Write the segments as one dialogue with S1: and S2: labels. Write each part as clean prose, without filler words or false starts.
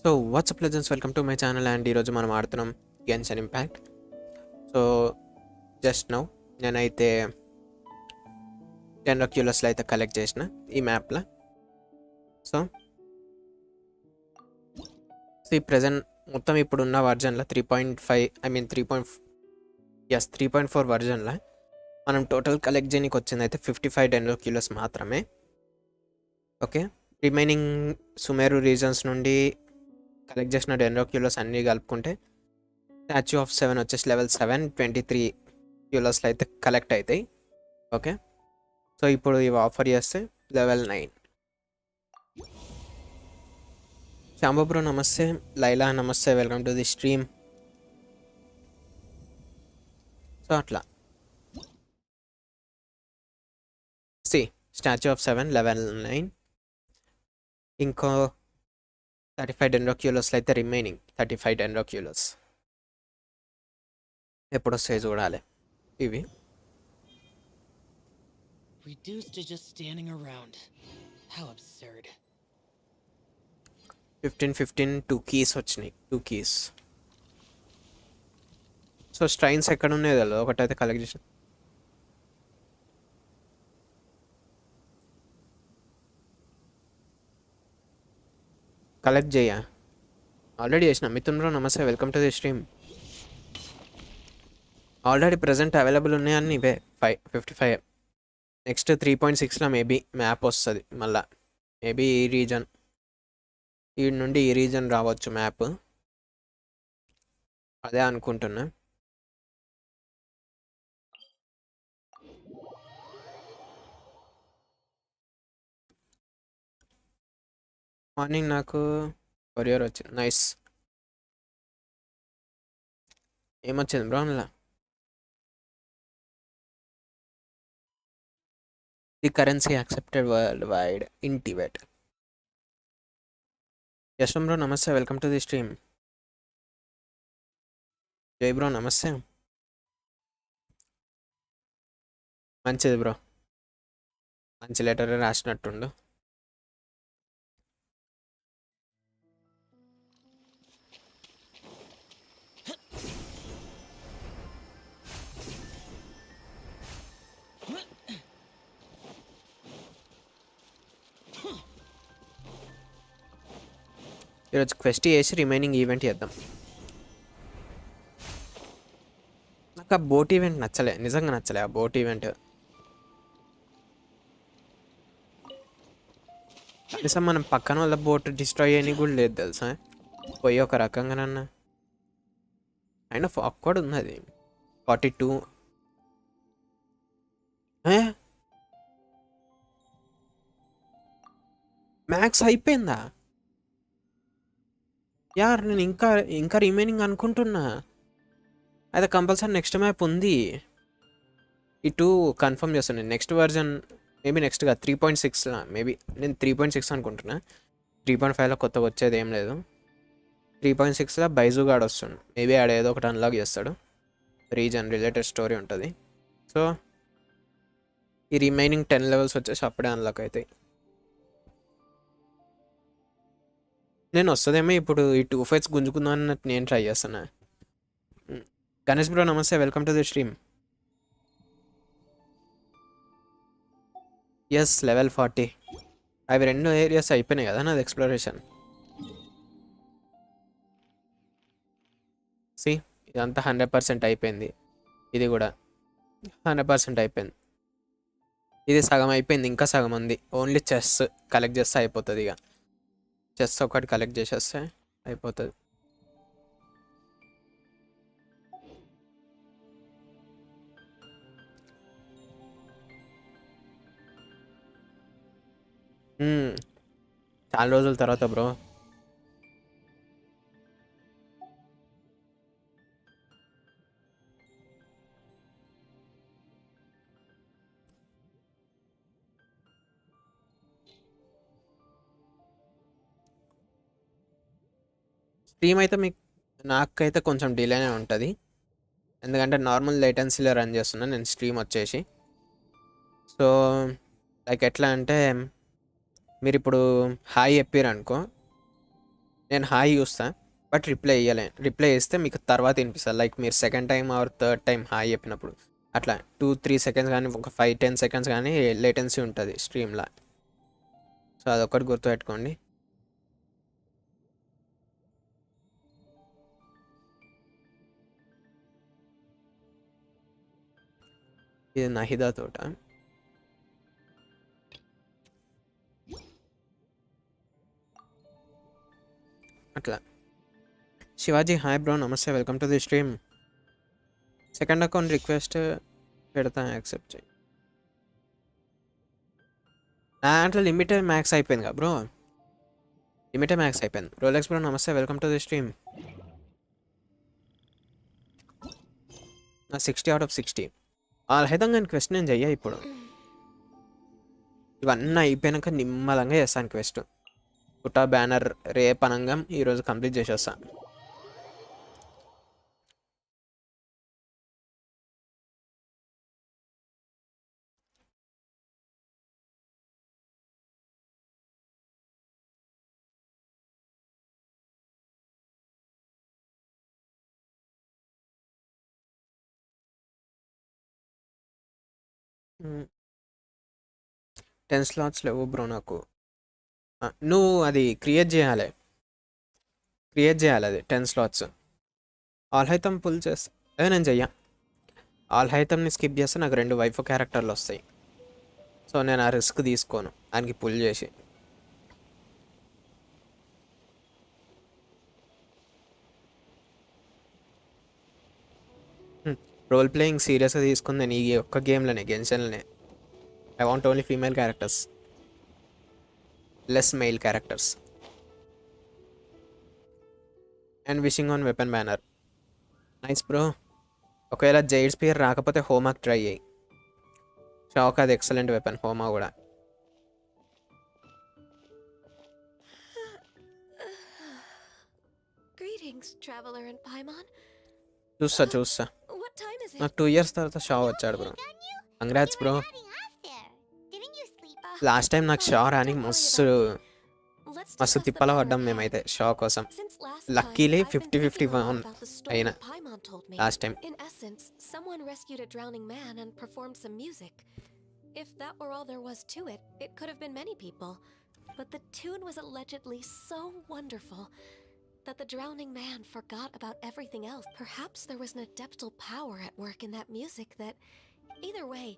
S1: So what's up legends welcome to my channel and ఈరోజు మనం ఆడుతున్నాం Genshin Impact. So just now నేనైతే 10 క్యూలర్స్లో అయితే కలెక్ట్ చేసిన ఈ మ్యాప్లో. సో ఈ ప్రజెంట్ మొత్తం ఇప్పుడున్న వర్జన్లో 3.4 వర్జన్లో మనం టోటల్ కలెక్ట్ చేయడానికి వచ్చింది అయితే 55 10 క్యూలర్స్ మాత్రమే. ఓకే, రిమైనింగ్ సుమేరు రీజన్స్ నుండి కలెక్ట్ చేసిన 10 క్యూలర్స్ అన్నీ కలుపుకుంటే స్టాచ్యూ ఆఫ్ 7 వచ్చేసి లెవెల్ 7 23 క్యూలర్స్లో అయితే కలెక్ట్ అవుతాయి. ఓకే, సో ఇప్పుడు ఇవి ఆఫర్ చేస్తే లెవెల్ 9. శాంబు బ్రో నమస్తే, లైలా నమస్తే, welcome to the stream. So అట్లా స్టాచ్యూ ఆఫ్ 7 లెవెల్ 9, ఇంకో 35 డెండ్రోక్యూలర్స్లో అయితే రిమైనింగ్ 35 డెండ్రోక్యూలర్స్ ఎప్పుడు వస్తాయి చూడాలి. ఇవి
S2: reduced to just standing around. How absurd.
S1: 15 2 keys వచ్చినాయి, 2 కీస్. సో స్ట్రైన్స్ ఎక్కడ ఉన్నాయి తెలియదు, ఒకటైతే కలెక్ట్ చేసిన. కలెక్ట్ చేయ ఆల్రెడీ చేసిన. మిథున్ బ్రో నమస్తే, welcome to the stream. Already present available ఉన్నాయని ఇవే 55. నెక్స్ట్ 3.6లో మేబీ మ్యాప్ వస్తుంది మళ్ళా. మేబీ ఈ రీజన్, ఈ నుండి ఈ రీజన్ రావచ్చు మ్యాప్, అదే అనుకుంటున్నా. మార్నింగ్ నాకు కొరియర్ వచ్చింది, నైస్. ఏమొచ్చింది బ్రో అలా? The currency accepted world wide in Tibet. యశ్వం బ్రో నమస్తే, welcome to the stream. Jai bro namaste, మంచిది బ్రో, మంచి లెటర్ రాసినట్టుండు. ఈరోజు క్వెస్ట్ చేసి రిమైనింగ్ ఈవెంట్ చేద్దాం. నాకు ఆ బోట్ ఈవెంట్ నచ్చలే, నిజంగా నచ్చలే ఆ బోట్ ఈవెంట్. కనీసం మనం పక్కన వాళ్ళ బోట్ డిస్ట్రాయ్ చేయని కూడా లేదు తెలుసా, పోయి ఒక రకంగానన్నా. అండ్ ఆక్వర్డ్ ఉంది అది. 42 మ్యాక్స్ అయిపోయిందా యార్? నేను ఇంకా రిమైనింగ్ అనుకుంటున్నా. అయితే కంపల్సరీ నెక్స్ట్ మ్యాప్ ఉంది. ఈ 2 కన్ఫర్మ్ చేస్తాను. నెక్స్ట్ వర్జన్ మేబీ నెక్స్ట్గా 3.6 మేబీ. నేను 3.6 అనుకుంటున్నా. 3.5లో కొత్తగా వచ్చేది ఏం లేదు. 3.6లో బైజు గాడు వస్తుండు, మేబీ ఆడ ఏదో ఒకటి అన్లాక్ చేస్తాడు. రీజన్ రిలేటెడ్ స్టోరీ ఉంటుంది. సో ఈ రిమైనింగ్ 10 లెవెల్స్ వచ్చేసి అప్పుడే అన్లాక్ అవుతాయి. నేను వస్తుందేమో ఇప్పుడు ఈ 2 ఫైట్స్ గుంజుకుందాం అన్నట్టు నేను ట్రై చేస్తున్నా. గణేష్ బ్రో నమస్తే, welcome to the stream. Yes level 40. అవి 2 ఏరియాస్ అయిపోయినాయి కదా నాది ఎక్స్ప్లోరేషన్. ఇదంతా 100% అయిపోయింది. ఇది కూడా 100% అయిపోయింది. ఇది సగం అయిపోయింది, ఇంకా సగం ఉంది. ఓన్లీ చెస్ కలెక్ట్ చేస్తే అయిపోతుంది. ఇక చెస్ ఒకటి కలెక్ట్ చేసేస్తే అయిపోతుంది. చాలా రోజుల తర్వాత బ్రో. స్ట్రీమ్ అయితే నాకైతే కొంచెం డిలేనే ఉంటుంది, ఎందుకంటే నార్మల్ లేటెన్సీలో రన్ చేస్తున్నాను నేను స్ట్రీమ్ వచ్చేసి. సో లైక్ ఎట్లా అంటే, మీరు ఇప్పుడు హాయ్ చెప్పారు అనుకో, నేను హాయ్ చూస్తా, బట్ రిప్లై ఇవ్వలేను. రిప్లై ఇస్తే మీకు తర్వాత వినిపిస్తుంది, లైక్ మీరు second time or third time hi చెప్పినప్పుడు అట్లా 2-3 సెకండ్స్ కానీ ఒక 5-10 సెకండ్స్ కానీ లేటెన్సీ ఉంటుంది స్ట్రీమ్లో. సో అదొక్కటి గుర్తుపెట్టుకోండి. ఇది నహిదా తోట. అట్లా. శివాజీ హాయ్ బ్రో, నమస్తే, welcome to the stream. Second account request పెడతా, యాక్సెప్ట్ చేయి. నా దాంట్లో లిమిటెడ్ మ్యాక్స్ అయిపోయింది కదా బ్రో, లిమిటెడ్ మ్యాక్స్ అయిపోయింది. రోలెక్స్ బ్రో నమస్తే, వెల్కమ్ టు ది స్ట్రీమ్. నా 60/60. ఆల్హైతంగా క్వెస్ట్ నేను చెయ్య ఇప్పుడు. ఇవన్నీ అయిపోయాక నిమ్మలంగా చేస్తాను క్వెస్ట్. పుట్టా బ్యానర్ రేపనంగా ఈరోజు కంప్లీట్ చేసేస్తాను. మ్, 10 స్లాట్స్ లేవు బ్రో నాకు. నువ్వు అది క్రియేట్ చేయాలి అది 10 స్లాట్స్. ఆల్హైతం పుల్ చేస్తా, అదే నేను చెయ్య. ఆల్హైతంని స్కిప్ చేస్తే నాకు 2 వైఫ్ క్యారెక్టర్లు వస్తాయి. సో నేను ఆ రిస్క్ తీసుకోను దానికి పుల్ చేసి. రోల్ ప్లేయింగ్ సీరియస్గా తీసుకుంది నేను ఈ ఒక్క గేమ్లోనే, గెన్షన్లోనే. I want only female characters, less male characters. And wishing on weapon banner. Nice bro. ఒకవేళ జైడ్ స్పియర్ రాకపోతే హోమాక్ ట్రై చేయి. షాక్, అది ఎక్సలెంట్ వెపన్ హోమా కూడా.
S3: Greetings, traveler in Paimon.
S1: చూస్తా.
S3: What time is it?
S1: నాకు 2 years తర్వాత షా వచ్చాడు bro. Congrats bro. Last time నాకు షా రాని మస్తు మస్తు తిప్పల పడ్డాం మేమైతే షా కోసం. లక్కీలీ 50-50 అయినా last time.
S3: In essence, someone rescued a drowning man and performed some music. If that were all there was to it, it could have been many people. But the tune was allegedly so wonderful that the drowning man forgot about everything else. Perhaps there was an adeptal power at work in that music that... Either way,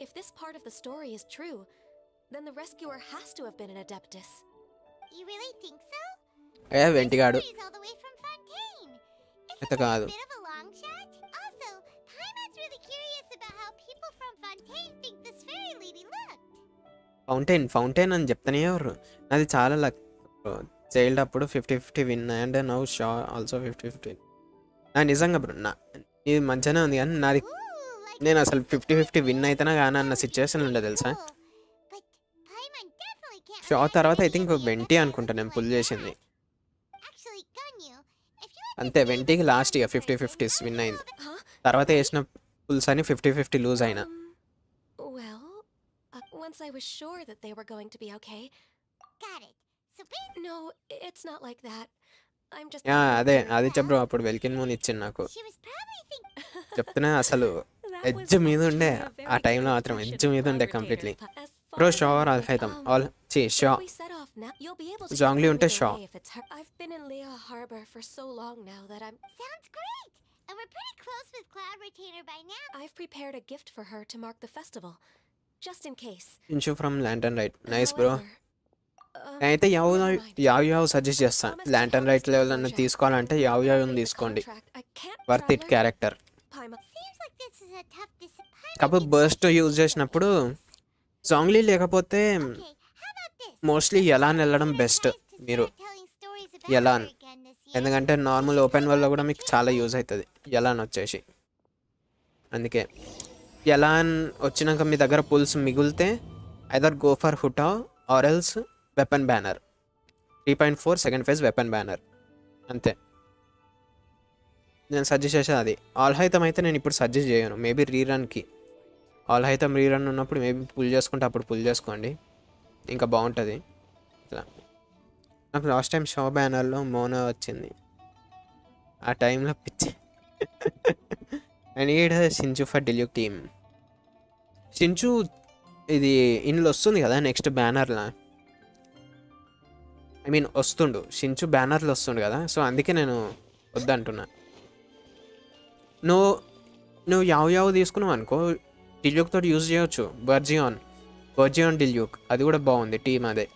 S3: if this part of the story is true, then the rescuer has to have been an adeptus.
S4: You really think so?
S1: వెంటిగాడు
S4: He's all the way from Fontaine.
S1: అయితే కాదు.
S4: Bit of a long shot. Also, Paimon's really curious about how people from Fontaine think this fairy lady looked.
S1: Fountain అని చెప్తానే ఎవరు. నాది చాలా luck. Child అప్పుడు 50-50 win and now Shah also 50-50. నిజంగా bro, ఇది మంచిగానే ఉంది కానీ నాది
S4: Ooh, like
S1: నేను అసలు 50-50 విన్ అయితేనే కానీ అన్న సిచ్యువేషన్ ఉండే తెలుసా.
S4: cool. But Paimon definitely can't
S1: Shah
S4: remember
S1: తర్వాత I
S4: any
S1: think
S4: of the
S1: వెంటి
S4: events
S1: అనుకుంటా నేను పుల్
S4: like
S1: చేసింది.
S4: that. Actually, Gunyu, if you had to
S1: అంతే,
S4: save
S1: వెంటికి
S4: us
S1: లాస్ట్ ఇక
S4: one person,
S1: 50-50 విన్
S4: who
S1: అయింది.
S3: Huh?
S1: తర్వాత వేసిన పుల్స్ అని 50-50 లూజ్ అయినా.
S3: Well, once I was sure that they were going to be okay.
S4: Got it. So basically,
S3: No, it's not like that. I'm just...
S1: అదే Aditya bro అప్పుడు వెల్కిన్ moon ఇచ్చింది నాకు.
S4: she was probably thinking.
S1: చెప్తున్నా అసలు edge మీద ఉండే ఆ టైంలో మాత్రం ఎడ్జ్ మీద ఉండే completely. Bro Xiao or Alhaitham all Xiao. Zhongli unte Shaw.
S3: I've been in Lea Harbor for so long now that
S4: Sounds great. And we're pretty close with Cloud Retainer by now.
S3: I've prepared a gift for her to mark the festival, just in case.
S1: ఇన్షూ from Lantern Rite. Nice bro.
S3: However,
S1: అయితే
S3: never mind.
S1: Yao suggest చేస్తాను. Lantern Rite level అన్న తీసుకోవాలంటే Yao తీసుకోండి. Worth it character.
S4: Seems like this is a tough disappointment.
S1: కాకపోతే burst use చేసినప్పుడు Zhongli లేకపోతే
S4: Okay, how about this?
S1: Mostly Yelan వెళ్ళడం best
S4: Nice to
S1: మీరు.
S4: start telling stories about
S1: Yelan
S4: her again this year.
S1: ఎందుకంటే normal open వల్ల కూడా మీకు చాలా యూజ్ అవుతుంది ఎలాన్ వచ్చేసి. అందుకే ఎలాన్ వచ్చినాక మీ దగ్గర పుల్స్ మిగిలితే either go for Hu Tao or else weapon banner. 3.4 second phase weapon banner అంతే. నేను సజెస్ట్ చేసేది అది. ఆల్హైతం అయితే నేను ఇప్పుడు సజెస్ట్ చేయను, మేబీ రీరన్కి. ఆల్హైతం రీరన్ ఉన్నప్పుడు మేబీ పుల్ చేసుకుంటే అప్పుడు పుల్ చేసుకోండి, ఇంకా బాగుంటుంది. ఇట్లా నాకు లాస్ట్ టైం షో బ్యానర్లో మోనో వచ్చింది. ఆ టైంలో పిచ్చి. I need Xingqiu for Diluc team. Xingqiu ఇది ఇందులో వస్తుంది కదా నెక్స్ట్ బ్యానర్లో. ఐ మీన్ వస్తుండు షించు బ్యానర్లో వస్తుండు కదా, సో అందుకే నేను వద్దంటున్నా. నువ్వు నువ్వు యావ్ తీసుకున్నావు అనుకో, డిల్యూక్ తోటి యూజ్ చేయొచ్చు. బర్జియాన్ డిల్యూక్ అది కూడా బాగుంది టీమ్. అదే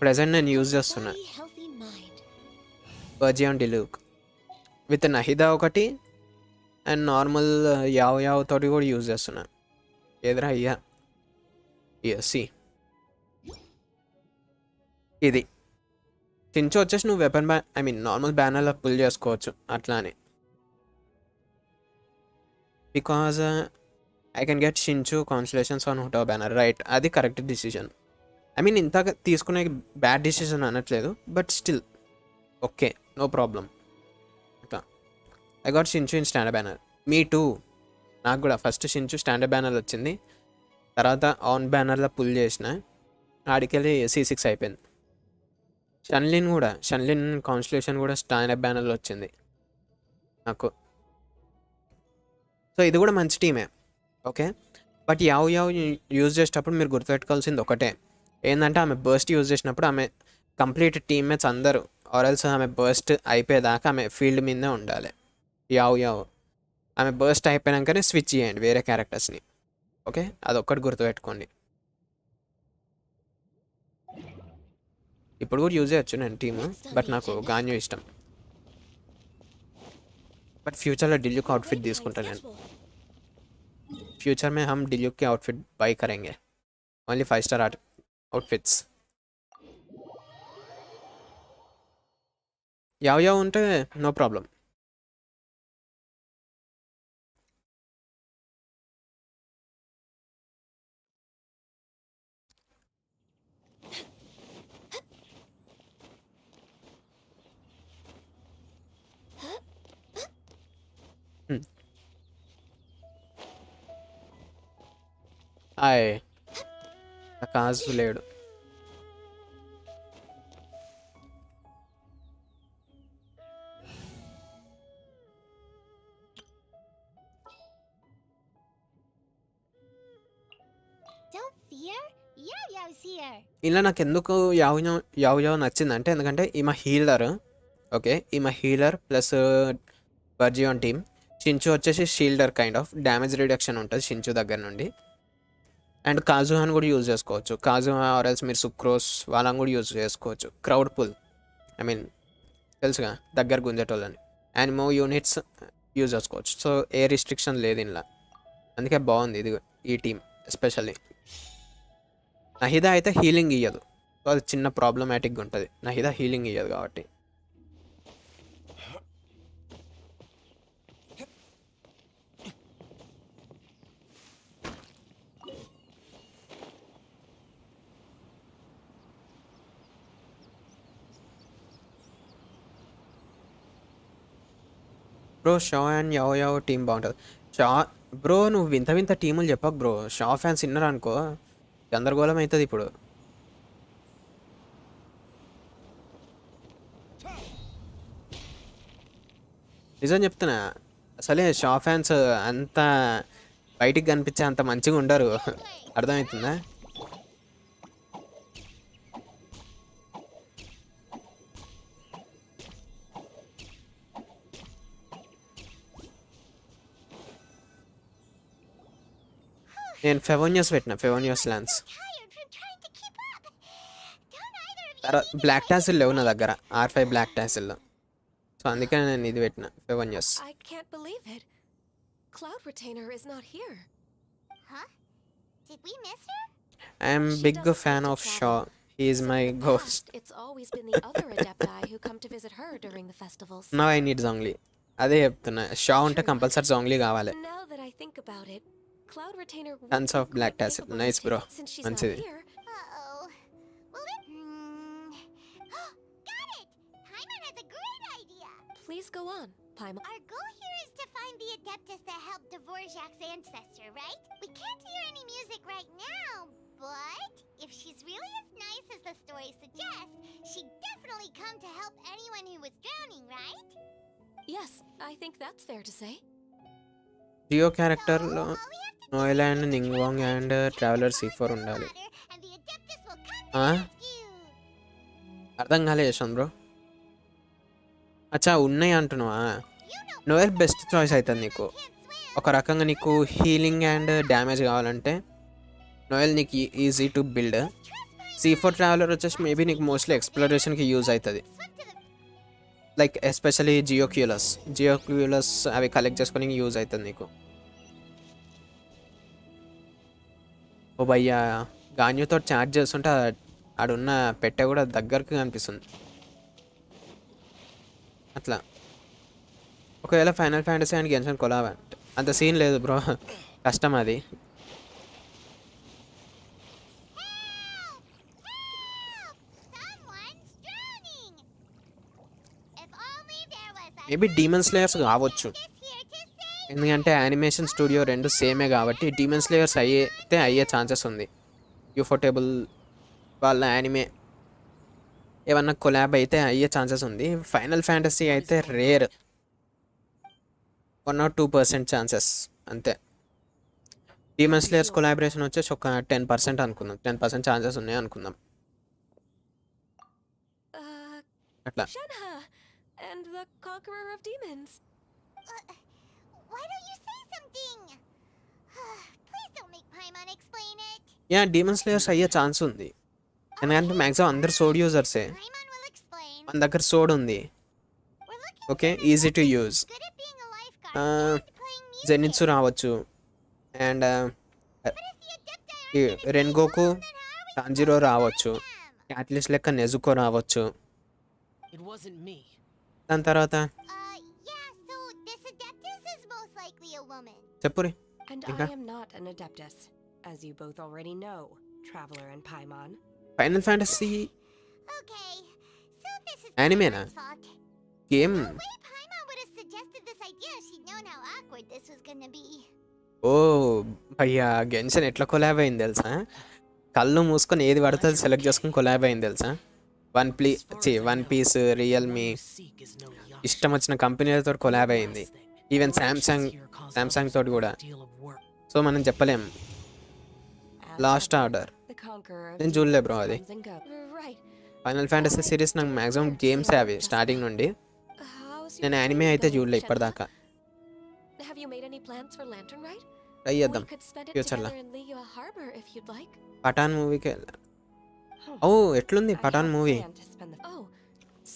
S1: ప్రజెంట్ నేను యూజ్ చేస్తున్నా
S3: Body, healthy mind.
S1: Burgeon Diluc with Nahida ఒకటి అండ్ నార్మల్ యావ్ తోటి కూడా యూజ్ చేస్తున్నా. ఎదురా అయ్యా A.G.S.C. ఇది షించు వచ్చేసి నువ్వు వెపన్ ఐ మీన్ నార్మల్ బ్యానర్లో పుల్ చేసుకోవచ్చు అట్లా అని. Because I can get Xingqiu constellations on Hu Tao banner, right? అది కరెక్ట్ డిసిజన్. ఐ మీన్ ఇంత తీసుకునే బ్యాడ్ డిసిజన్ అనట్లేదు, but still okay, no problem. అట్లా I got Xingqiu in standard banner. Me too. నాకు కూడా ఫస్ట్ షించు స్టాండర్డ్ బ్యానర్ వచ్చింది, తర్వాత on బ్యానర్లో పుల్ చేసిన, ఆడికెళ్ళి C6 అయిపోయింది. షన్లిన్ కాన్స్టలేషన్ కూడా స్టాండర్డ్ బ్యానర్లో వచ్చింది నాకు. సో ఇది కూడా మంచి టీమే, ఓకే. బట్ యావ్ యూజ్ చేసేటప్పుడు మీరు గుర్తుపెట్టుకోవాల్సింది ఒకటే, ఏంటంటే ఆమె బర్స్ట్ యూజ్ చేసినప్పుడు ఆమె కంప్లీట్ టీమ్మేట్స్ అందరూ ఆర్ఎల్స్ ఆమె బర్స్ట్ అయిపోయేదాకా ఆమె ఫీల్డ్ మీదే ఉండాలి. యావ్ ఆమె బర్స్ట్ అయిపోయాకనే స్విచ్ చేయండి వేరే క్యారెక్టర్స్ని, ఓకే? అదొక్కటి గుర్తుపెట్టుకోండి. ఇప్పుడు కూడా యూజ్ చేయొచ్చు నేను టీము, బట్ నాకు గాన్యూ ఇష్టం. బట్ ఫ్యూచర్లో డిల్యూక్ అవుట్ఫిట్ తీసుకుంటాను నేను. फ्यूचर में हम डिल्यूक के आउटफिट बाई करेंगे, ओनली 5 स्टार आउटफिट्स. याव ఉంటే నో ప్రాబ్లం. హాయ్, కాజు లేడు.
S4: Don't fear. Yow's here.
S1: ఇలా నాకు ఎందుకు యావ్ నచ్చిందంటే, ఎందుకంటే ఈమె హీలర్, ఓకే. ఈమె హీలర్ ప్లస్ బర్జియాన్ టీమ్. షించు వచ్చేసి షీల్డర్, కైండ్ ఆఫ్ డ్యామేజ్ రిడక్షన్ ఉంటుంది షించు దగ్గర నుండి. అండ్ కాజుహాన్ కూడా యూజ్ చేసుకోవచ్చు. కాజుహా ఆర్ఎల్స్ మీరు సుక్రోస్ వాళ్ళని కూడా యూజ్ చేసుకోవచ్చు. క్రౌడ్ పుల్, ఐ మీన్ తెలుసుగా దగ్గర గుంజేటోళ్ళని. అండ్ మో యూనిట్స్ యూజ్ చేసుకోవచ్చు. సో ఏ రిస్ట్రిక్షన్ లేదు ఇందులో, అందుకే బాగుంది ఇది ఈ టీం. ఎస్పెషల్లీ నహిదా అయితే హీలింగ్ ఇయ్యదు, సో అది చిన్న ప్రాబ్లమాటిక్గా ఉంటుంది. నహిదా హీలింగ్ ఇయ్యదు కాబట్టి. బ్రో షా అండ్ యావ్ టీం బాగుంటుంది. బ్రో నువ్వు వింత టీములు చెప్పకు బ్రో. షా ఫ్యాన్స్ విన్నారు అనుకో గందరగోళం అవుతుంది ఇప్పుడు. నిజం చెప్తున్నా, అసలే షా ఫ్యాన్స్ అంత బయటికి కనిపించే అంత మంచిగా ఉండరు, అర్థమవుతుందా? నేను ఫెవోనియస్ పెట్టిన, ఫెవోనియస్ lance.
S4: Tired from trying to keep up. Don't either of you
S1: తర్వాత బ్లాక్ టాసిల్ లేవు నా దగ్గర, R5 బ్లాక్ టాసిల్లో. సో అందుకని నేను ఇది పెట్టిన, ఫెవోనియస్.
S3: I can't believe it. Cloud Retainer is not here.
S4: Huh? Did we miss her?
S1: I'm
S3: She
S1: big
S3: doesn't
S1: fan
S3: like to
S1: of షా, he is
S3: So
S1: my
S3: in the
S1: ghost.
S3: past, it's always been the other Adepti who come to visit her during the festivals.
S1: Now I need Zhongli. అదే చెప్తున్నా, షా ఉంటే compulsory జోంగ్లీ కావాలి.
S3: Now that I think about it, Cloud Retainer
S1: Tons of black tassel. Nice, bro.
S3: Since she's
S1: Manchidi.
S3: not here.
S4: Uh-oh. Well, got it! Paimon has a great idea!
S3: Please go on, Paimon.
S4: Our goal here is to find the Adeptus that helped Dvorak's ancestor, right? We can't hear any music right now, but if she's really as nice as the story suggests, she definitely come to help anyone who was drowning, right?
S3: Yes, I think that's fair to say.
S1: జియో
S4: So,
S1: క్యారెక్టర్లో
S4: all we have to do
S1: నోయల్
S4: is
S1: and
S4: get the
S1: నింగ్వాంగ్
S4: trap
S1: and
S4: light to
S1: traveller
S4: tip
S1: C4
S4: onto the
S1: ఉండాలి.
S4: water, and the Adeptus will come to
S1: ఆ?
S4: the rescue.
S1: అర్థం కాలే Yashwant bro. అచ్చా ఉన్నాయి అంటున్నావా?
S4: You know
S1: Noelle
S4: Paimon
S1: best
S4: even
S1: choice
S4: said
S1: అవుతుంది
S4: Paimon
S1: నీకు.
S4: can't swim.
S1: ఒక రకంగా నీకు హీలింగ్ అండ్ డ్యామేజ్ కావాలంటే నోయల్ నీకు easy to build.
S4: Just trust
S1: C4
S4: Paimon.
S1: Traveler వచ్చేసి
S4: Once
S1: మేబీ
S4: we
S1: నీకు
S4: get
S1: మోస్ట్లీ
S4: over there,
S1: ఎక్స్ప్లోరేషన్కి యూజ్ అవుతుంది.
S4: swim to the
S1: like especially Geoculus అవి కలెక్ట్ చేసుకొని యూజ్ అవుతుంది నీకు. ఓ భయ్యా గాన్యుతో చార్జ్ చేస్తుంటే ఆడున్న పెట్టె కూడా దగ్గరకు కనిపిస్తుంది అట్లా. ఒకవేళ final fantasy and Genshin collab అంత సీన్ లేదు బ్రో, కష్టం అది.
S4: Someone's drowning. If only there was a
S1: maybe demon slayers కావచ్చు,
S4: this here to save.
S1: ఎందుకంటే యానిమేషన్ స్టూడియో రెండు సేమే కాబట్టి డీమన్ స్లేయర్స్ అయ్యే ఛాన్సెస్ ఉంది. యూఫోటేబుల్ వాళ్ళ యానిమే ఏమన్నా కొలాబ్ అయితే అయ్యే ఛాన్సెస్ ఉంది. ఫైనల్ ఫ్యాంటసీ అయితే రేర్, 1 or 2% ఛాన్సెస్ అంతే. డీమన్ స్లేయర్స్ కొలాబరేషన్ వచ్చేసి ఒక 10% అనుకుందాం, 10% ఛాన్సెస్ ఉన్నాయి అనుకుందాం
S3: Uh,
S1: అట్లా.
S3: Shenhe and the Conqueror of Demons.
S4: Why don't you say something? Please don't make Paimon explain it.
S1: Yeah demon slayers అయ్యే ఛాన్స్ ఉంది, ఎందుకంటే మ్యాక్సిమం అందరు సోడ్ యూజర్సే.
S4: Paimon will explain.
S1: మన దగ్గర సోడ్ ఉంది,
S4: We're looking
S1: okay,
S4: for an
S1: easy to
S4: Adeptus
S1: use.
S4: who's good at being a lifeguard and playing music.
S1: జెనిట్సు రావచ్చు, and
S4: But if the Adepti aren't gonna stay
S1: రెన్గోకు
S4: home, then how are we
S1: టాంజిరో
S4: supposed to
S1: రావచ్చు,
S4: find them?
S1: At least లెక్క నెజుకో రావచ్చు.
S2: It wasn't me.
S1: దాని తర్వాత
S4: Yeah, so this Adeptus is most likely a woman.
S1: చెప్పురి.
S5: And
S1: Inga?
S5: I am not an Adeptus, as you both already know, Traveler and Paimon.
S1: Final fantasy
S4: Okay, so this is
S1: Anime-na?
S4: Paimon's fault.
S1: Game.
S4: No way Paimon would have suggested this idea if she'd known how awkward this was gonna be.
S1: ఓ భయ్యా Genshin ఎట్లా collab అయింది తెలుసా? కళ్ళు మూసుకొని ఏది పడుతుంది select చేసుకుని collab అయింది తెలుసా? One piece, Realme,
S2: Seek is no yacht.
S1: ఇష్టం వచ్చిన కంపెనీలతో కొలాబ్ అయింది. ఈవెన్ శాంసంగ్ తోటి కూడా. సో మనం చెప్పలేం.
S5: As
S1: last
S5: ever,
S1: order
S5: the Conqueror of
S1: నేను చూడలే
S5: Demons
S1: బ్రో అది.
S5: comes and goes.
S3: Right.
S1: Final fantasy series నాకు మ్యాక్సిమం గేమ్స్ అవి స్టార్టింగ్ నుండి.
S3: How's your
S1: నేను యానిమే
S3: training
S1: అయితే
S3: going,
S1: చూడలే
S3: Shenhe?
S1: ఇప్పటిదాకా.
S3: Have you made any plans for Lantern Ride?
S1: Try
S3: We
S1: చేద్దాం
S3: could spend it
S1: ఫ్యూచర్లో.
S3: together in Liyue Harbor if you'd like.
S1: Pathaan మూవీకి
S5: Huh.
S1: ఓ ఎట్లుంది
S5: I
S1: Pathaan
S5: had
S1: movie?
S5: planned to spend the
S3: Oh,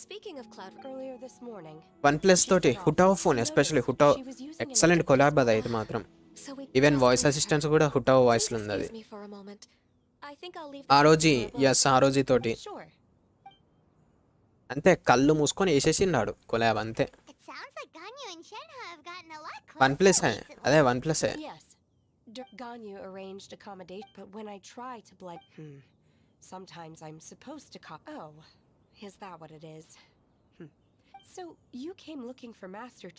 S3: speaking of Cloud,
S5: earlier this morning.
S1: OnePlus
S5: she
S1: తోటి
S5: set off
S1: Hu Tao
S5: and
S1: phone,
S5: noticed
S1: especially Hu Tao
S5: she was using an
S1: excellent
S5: Adeptus
S1: collab అది
S5: phone.
S1: అయితే మాత్రం.
S3: so we
S1: even
S3: just
S1: voice
S3: missed her.
S1: Assistants కూడా Hu Tao
S3: Please
S1: వాయిస్లో ఉంది అది.
S3: excuse me for a moment. I think I'll leave
S1: ఆ
S3: the
S1: రోజు
S3: meeting for a
S1: yes ఆ రోజు తోటి
S5: Sure.
S1: అంతే కళ్ళు మూసుకొని వేసేసిండాడు కొలాబ్ అంతే.
S4: It sounds like Ganyu and Shenhe have gotten a lot closer
S1: OnePlus
S4: recently.
S1: అదే OnePlus.
S5: Yes. Ganyu arranged accommodate, but when I try to blend, sometimes I'm supposed to Oh, is that what it is? So you came looking for Master.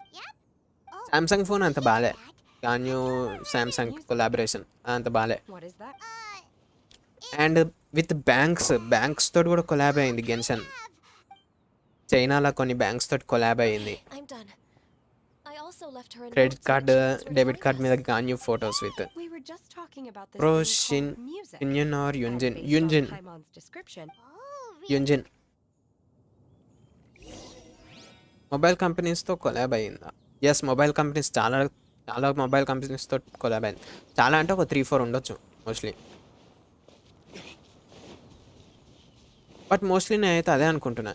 S4: Oh,
S1: Samsung phone అంత బాలే,
S4: that.
S1: Ganyu Samsung collaboration అంత బాలే.
S5: What is that?
S1: And with banks తోటి కూడా collab అయింది Genshin. చైనాలో కొన్ని banks తోటి కొలాబ్ అయింది.
S3: I'm done. I also left her a
S1: credit
S3: note saying
S1: card,
S3: she was ready
S1: debit
S3: to
S1: card
S3: join
S1: మీద
S3: us.
S1: Ganyu photos with
S5: We were just talking about this
S1: Pro
S5: thing
S1: Shin
S5: called music.
S1: Yunjin or
S5: And
S1: Yunjin
S5: based on
S1: Yunjin
S5: Paimon's description,
S4: Oh, really?
S1: Yunjin mobile కంపెనీస్తో collab అయిందా? Yes, mobile companies చాలా చాలా mobile కంపెనీస్తో collab అయింది. చాలా అంటే ఒక 3-4 ఉండొచ్చు మోస్ట్లీ. బట్ మోస్ట్లీ నేనైతే అదే అనుకుంటున్నా.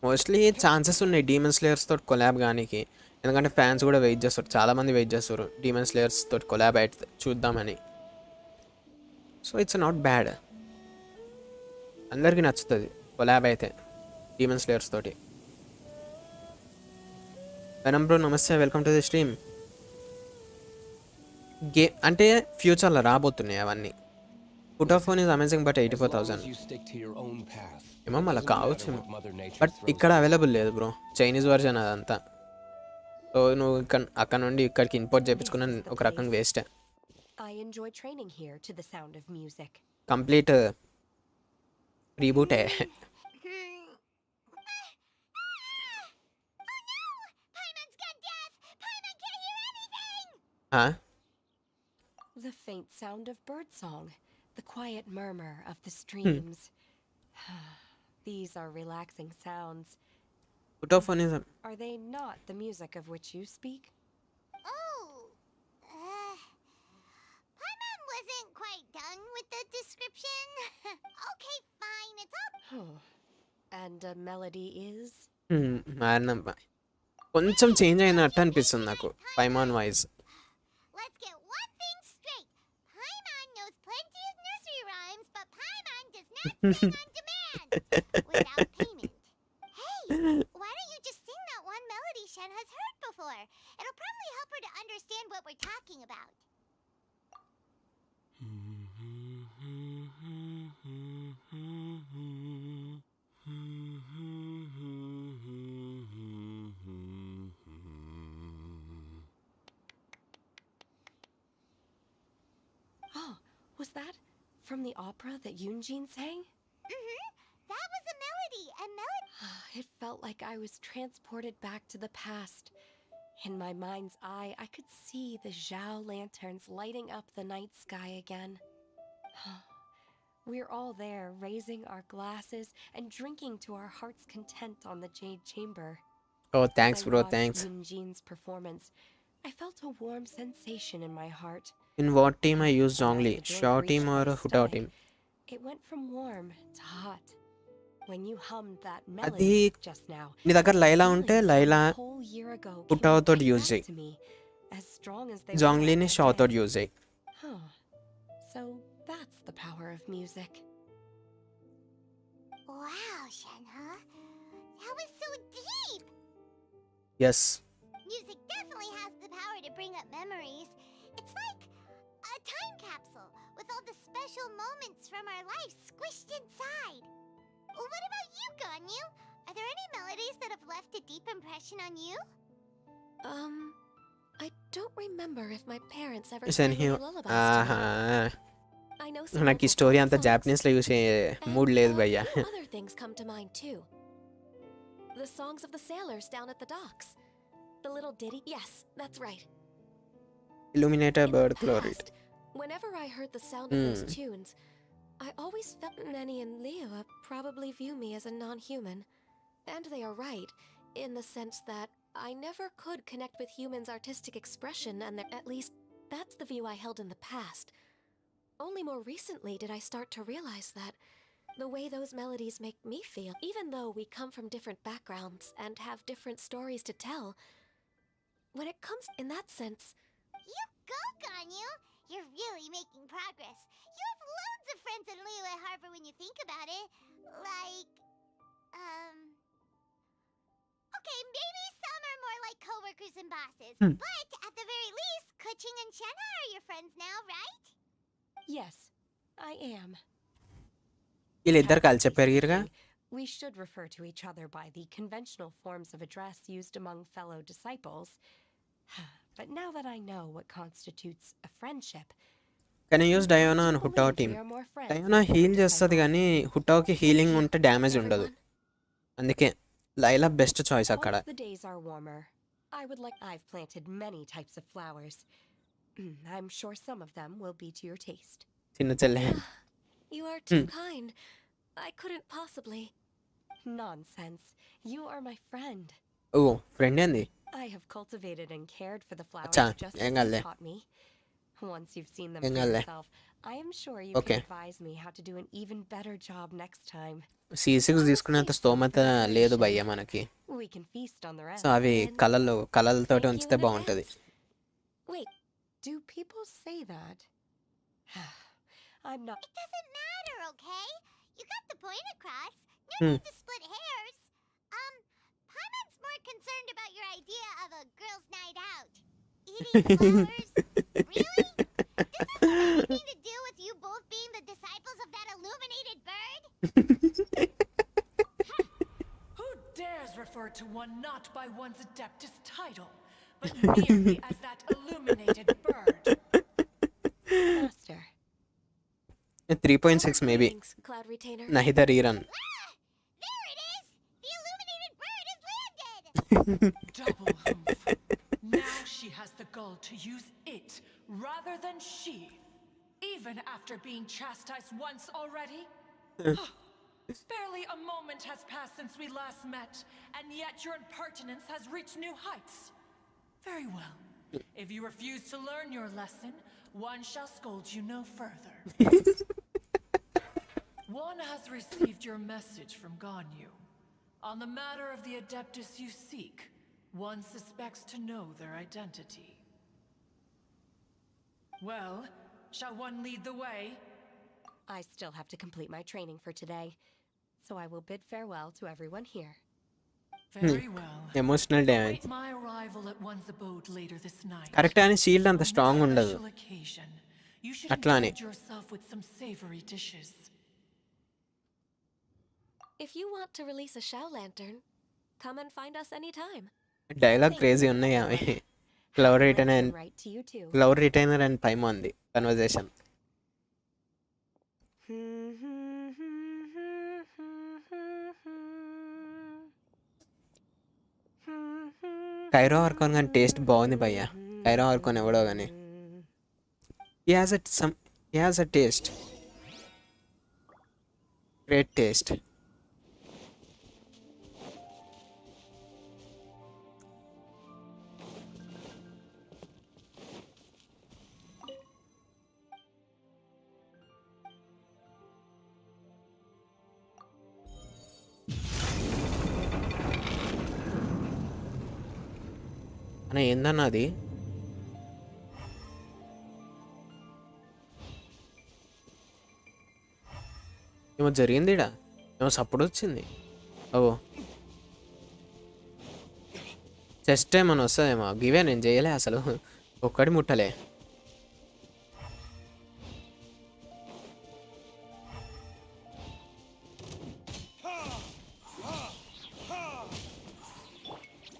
S1: మోస్ట్లీ ఛాన్సెస్ ఉన్నాయి డీమన్ స్లేయర్స్ తోటి కొలాబ్ కానీకి, ఎందుకంటే ఫ్యాన్స్ కూడా వెయిట్ చేస్తారు, చాలామంది వెయిట్ చేస్తారు డీమన్ స్లేయర్స్ తోటి కొలాబ్ అయితే చూద్దామని. సో ఇట్స్ నాట్ బ్యాడ్, అందరికీ నచ్చుతుంది కొలాబ్ అయితే డీమన్ స్లేయర్స్ తోటి. వెనమ్ బ్రో నమస్తే, వెల్కమ్ టు ది స్ట్రీమ్. అంటే ఫ్యూచర్లో రాబోతున్నాయి అవన్నీ. ఫోన్ ఈజ్ అమేజింగ్ బట్ 84,000 ఏమో మళ్ళీ కావచ్చేమో, బట్ ఇక్కడ అవైలబుల్ లేదు బ్రో, చైనీస్ వర్జన్ అదంతా. సో నువ్వు అక్కడ నుండి ఇక్కడికి ఇంపోర్ట్ చేయించుకున్న ఒక రకంగా వేస్టే.
S5: I enjoy training here to the sound of music.
S1: Complete రీబూటే.
S4: Oh no! Paimon's gone deaf! Paimon can't hear anything!
S5: The faint sound of birdsong, the quiet murmur of the streams. These are relaxing sounds.
S1: ఫోటోఫోనిజం.
S5: Are they not the music of which you speak?
S4: Oh, Paimon wasn't quite done with the description. Okay, fine, it's all.
S5: Oh. And a melody is?
S1: మారినమ్మా. కొంచెం change అయినట్టు అనిపిస్తుంది నాకు పైమాన్ voice.
S4: Let's get one thing straight. Paimon knows plenty of nursery rhymes, but Paimon does not sing on demand without payment. Hey, why don't you just sing that one melody Shen has heard before? It'll probably help her to understand what we're talking about.
S5: Oh, was that from the opera that Yoonjin sang?
S4: That was a melody,
S5: It felt like I was transported back to the past. In my mind's eye, I could see the Zhao lanterns lighting up the night sky again. We're all there, raising our glasses and drinking to our heart's content on the Jade Chamber.
S1: ఓ
S5: As
S1: thanks
S5: I
S1: bro,
S5: watched
S1: thanks.
S5: Yoonjin's performance, I felt a warm sensation in my heart.
S1: In what team I use
S5: And as
S1: Zhongli,
S5: the drink
S1: Xiao
S5: reached
S1: team
S5: my
S1: or Hu Tao
S5: stomach,
S1: team?
S5: It went from warm to hot. When you hummed that
S1: అది
S5: melody just now,
S1: నీ దగ్గర Layla ఉంటే
S5: feelings
S1: Layla
S5: from a whole year ago
S1: Hu Tao
S5: came
S1: తోటి
S5: right
S1: use
S5: back
S1: చేయి.
S5: to me, as strong as they were
S1: జాంగ్లీని Xiao
S5: that
S1: తోటి
S5: day.
S1: Use చేయి.
S5: Huh. So that's the power of music.
S4: Wow, Shenhe. That was so deep.
S1: Yes.
S4: Music definitely has the power to bring up memories. It's like a time capsule with all the special moments from our lives squished inside. What about you, Ganyu? Are there any melodies that have left a deep impression on you?
S3: I don't remember if my parents ever
S1: Shen
S3: sang any
S1: Hyo.
S3: lullabies to
S1: ఆహా.
S3: me. I know some
S1: నాకు ఈ
S3: local
S1: story
S3: folk
S1: అంతా
S3: songs,
S1: జాపనీస్లో చూసే
S3: and
S1: mood లేదు
S3: a
S1: భయ్యా.
S3: few other things come to mind too. The songs of the sailors down at the docks. The little ditty. Yes, that's right.
S1: Illuminator
S3: In
S1: bird
S3: the
S1: క్లోరిట్.
S3: past, whenever I heard the sound of those tunes, I always felt Nenny and Leoa probably view me as a non-human. And they are right, in the sense that I never could connect with humans' artistic expression, and that at least that's the view I held in the past. Only more recently did I start to realize that the way those melodies make me feel, even though we come from different backgrounds and have different stories to tell, when it comes in that sense,
S4: You go, Ganyu! You're really making progress. You have loads of friends in Liyue Harbor when you think about it. Like, okay, maybe some are more like coworkers and bosses. But at the very least, Kuching and Shenhe are your friends now, right?
S5: Yes, I am.
S1: వీళ్ళిద్దరు కలిసి
S5: Technically
S1: పెరిగిరుగా.
S5: speaking, we should refer to each other by the conventional forms of address used among fellow disciples. But now that I know what constitutes a friendship,
S1: can use Diona
S5: I
S1: and
S5: do
S1: Hu Tao
S5: believe
S1: team.
S5: we are more friends
S1: Diona
S5: than
S1: heal చేస్తుంది
S5: disciples.
S1: కానీ హుటాకి healing
S3: Thank
S1: ఉంటే damage ఉండదు.
S3: everyone.
S1: అందుకే Layla best choice అక్కడ.
S5: Once the days are warmer, I've planted many types of flowers. I'm sure some of them will be to your taste.
S1: చిన్న చెల్లె.
S3: You are too kind. I couldn't possibly.
S5: Nonsense. You are my friend.
S1: ఓ friend ఏంది?
S5: I have cultivated and cared for the flowers
S1: Acha,
S5: just
S1: ఏం
S5: as you
S1: కాదులే.
S5: taught me. Once you've seen them
S1: ఏం
S5: for
S1: కాదులే.
S5: yourself, I am sure you
S1: Okay.
S5: can advise me how to do an even better job next time.
S1: C6 తీసుకునేంత స్తోమత లేదు భయ్య మనకి.
S5: We can feast on the rest.
S1: So అవి
S3: Then
S1: కళలతోటి
S3: thank you
S1: ఉంచితే
S3: in
S1: బాగుంటది.
S3: advance. Wait,
S5: Do people say that? I'm not.
S4: It doesn't matter, okay? You got the point across. No
S1: Hmm.
S4: need to split hairs. Paimon's more concerned about your idea of a girls' night out. Eating flowers? Really? Does this have anything to do with you both being the disciples of that illuminated bird?
S6: Who dares refer to one not by one's adeptus title, but merely as that illuminated bird?
S1: 3.6 maybe.
S3: Greetings, Cloud Retainer.
S1: Nahi the rerun.
S4: There it is! The illuminated bird has landed!
S6: Double humph. Now she has the gall to use it rather than she. Even after being chastised once already? Barely a moment has passed since we last met, and yet your impertinence has reached new heights. Very well. If you refuse to learn your lesson, one shall scold you no further. One has received your message from Ganyu. On the matter of the Adeptus you seek, one suspects to know their identity. Well, shall one lead the way?
S5: I still have to complete my training for today, so I will bid farewell to everyone here.
S6: Very well.
S1: Emotional damage.
S6: Await my arrival at one's abode later this night.
S1: Correct అని shield అంత
S6: On
S1: strong
S6: this
S1: ఉండదు.
S6: special occasion, you should
S1: అట్లానే.
S6: indulge yourself with some savory dishes.
S3: If you want to release a shell lantern, come and find us anytime.
S1: Dialogue crazy ఉన్నాయి ఆమె. Cloud Retainer and
S5: Right to you too.
S1: Cloud Retainer and పైమాన్ది conversation. కైరో archon కానీ taste బాగుంది భయ్య. Cairo Archon ఎవడో కానీ he has a taste, great taste. అన్న ఏందన్న అది? ఏమో జరిగింది ఇడ, ఏమో సప్పుడు వచ్చింది. ఓ చెస్ట్ ఏమన్నా వస్తుందేమో. గివే నేను చేయలే అసలు, ఒక్కడి ముట్టలే.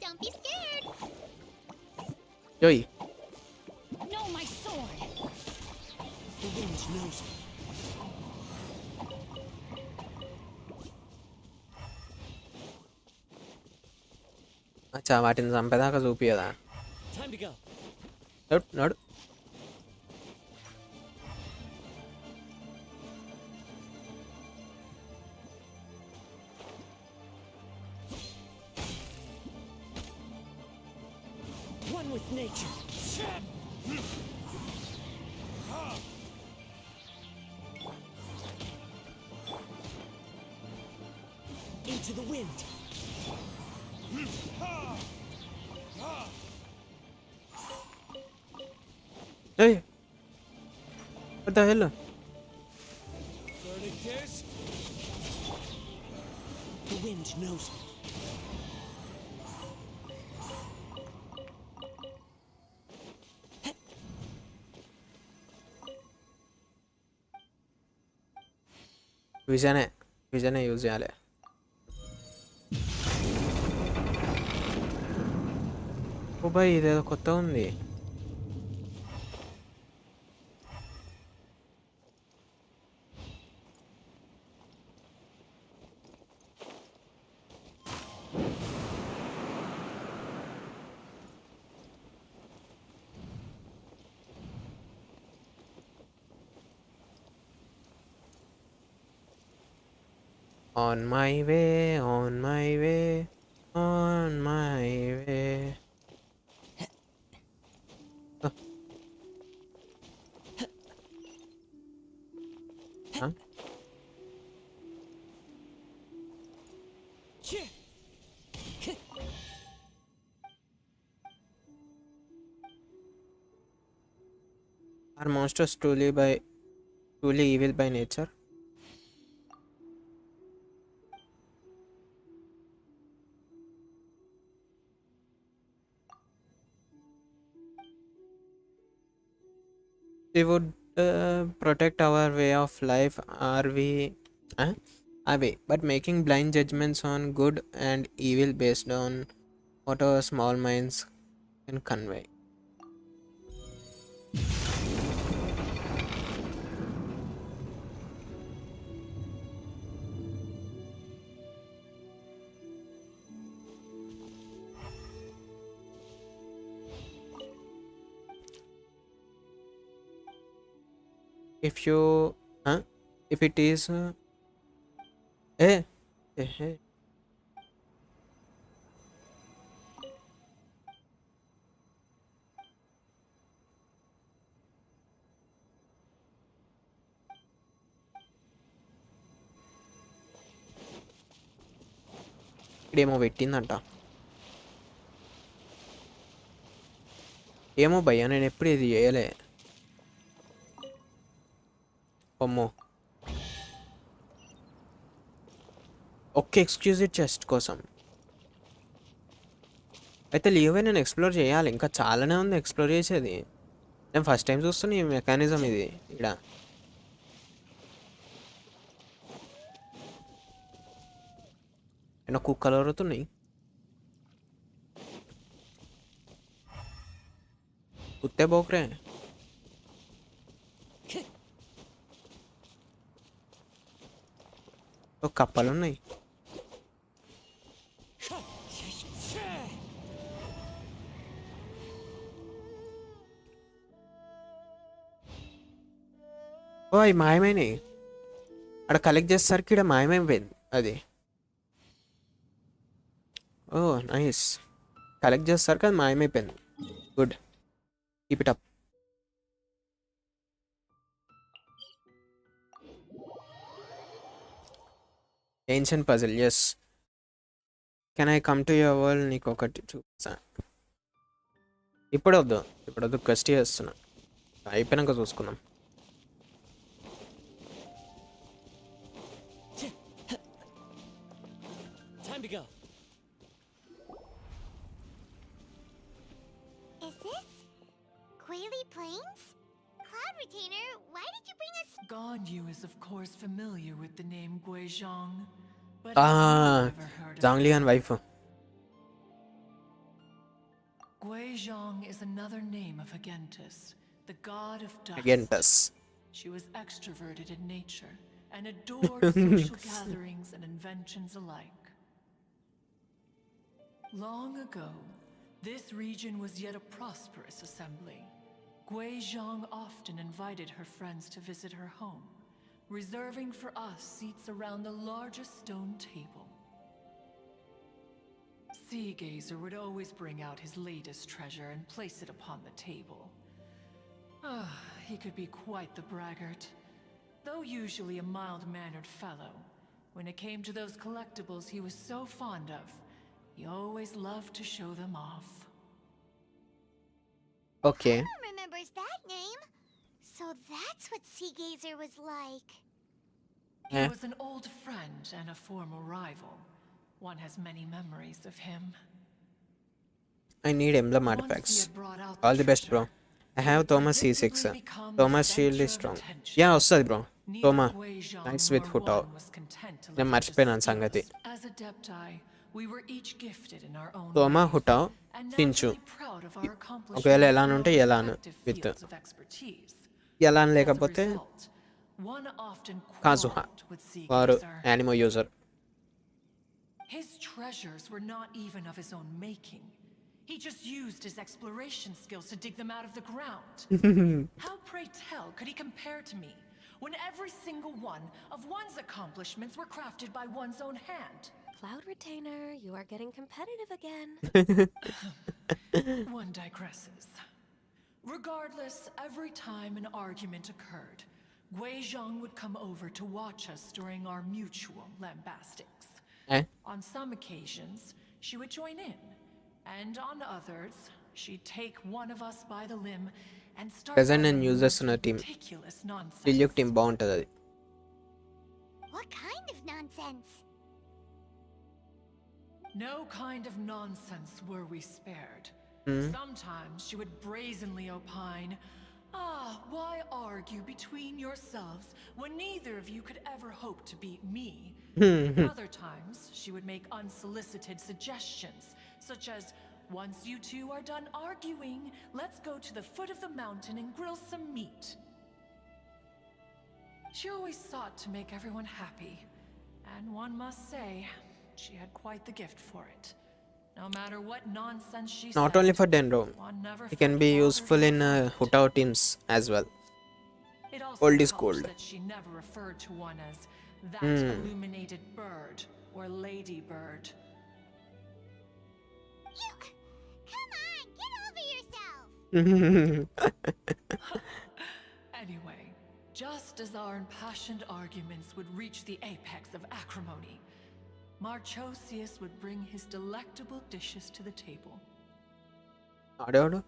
S4: Don't be scared!
S1: యోయ్
S4: No, my sword!
S2: The wind knows me.
S1: అచ్చా, వాటిని చంపేదాకా చూపియదా?
S2: Time to go.
S1: నడు నడు.
S2: One with nature. Into the wind.
S1: ఏయ్ what the hell?
S2: The wind knows me.
S1: విజనే యూజ్ చేయాలి. ఓ బాయ్, ఇదేదో కొత్త ఉంది. On my way, on my way, on my way. Oh. Huh? Are monsters truly evil by nature? We would protect our way of life, are we? Are we? But making blind judgments on good and evil based on what our small minds can convey. If you, if it is, eh, eh. ఇక్కడేమో పెట్టిందంట. ఏమో భయ్యా, నేను ఎప్పుడు ఇది చేయలే. అమ్మో, ఒక్క exclusive chest కోసం అయితే లీవే నేను ఎక్స్ప్లోర్ చేయాలి. ఇంకా చాలానే ఉంది ఎక్స్ప్లోర్ చేసేది. నేను ఫస్ట్ టైం చూస్తున్నా ఈ మెకానిజం ఇది ఇక్కడ. ఏమన్నా కుక్కలు అరుతున్నాయి. కుత్తే బోకరే. ఒక కప్పలు ఉన్నాయి. ఓ అవి మాయమైనాయి. అక్కడ కలెక్ట్ చేసేసరికి ఇక్కడ మాయమైపోయింది అది. ఓ నైస్. కలెక్ట్ చేసేసరికి అది మాయమైపోయింది. Good, keep it up. Ancient puzzle, yes. Can I come to your world? నీకు ఒకటి చూపిస్తా. ఇప్పుడు వద్దు క్వెస్ట్ చేస్తున్నా, అయిపోయినాక చూసుకుందాం.
S2: Time to go.
S4: Is this Quaily Plains? Cloud Retainer, why did you bring us?
S6: Ganyu is of course familiar with the name Guizhong, but
S1: Ah,
S6: I've never heard of
S1: జాంగ్లియాన్ wife.
S6: Guizhong is another name of Agentis, the god of dust.
S1: అగెంటస్.
S6: She was extroverted in nature and adored social gatherings and inventions alike. Long ago, this region was yet a prosperous assembly. Guizhong often invited her friends to visit her home, reserving for us seats around the largest stone table. Sea Gazer would always bring out his latest treasure and place it upon the table. He could be quite the braggart. Though usually a mild-mannered fellow, when it came to those collectibles he was so fond of, he always loved to show them off.
S1: Okay,
S4: Mom remembers that name. So that's what Sea Gazer was like.
S6: He
S1: Eh.
S6: was an old friend and a former rival. One has many memories of him.
S1: I need emblem
S6: Once he
S1: artifacts.
S6: had brought out
S1: all
S6: the
S1: the best bro.
S6: treasure,
S1: I have
S6: it
S1: Thoma's C6.
S6: predictably become the
S1: Thoma's shield
S6: center
S1: is
S6: of
S1: strong.
S6: attention.
S1: Yeah వస్తుంది bro.
S6: Neither
S1: Thoma
S6: Guizhong
S1: nice
S6: nor
S1: with Hu Tao.
S6: Juan was content to
S1: నేను
S6: let him
S1: మర్చిపోయినాను
S6: just
S1: సంగతి.
S6: steal us. As Adepti, we were each gifted in our own
S1: Thoma
S6: ways,
S1: హుటావ్
S6: and
S1: చించు.
S6: naturally proud of our accomplishments
S1: ఒకవేళ
S6: in
S1: Elon
S6: our
S1: ఉంటే Elon
S6: respective
S1: with
S6: fields of expertise.
S1: Elon
S6: As a
S1: లేకపోతే
S6: result, one often
S1: కాజుహా,
S6: quarreled with
S1: వారు
S6: Seegazer.
S1: యానిమో user.
S6: His treasures were not even of his own making. He just used his exploration skills to dig them out of the ground. How, pray tell, could he compare to me, when every single one of one's accomplishments were crafted by one's own hand?
S3: Cloud Retainer, you are getting competitive again.
S6: One digresses. Regardless, every time an argument occurred, Guizhong would come over to watch us during our mutual lambastics.
S1: Eh?
S6: On some occasions, she would join in, and on others, she'd take one of us by the limb and start
S1: Present and
S6: uttering the
S1: users
S6: most
S1: ఉన్న team.
S6: ridiculous nonsense.
S1: రిల్యూక్ team బాగుంటుంది అది.
S4: What kind of nonsense?
S6: No kind of nonsense were we spared. Sometimes she would brazenly opine, why argue between yourselves when neither of you could ever hope to beat me? Other times, she would make unsolicited suggestions, such as, once you two are done arguing, let's go to the foot of the mountain and grill some meat. She always sought to make everyone happy, and one must say, she had quite the gift for it. No matter what nonsense she
S1: Not
S6: said,
S1: only for Denro,
S6: one never
S1: it can
S6: felt
S1: be
S6: bothered
S1: useful in
S6: by it.
S1: Hutao teams as well.
S6: It also
S1: Old is
S6: helped
S1: gold.
S6: that she never referred to one as that illuminated bird or lady bird.
S4: You... Come on, get over yourself!
S6: Anyway, just as our impassioned arguments would reach the apex of acrimony, Marchosius would bring his delectable dishes to the table.
S1: ఆడేవాడు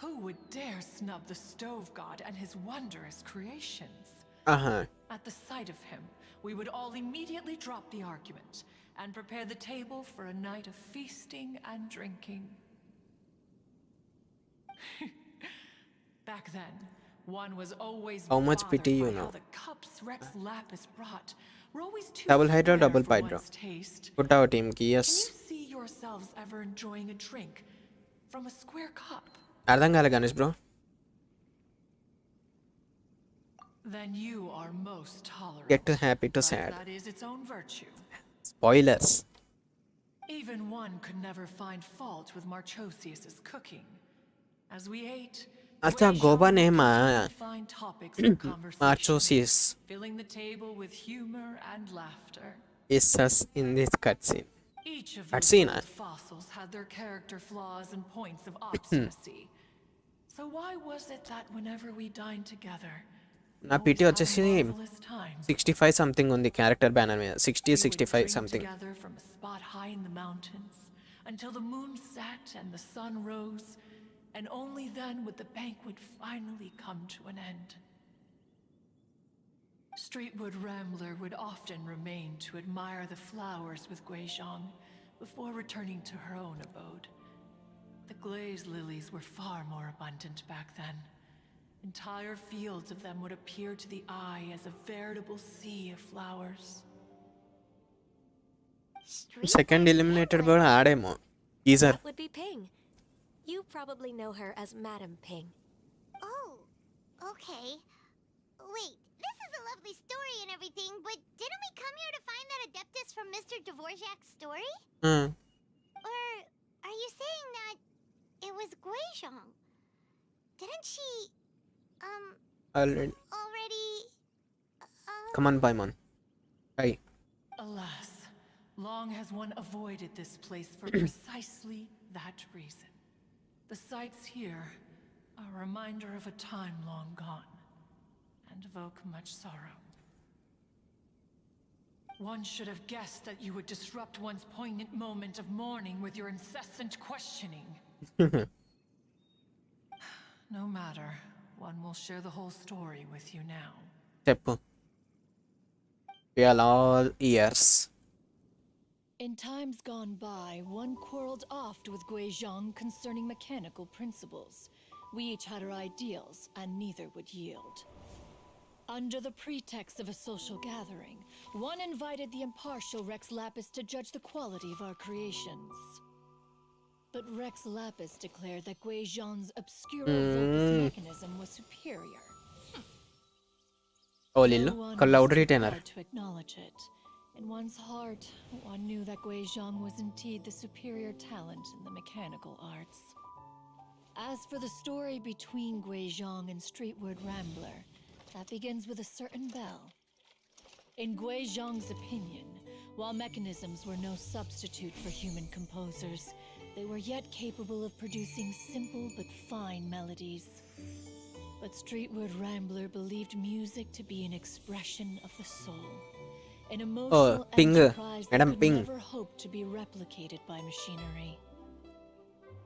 S6: Who would dare snub the stove god and his wondrous creations?
S1: ఆహా
S6: At the sight of him, we would all immediately drop the argument and prepare the table for a night of feasting and drinking. Back then, one was always
S1: How much
S6: bothered
S1: pity you
S6: by how
S1: know.
S6: the cups Rex Lapis brought were always too
S1: Double hydro,
S6: square
S1: double
S6: for
S1: pydro.
S6: one's taste.
S1: పుట్టావు టీంకి
S6: Can
S1: yes
S6: you see yourselves ever enjoying a drink from a square cup?
S1: అర్థం కాలే Ganesh bro
S6: Then you are most tolerant.
S1: Get to happy to
S6: but
S1: sad.
S6: That is its own virtue.
S1: Spoilers
S6: Even one could never find fault with Marchosius's cooking. As we ate,
S1: అచ్చా
S6: Guizhong
S1: గోబా
S6: would
S1: నేమా
S6: continue to find topics of conversation,
S1: Marchosias
S6: filling the table with humor and laughter.
S1: ఇస్ అస్ in this cutscene
S6: Each of
S1: I'd
S6: these
S1: seen
S6: old
S1: it.
S6: fossils had their character flaws and points of obstinacy. So why was it that whenever we dined together,
S1: నా
S6: we
S1: PT
S6: always
S1: వచ్చేసి
S6: had a marvelous time?
S1: 65 something ఉంది character banner మీద 60
S6: We would
S1: 65
S6: drink
S1: something
S6: together from a spot high in the mountains until the moon set and the sun rose, and only then would the banquet finally come to an end. Streetwood Rambler would often remain to admire the flowers with Guizhong before returning to her own abode. The glaze lilies were far more abundant back then. Entire fields of them would appear to the eye as a veritable sea of flowers.
S1: Second eliminated కూడా ఆడేమో ఈజర్
S3: That would be Ping. You probably know her as Madam Ping.
S4: Oh, okay. Wait, this is a lovely story and everything, but didn't we come here to find that Adeptus from Mr. Dvorak's story? Or are you saying that it was Guizhong? Didn't she,
S1: already
S4: already,
S1: come on by Mann high
S6: Alas, long has one avoided this place for precisely that reason. The sights here are a reminder of a time long gone, and evoke much sorrow. One should have guessed that you would disrupt one's poignant moment of mourning with your incessant questioning. No matter, one will share the whole story with you now.
S1: చెప్పు we are all ears
S7: In times gone by, one quarreled oft with Guizhong concerning mechanical principles. We each had our ideals, and neither would yield. Under the pretext of a social gathering, one invited the impartial Rex Lapis to judge the quality of our creations. But Rex Lapis declared that Guizhong's obscure Vulpus mechanism was superior.
S1: Oh లిల్లు
S7: Though one
S1: ఒక cloud
S7: was too
S1: retainer
S7: proud to acknowledge it, in one's heart, one knew that Guizhong was indeed the superior talent in the mechanical arts. As for the story between Guizhong and Streetwood Rambler, that begins with a certain bell. In Guizhong's opinion, while mechanisms were no substitute for human composers, they were yet capable of producing simple but fine melodies. But Streetwood Rambler believed music to be an expression of the soul, an emotional
S1: Ping.
S7: enterprise that
S1: Madam
S7: could
S1: Ping.
S7: never hope to be replicated by machinery.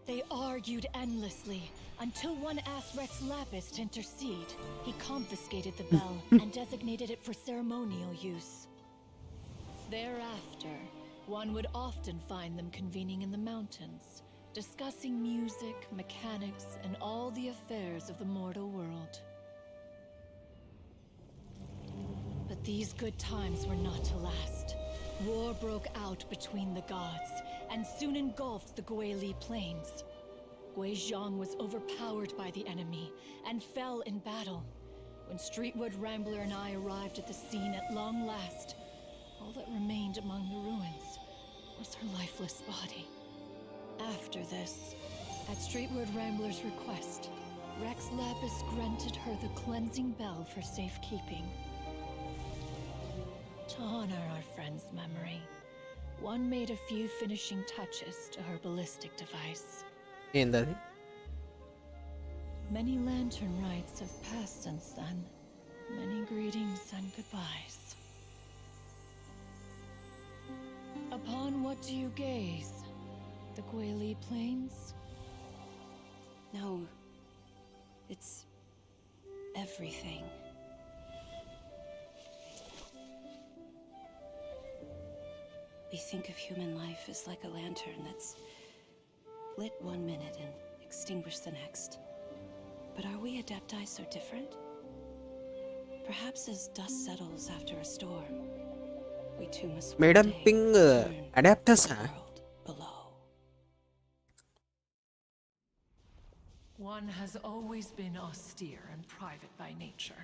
S7: They argued endlessly until one asked Rex Lapis to intercede. He confiscated the bell and designated it for ceremonial use. Thereafter, one would often find them convening in the mountains, discussing music, mechanics, and all the affairs of the mortal world. But these good times were not to last. War broke out between the gods, and soon engulfed the Guili plains. Guizhong was overpowered by the enemy, and fell in battle. When Streetwood Rambler and I arrived at the scene at long last, all that remained among the ruins was her lifeless body. After this, at Streetwood Rambler's request, Rex Lapis granted her the cleansing bell for safekeeping. To honor our friend's memory, one made a few finishing touches to her ballistic device.
S1: ఏందది?
S7: Many lantern rites have passed since then. Many greetings and goodbyes. Upon what do you gaze? The Guili Plains?
S5: No. It's everything. We think of human life as like a lantern that's lit one minute and extinguished the next. But are we Adepti so different? Perhaps as dust settles after a storm, we too must one
S1: madam
S5: day
S1: ping
S5: return to
S1: అడాప్టర్సా?
S5: the world below.
S6: One has always been austere and private by nature,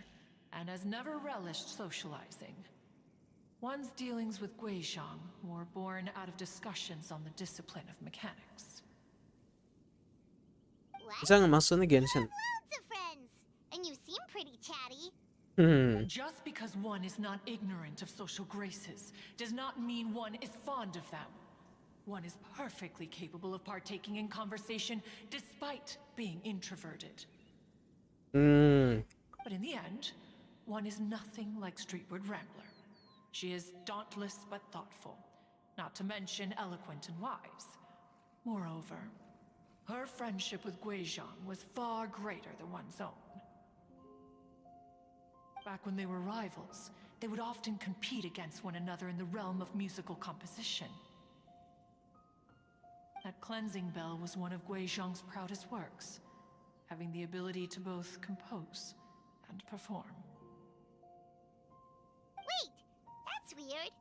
S6: and has never relished socializing. One's dealings with Guizhang were born out of discussions on the discipline of mechanics.
S4: What?
S1: నిజంగా మస్తు ఉంది Genshin.
S4: Loads of friends. And you seem pretty chatty.
S6: Just because one is not ignorant of social graces does not mean one is fond of them. One is perfectly capable of partaking in conversation despite being introverted. But in the end, one is nothing like Streetward Rambler. She is dauntless but thoughtful, not to mention eloquent and wise. Moreover, her friendship with Guizhang was far greater than one's own. Back when they were rivals, they would often compete against one another in the realm of musical composition. That cleansing bell was one of Guizhang's proudest works, having the ability to both compose and perform.
S4: Wait, that's weird.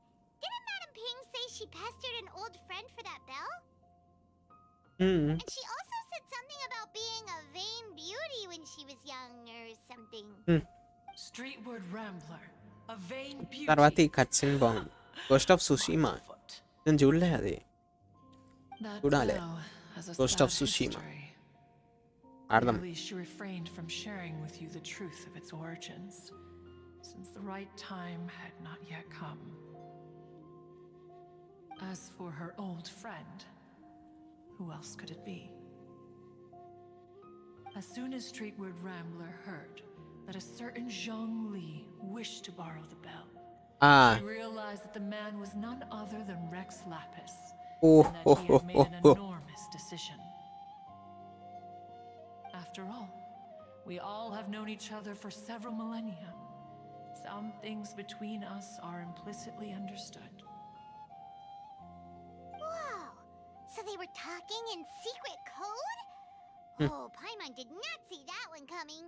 S4: Didn't Madame Ping say she pestered an old friend for that bell? And she also said something about being a vain beauty when she was young or something.
S6: Streetward Rambler, a vain beauty.
S1: తర్వాత ఈ cut scene బాగుంది. Ghost of సుషీమా నేను చూడలే అది.
S6: That
S1: చూడాలి.
S6: bell has a
S1: Ghost of
S6: sad
S1: Tsushima.
S6: history.
S1: అర్థం.
S6: At least she refrained from sharing with you the truth of its origins, since the right time had not yet come. As for her old friend, who else could it be? As soon as Streetward Rambler heard that a certain Zhang Li wished to borrow the bell, she realized that the man was none other than Rex Lapis, and that he had made an enormous decision. After all, we all have known each other for several millennia. Some things between us are implicitly understood.
S4: Whoa! So they were talking in secret code? Oh, Paimon did not see that one coming.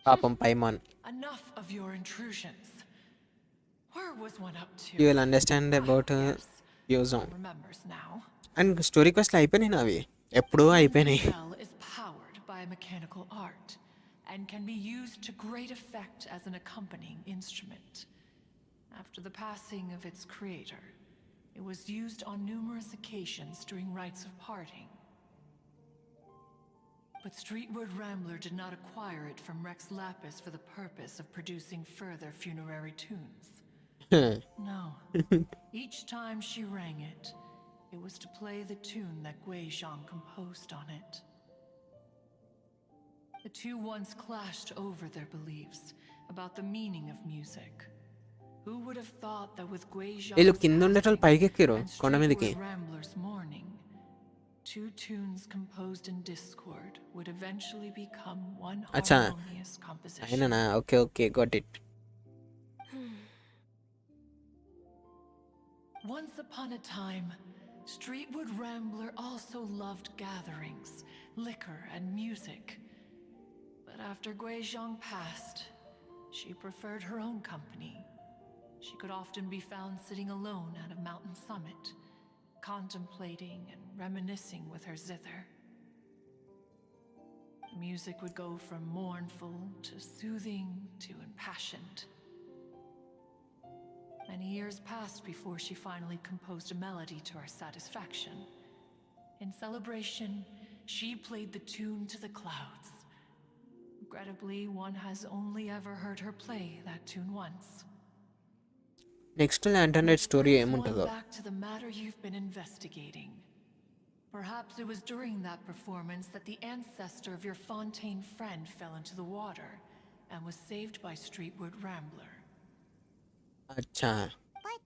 S1: పాపం Paimon.
S6: Enough of your intrusions. Where was one up to?
S1: You will understand about
S6: Yes,
S1: యూజోన్.
S6: one remembers now.
S1: And story క్వెస్ట్లు అయిపోయినాయి నావి, ఎప్పుడో అయిపోయినాయి.
S6: The bell is powered by a mechanical art and can be used to great effect as an accompanying instrument. After the passing of its creator, it was used on numerous occasions during rites of parting. But Streetward Rambler did not acquire it from Rex Lapis for the purpose of producing further funerary tunes. No. Each time she rang it, it was to play the tune that Guizhang composed on it. The two once clashed over their beliefs about the meaning of music. Who would have thought that with
S1: వీళ్ళు
S6: Guizhang's
S1: కింద ఉండేటోళ్ళు
S6: passing
S1: పైకి ఎక్కిరు
S6: and
S1: కొండ మీదకి.
S6: Streetward Rambler's mourning, two tunes composed in discord would eventually become one
S1: Acha.
S6: harmonious composition.
S1: అయినా okay okay got it.
S6: Once upon a time, Streetwood Rambler also loved gatherings, liquor, and music. But after Guizhang passed, she preferred her own company. She could often be found sitting alone at a mountain summit, contemplating and reminiscing with her zither. The music would go from mournful to soothing to impassioned. Many years passed before she finally composed a melody to her satisfaction. In celebration, she played the tune to the clouds, Regrettably, one has only ever heard her play that tune once.
S1: Next Lantern Rite story
S6: Brings one
S1: ఏముంటుందో.
S6: back to the matter you've been investigating. Perhaps it was during that performance that the ancestor of your Fontaine friend fell into the water and was saved by Streetwood Rambler.
S1: అచ్చా,
S4: But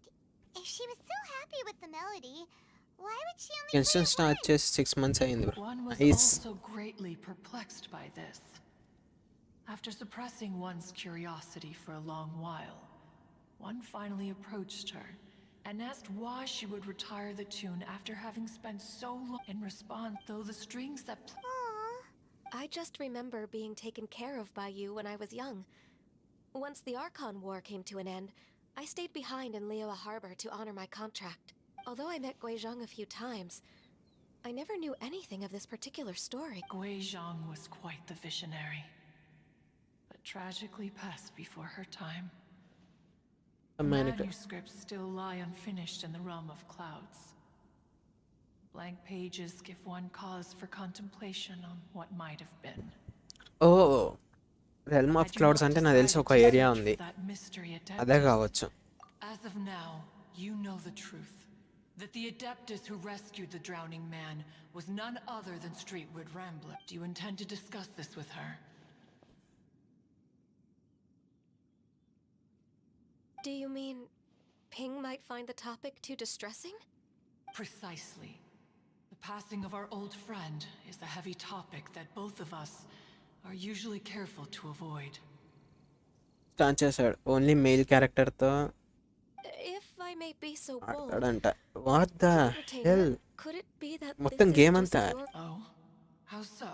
S4: if she was so happy with the melody, why would she only
S1: Genshin
S4: play it
S1: start
S4: once?
S1: చేసి 6 months అయింది bro.
S6: One was
S1: nice.
S6: also greatly perplexed by this. After suppressing one's curiosity for a long while, one finally approached her and asked why she would retire the tune after having spent so long. In response, though the strings that
S4: Aw.
S3: I just remember being taken care of by you when I was young. Once the Archon War came to an end, I stayed behind in Liyue Harbor to honor my contract. Although I met Guizhong a few times, I never knew anything of this particular story.
S6: Guizhong was quite the visionary, but tragically passed before her time.
S1: అమ్మాయినికి
S6: Manuscripts still lie unfinished in the realm of clouds. Blank pages give one cause for contemplation on what might have been.
S1: ఓ realm of
S6: I do
S1: clouds
S6: not
S1: అంటే నాకు తెలిసి
S6: decide
S1: ఒక
S6: to
S1: area
S6: search
S1: ఉంది,
S6: for that mystery
S1: అదే
S6: Adeptus.
S1: కావచ్చు.
S6: As of now, you know the truth. That the Adeptus who rescued the drowning man was none other than Streetwood Rambler. Do you intend to discuss this with her?
S3: Do you mean Ping might find the topic too distressing?
S6: Precisely. The passing of our old friend is a heavy topic that both of us are usually careful to avoid.
S1: Start చేశాడు only male క్యారెక్టర్తో
S3: If I may be so bold,
S1: ఆడతాడంట. What the
S3: Cloud
S1: hell.
S3: Retainer, could it be that
S1: మొత్తం
S3: this is
S1: game
S3: just
S1: అంతా.
S3: your...
S6: Oh? How so?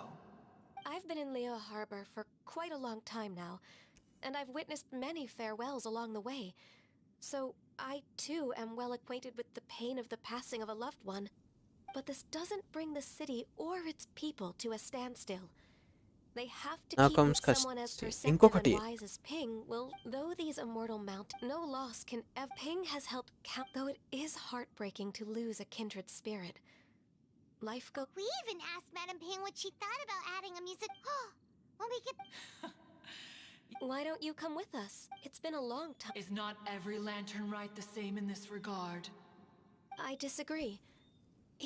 S3: I've been in Liyue Harbor for quite a long time now, and I've witnessed many farewells along the way. So I too am well acquainted with the pain of the passing of a loved one. But this doesn't bring the city or its people to a standstill. They have to
S1: Now
S3: keep
S1: comes
S3: with someone as
S1: Kasti.
S3: perceptive
S1: Inkokati.
S3: and wise as Ping. Well, though these immortal mount, no loss can ever... Ping has helped count, though it is heartbreaking to lose a kindred spirit. Life go...
S4: We even asked Madame Ping what she thought about adding a music. When we get
S3: Why don't you come with us? It's been a long time.
S6: Is not every lantern rite the same in this regard?
S3: I disagree.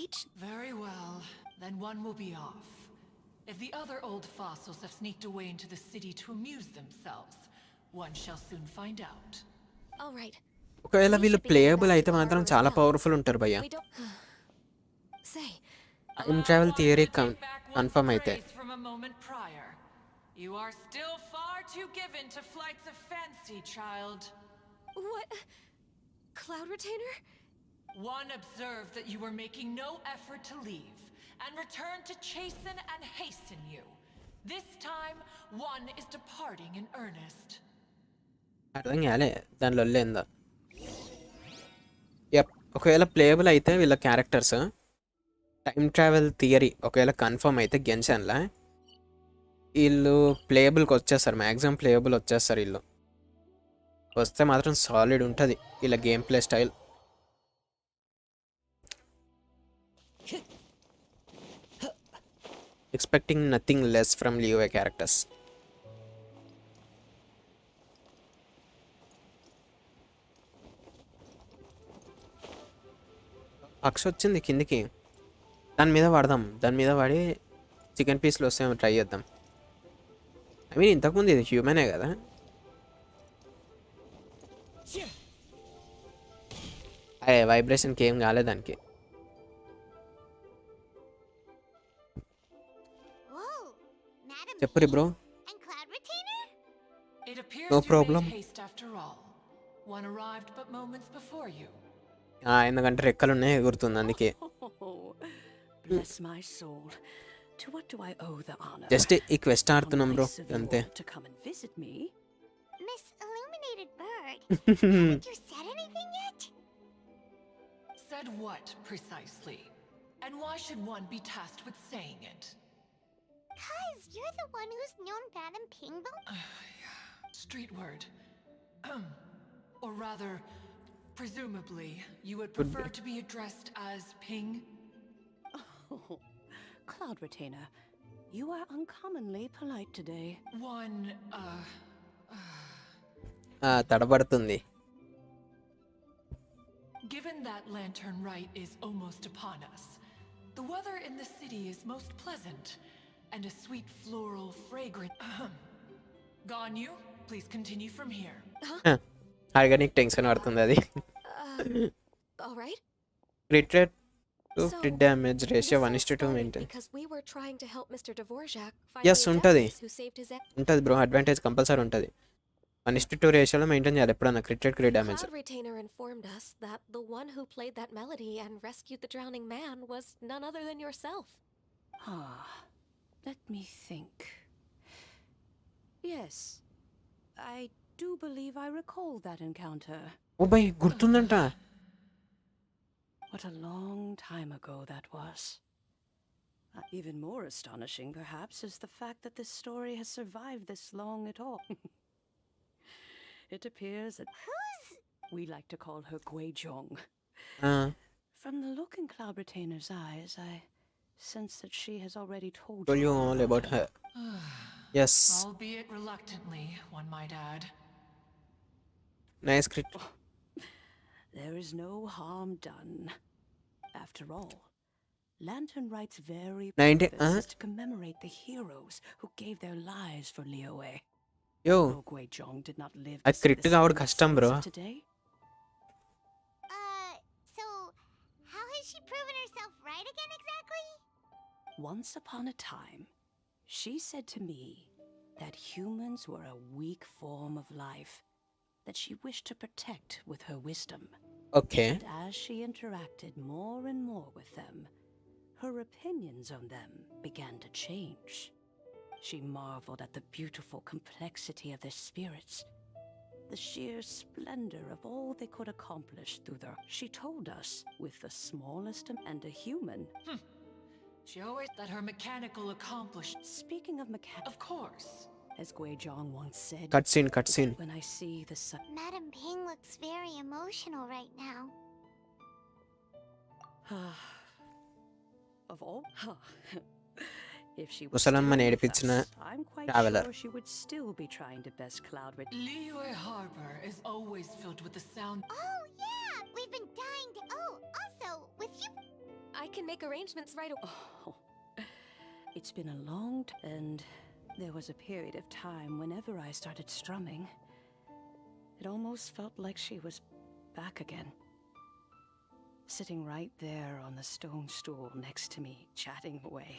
S3: Each...
S6: Very well. Then one will be off. If the other old fossils have sneaked away into the city to amuse themselves, one shall soon find out.
S3: All right.
S1: ఒకవేళ
S3: We
S1: వీళ్ళు
S3: should be
S1: playable
S3: back
S1: అయితే
S3: tomorrow
S1: మాత్రం
S3: as
S1: చాలా
S3: well.
S1: Powerful ఉంటారు భయ్య.
S3: We don't... Say,
S1: time travel theory
S6: Allow one to take back one's
S1: confirm అయితే.
S6: praise from a moment prior. You are still far too given to flights of fancy, child.
S3: what? Cloud Retainer?
S6: One observed that you were making no effort to leave, and returned to chasten and hasten you. This time, one is departing in earnest.
S1: అర్థం కాలే దానిలో ఏందో. Yup, ఒకవేళ playable అయితే వీళ్ళ characters time travel theory ఒకవేళ confirm అయితే గెన్షన్లా వీళ్ళు ప్లేయబుల్కి వచ్చేస్తారు, మ్యాక్సిమం ప్లేయబుల్ వచ్చేస్తారు వీళ్ళు. వస్తే మాత్రం సాలిడ్ ఉంటుంది వీళ్ళ gameplay style. Expecting nothing less from Liyue characters. పక్షి వచ్చింది కిందికి, దాని మీద పడదాం, దాని మీద పడి చికెన్ పీస్లు వస్తే ట్రై చేద్దాం. ఐ మీన్ ఇంతకుముందు ఇది హ్యూమనే కదా. అదే వైబ్రేషన్కి ఏం కాలేదు దానికి.
S4: Whoa, Madame
S1: చెప్పురి bro.
S4: and Cloud Retainer?
S6: It appears
S1: No
S6: you
S1: problem.
S6: made haste after all. One arrived but moments before you.
S1: ఎందుకంటే రెక్కలు ఉన్నాయి ఎగురుతుంది అందుకే.
S8: Oh, bless my soul. To what do I owe the honor?
S1: Just ఈ quest
S8: How
S1: ఆడుతున్నాం bro
S8: nice of you
S1: అంతే.
S8: all to come and visit me.
S4: Miss Illuminated Bird. Haven't you said anything yet?
S6: Said what, precisely? And why should one be tasked with saying it?
S4: 'Cause you're the one who's known Madame Ping the
S6: Street word. Or rather, presumably, you would
S1: Could
S6: prefer
S1: be.
S6: to be addressed as Ping?
S8: Oh, Cloud Retainer, You are uncommonly polite today.
S1: తడబడుతుంది.
S6: Given that lantern rite is almost upon us, the weather in the city is most pleasant, and a sweet floral fragrance. Ganyu, please continue from here.
S1: హాయిగా నీకు tension పడుతుంది అది.
S3: All right.
S1: Crit rate to
S3: So,
S1: crit damage
S3: this
S1: ratio
S3: all
S1: 1:2
S3: started
S1: maintain.
S3: because we were trying to help Mr. Dvorak
S1: Yes,
S3: find the
S1: ఉంటది.
S3: adeptus who saved his
S1: ఉంటుంది bro, advantage compulsory ఉంటుంది. 1:2 రేషియోలో maintain చేయాలి ఎప్పుడన్నా crit rate crit damage.
S3: Cloud Retainer informed us that the one who played that melody and rescued the drowning man was none other than yourself.
S8: Ah, let me think. Yes, I do believe I recall that encounter.
S1: Oh బై గుర్తుందంట.
S8: What a long time ago that was. Even more astonishing, perhaps, is the fact that this story has survived this long at all. It appears that we like to call her Guizhong. From the look in Cloud Retainer's eyes, I sense that she has already told
S1: you all about her. Yes.
S6: Albeit reluctantly, one might add.
S1: Nice crit.
S8: There is no harm done. After all, Lantern Right's very
S1: 90
S8: purpose is to commemorate the heroes who gave their lives for Liyue.
S1: Yo,
S8: Though Guizhong did not live
S1: అది
S8: to see
S1: crit
S8: the
S1: కావడం
S8: sunrise
S1: కష్టం bro.
S8: today.
S4: So how has she proven herself right again exactly?
S8: Once upon a time, she said to me that humans were a weak form of life that she wished to protect with her wisdom.
S1: Okay.
S8: And as she interacted more and more with them, her opinions on them began to change. She marveled at the beautiful complexity of their spirits, the sheer splendor of all they could accomplish through their... She told us, with the smallest and a human...
S6: She always that her mechanical accomplishment.
S8: Speaking of
S6: Of course.
S8: as Guizhong once said...
S1: Cutscene.
S8: When I see the sun...
S4: Madam Ping looks very emotional right now.
S8: Of all... If she was
S1: ముసలమ్మని
S8: still with
S1: ఏడిపించిన
S8: us, I'm quite
S1: traveler.
S8: sure she would still be trying to best Cloud Ret...
S6: Liyue Harbor is always filled with the sound.
S4: Oh yeah, we've been dying to. Oh, also with you.
S3: I can make arrangements right away.
S8: Oh, it's been a long and there was a period of time whenever I started strumming, it almost felt like she was back again. Sitting right there on the stone stool next to me, chatting away.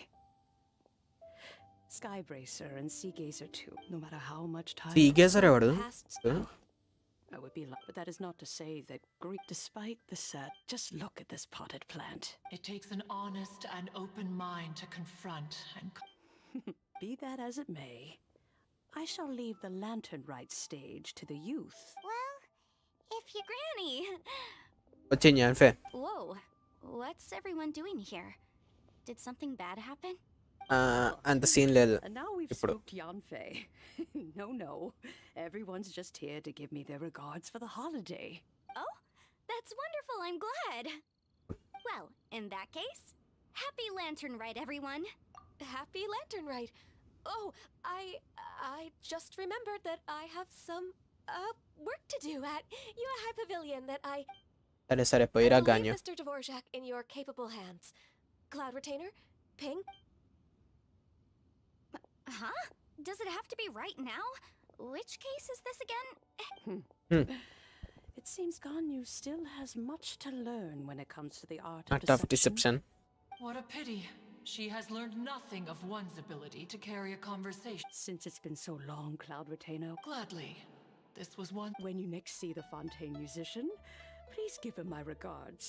S8: Skybracer and Seagazer too, no matter how much time...
S1: Seagazer ఎవడు?
S8: I would be but that is not to say that Greek, despite the set, just look at this potted plant.
S6: It takes an honest and open mind to confront and...
S8: Be that as it may, I shall leave the Lantern Rite stage to the youth.
S4: Well, if you
S3: Granny!
S1: వచ్చింది అన్ఫే.
S9: Whoa, what's everyone doing here? Did something bad happen?
S1: అంత scene లేదు
S8: And now we've
S1: ఇప్పుడు.
S8: spooked Yanfei. No. Everyone's just here to give me their regards for the holiday.
S9: Oh, that's wonderful. I'm glad. Well, in that case, happy Lantern Rite, everyone.
S3: Happy Lantern Rite. Oh, I just remembered that I have some work to do at Yuehai Pavilion that I
S1: సరే పోయిరా
S3: will leave
S1: గాన్యో.
S3: Mr. Dvorak in your capable hands. Cloud Retainer, Ping.
S9: Huh? Does it have to be right now? Which case is this again?
S8: It seems Ganyu still has much to learn when it comes to the art
S1: Art
S8: of
S1: of deception.
S6: What a pity. She has learned nothing of one's ability to carry a conversation.
S8: Since it's been so long, Cloud Retainer,
S6: Gladly. This was one.
S8: when you next see the Fontaine musician, please give him my regards.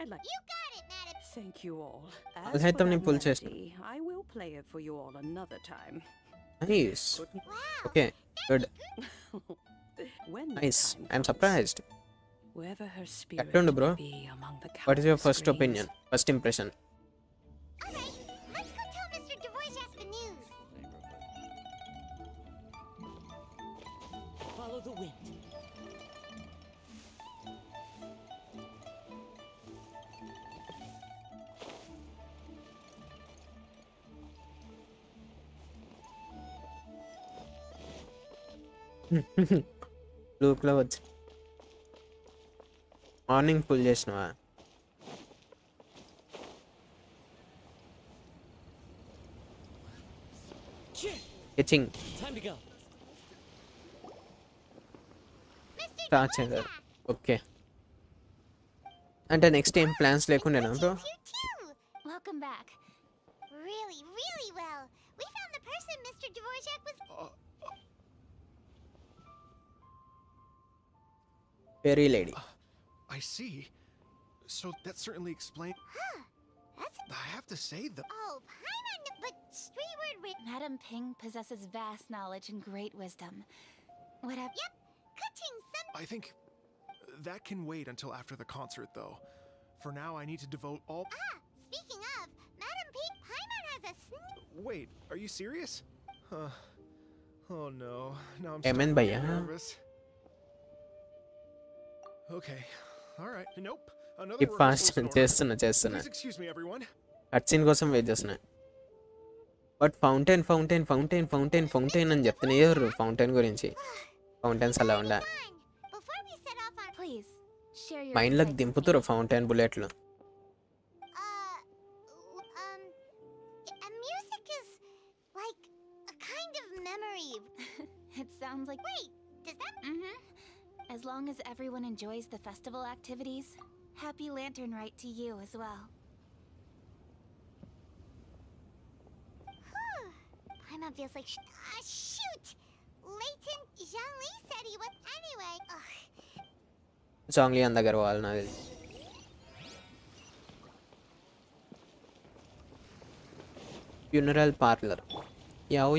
S8: And like,
S4: You got it, Madam.
S8: thank you all. As
S1: I'll
S8: for
S1: hit them
S8: that
S1: in full chest.
S8: melody, I will play it for you all another time.
S1: Nice.
S4: Wow.
S1: Okay good.
S8: When the
S1: nice.
S8: time
S1: I'm
S8: comes,
S1: surprised.
S8: wherever her spirit
S1: ఎట్లుండు bro?
S8: be among the
S1: what is your
S8: countless
S1: first
S8: graves,
S1: opinion, first impression?
S4: Alright, let's go tell Mr. Dvorak the news.
S2: Follow the wind.
S1: లూప్లో వచ్చి morning pull చేసినవా? కిచింగ్
S2: Time to go.
S1: Start చేయాలి. Okay, అంటే next ఏం plans లేకుండానా bro?
S4: Welcome back. Really, really well. We found the person Mr. Dvorak was.
S1: Fairy lady.
S10: I see. So that certainly explains.
S4: That's.
S10: I have to say, the
S4: Oh, Paimon, but Streetward.
S9: Madame Ping possesses vast knowledge and great wisdom. Whatever.
S4: Yep, cutting some.
S10: I think that can wait until after the concert, though. For now, I need to devote all.
S4: Speaking of, Madame Ping, Paimon has a.
S10: Wait, are you serious? Huh. Oh no. Now I'm
S1: Amen,
S10: starting to
S1: bhaiya.
S10: get nervous. Okay. All right. Nope. Another
S1: keep fast.
S10: rehearsal's in order.
S1: చేస్తున్నా
S10: Please excuse me, everyone.
S1: Cutscene కోసం wait చేస్తున్నా. But fountain అని చెప్తూనే fountain గురించి. Fountains అలా ఉండ
S4: Before we set off on.
S9: Please, share your
S1: మైండ్లోకి
S9: insights with
S1: దింపుతారు
S9: me.
S1: Fountain బుల్లెట్లు.
S4: Music is like a kind of memory.
S9: It sounds like.
S4: Wait, does that?
S9: Mm-hmm. As long as everyone enjoys the festival activities, happy lantern rite to you as well.
S4: Paimon feels like. Shoot! Leighton Zhangli said he was anyway. Ugh.
S1: Zhongli అంద దగ్గర వాళ్ళు నాది. Funeral parlour. యావు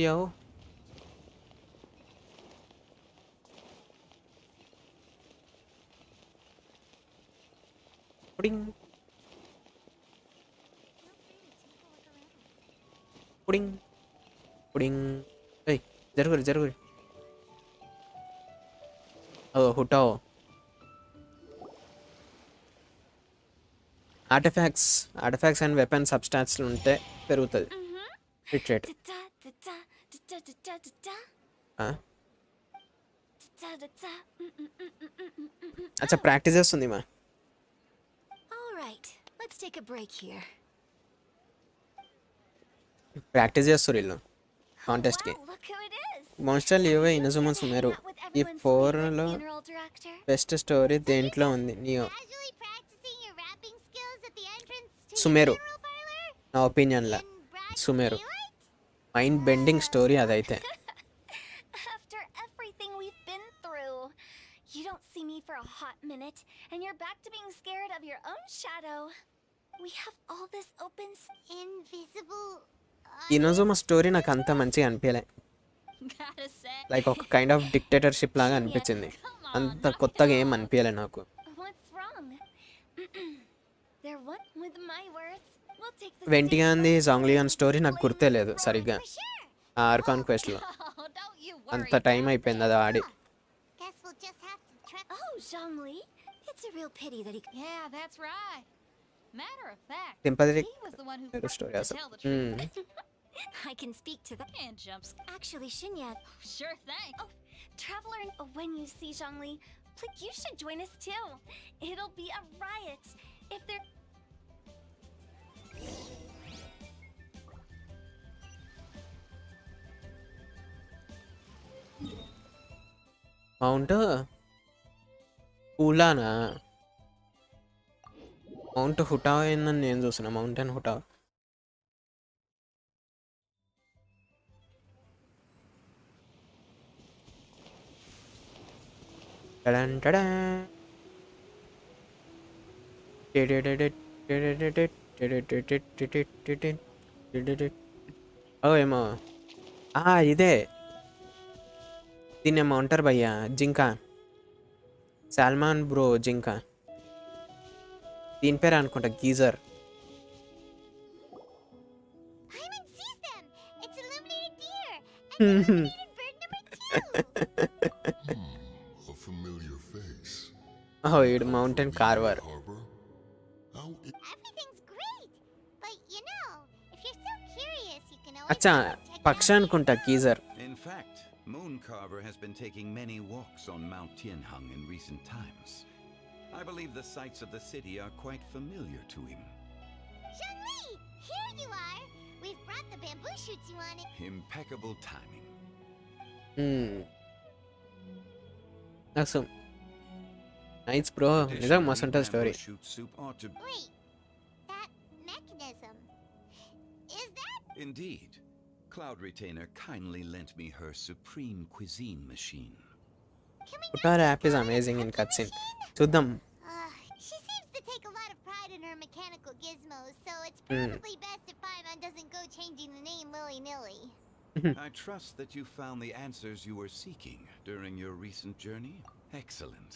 S1: pudding pudding pudding. ఏయ్ జరుగురి. Oh Hu Tao. Artifacts and weapon సబ్స్టాన్స్లు ఉంటే పెరుగుతుంది హిట్ రేట్. అచ్చా ప్రాక్టీస్ చేస్తుంది మా.
S3: All right, let's take a break here.
S1: Practice చేస్తారు వీళ్ళు కాంటెస్ట్కి.
S3: Wow, look who it is.
S1: Monster లీవ్ ఇనజుమ సుమేరు. ఈ 4లో
S3: Funeral director.
S1: బెస్ట్ స్టోరీ దేంట్లో ఉంది? నియో
S4: Casually practicing your rapping skills at the entrance to
S1: Sumeru.
S4: the funeral parlor.
S1: నా ఒపీనియన్లో
S4: In broad
S1: Sumeru.
S4: daylight?
S1: Mind bending story అదైతే.
S9: After everything we've been through, you don't see me for a hot minute, and you're back to being scared of your own shadow. We have all this open.
S4: Invisible.
S1: Inazuma story నాకు అంత మంచిగా అనిపించలే.
S9: Gotta say.
S1: Like ఒక kind of డిక్టేటర్షిప్ లాగా అనిపించింది. అంత కొత్తగా ఏం అనిపించలే నాకు.
S9: What's wrong? They're one with my words. We'll take this.
S1: వెంటిగాంది జాంగ్లియాన్ స్టోరీ నాకు గుర్తే లేదు సరిగ్గా.
S4: For sure.
S1: ఆ ఆర్కాన్ క్వెస్ట్లో
S9: Oh, don't you
S1: అంత
S9: worry.
S1: టైం అయిపోయింది అది ఆడి.
S4: Guess we'll just have to try.
S3: Oh, Zhongli, it's a real pity that he.
S11: Yeah, that's right. Matter of fact,
S1: sympathetic
S11: he was the one who
S1: story
S11: to
S1: అసలు.
S11: tell the truth.
S3: I can speak to the.
S11: And jumps.
S3: Actually, Shinya,
S11: Sure thing.
S9: Oh, Traveler, when you see Zhongli, like you should join us too. It'll be a riot. If they're
S1: mount పూలానా? Mount హుటావా ఏందని నేను చూస్తున్నా. Mountain హుటావా. టడన్ టడన్. ఓ ఏమో ఇదే. దీన్ని ఏమో అంటారు భయ్యా, జింకా. సాల్మాన్ బ్రో జింకా. దీని పేరు అనుకుంటా geyser.
S4: Paimon sees them. It's illuminated deer. And illuminated bird number 2.
S12: A familiar face.
S1: ఓహో ఈడు mountain Carver.
S12: Harbor? How
S4: Everything's great. But you know, if you're so curious, you can always.
S1: అచ్చా
S4: go check
S1: పక్షి
S4: out
S1: అనుకుంటా
S4: these
S1: geyser.
S13: In fact, Mooncarver has been taking many walks on Mount Tianheng in recent times. I believe the sights of the city are quite familiar to him.
S4: Zhongli! Here you are! We've brought the bamboo shoots you wanted.
S13: Impeccable timing.
S1: Awesome. Nice bro. నిజంగా మస్తు ఉంటుంది story.
S13: Shoot soup ought to...
S4: Wait, that mechanism. Is that?
S13: Indeed. Cloud Retainer kindly lent me her supreme cuisine machine.
S1: Her app is amazing in cutscene. చూద్దాం.
S4: She seems to take a lot of pride in her mechanical gizmos, so it's probably best if Paimon doesn't go changing the name willy-nilly.
S13: I trust that you found the answers you were seeking during your recent journey. Excellent.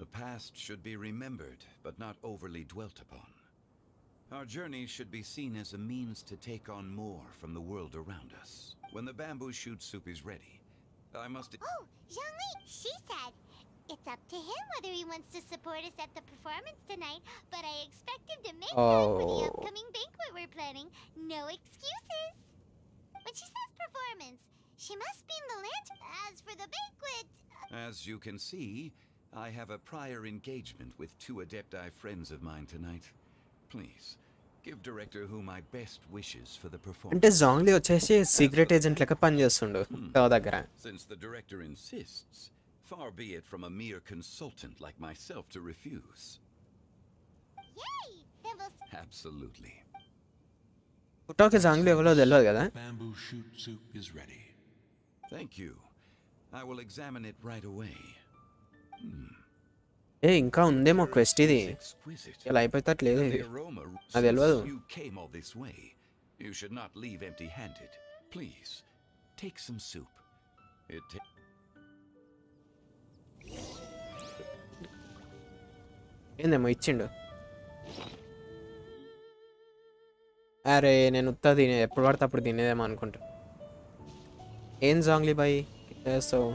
S13: The past should be remembered, but not overly dwelt upon. Our journey should be seen as a means to take on more from the world around us. When the bamboo shoot soup is ready, I must...
S4: Oh, Zhongli, she said, it's up to him whether he wants to support us at the performance tonight, but I expect him to make time for the upcoming banquet we're planning. No excuses. When she says performance, she must mean the lantern. As for the banquet...
S13: As you can see, I have a prior engagement with 2 Adepti friends of mine tonight. Please, give Director Who my best wishes for the performance.
S1: అంటే జాంగ్లీ వచ్చేసి secret agent లెక్క పనిచేస్తుండు తవ దగ్గర.
S13: Since the director insists, far be it from a mere consultant like myself to refuse.
S4: Yay! Then we'll...
S13: Absolutely.
S1: పుట్టాకి జాంగ్లీ ఎవరో తెలియదు కదా.
S12: Bamboo shoot soup is ready.
S13: Thank you. I will examine it right away.
S1: ఇంకా ఉందేమో quest ఇది. ఇలా అయిపోతట్లేదు ఇది. అది తెలియదు.
S13: You came all this way. You should not leave empty-handed. Please, take some soup.
S1: ఏందేమో ఇచ్చిండు. అరే నేను ఉత్తా తినే ఎప్పుడు పడితే అప్పుడు తినేదేమో అనుకుంటా. ఏం జాంగ్లీ బాయ్ చేస్తావు?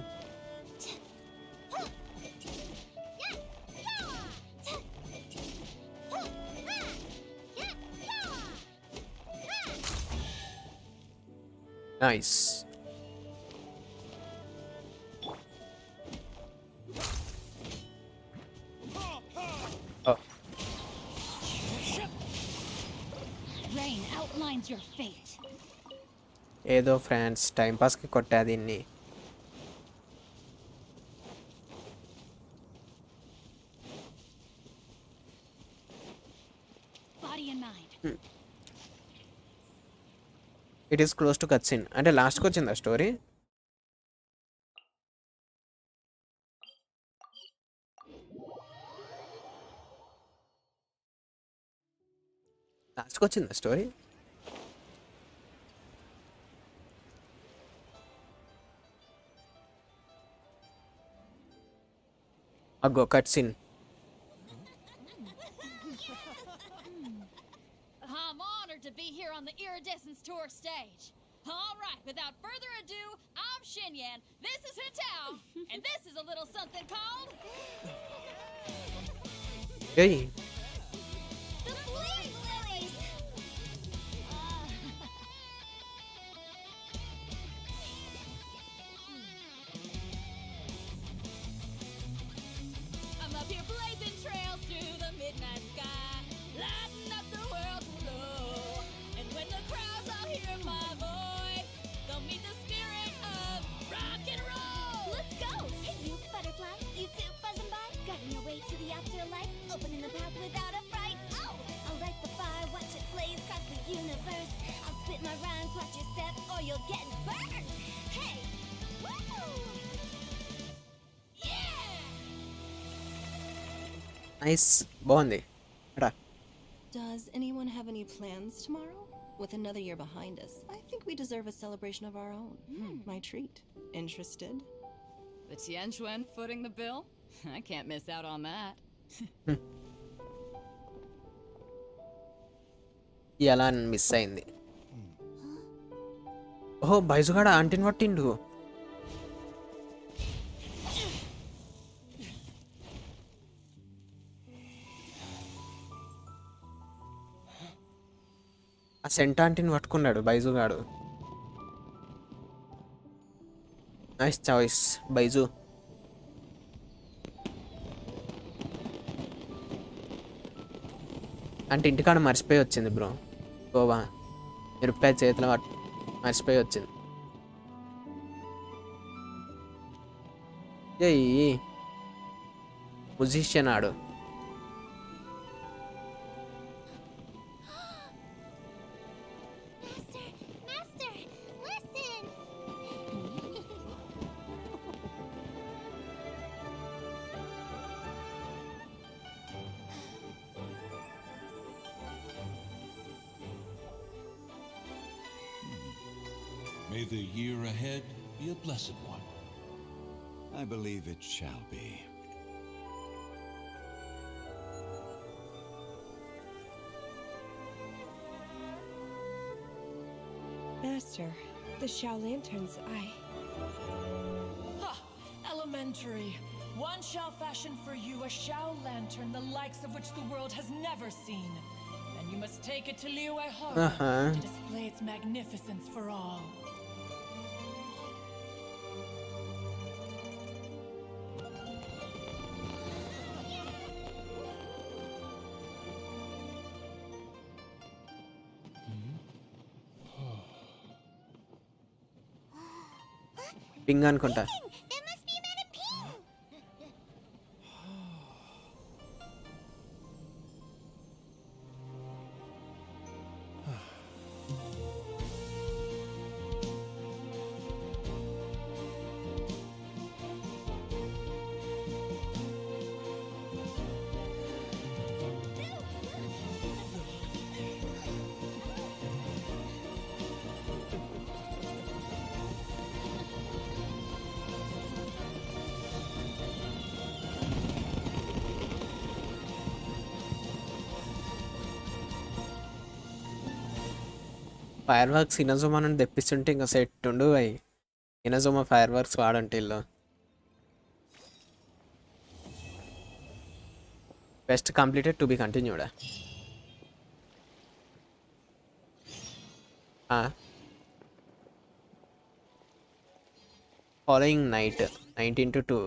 S1: Nice. Oh.
S7: Rain outlines your fate.
S1: ఏదో ఫ్రెండ్స్ టైం పాస్కి కొట్టా దీన్ని.
S7: Body and mind.
S1: It is close to cutscene. అంటే లాస్ట్కి వచ్చిందా స్టోరీ? లాస్ట్కి వచ్చిందా స్టోరీ? అగ్గో cutscene.
S11: I'm honored to be here on the Iridescence Tour stage. All right, without further ado, I'm Xinyan, this is Hitao, and this is a little something called...
S1: Hey.
S9: The Blaze Lilies!
S11: I'm up here blazing trails through the midnight sky, lighting up the world below. And when the crowds all hear my voice, they'll meet the spirit of rock and roll.
S9: Let's go! Hey, you butterfly, you too buzzing by, guiding your way to the afterlife, opening the path without a fright. Oh, I'll light the fire, watch it blaze across the universe. I'll spit my rhymes, watch your step, or you'll get burned. Hey, woo!
S1: Nice, బాగుంది. రా.
S14: Does anyone have any plans tomorrow? With another year behind us, I think we deserve a celebration of our own. My treat. Interested?
S11: The Tianquan footing the bill? I can't miss out on that.
S1: ఎలా miss అయింది. ఓహో బైజుగాడ ఆంటీని పట్టిండు. ఆ cent ఆంటీని పట్టుకున్నాడు బైజుగాడు. Nice choice Baiju. అంటే ఇంటికాడ మర్చిపోయి వచ్చింది బ్రో. గోవా మిరపకాయ చేతిలో మర్చిపోయి వచ్చింది. ఏయ్ మ్యూజిషియన్ ఆడు.
S4: Master, listen!
S12: May the year ahead be a blessed one.
S13: I believe it shall be.
S5: Master, the Shao Lanterns,
S6: Ha! Elementary. One shall fashion for you a Shao lantern the likes of which the world has never seen. And you must take it to Liu Harbor to display its magnificence for all.
S1: Pink అనుకుంటా.
S4: That must be a man in pink!
S1: Fireworks Inazuma నుండి తెప్పిస్తుంటే ఇంకా set ఉండు అవి. ఇనజోమా fire works వాడంటే ఇల్లు best completed to be కంటిన్యూడా. Following night 19 to 2.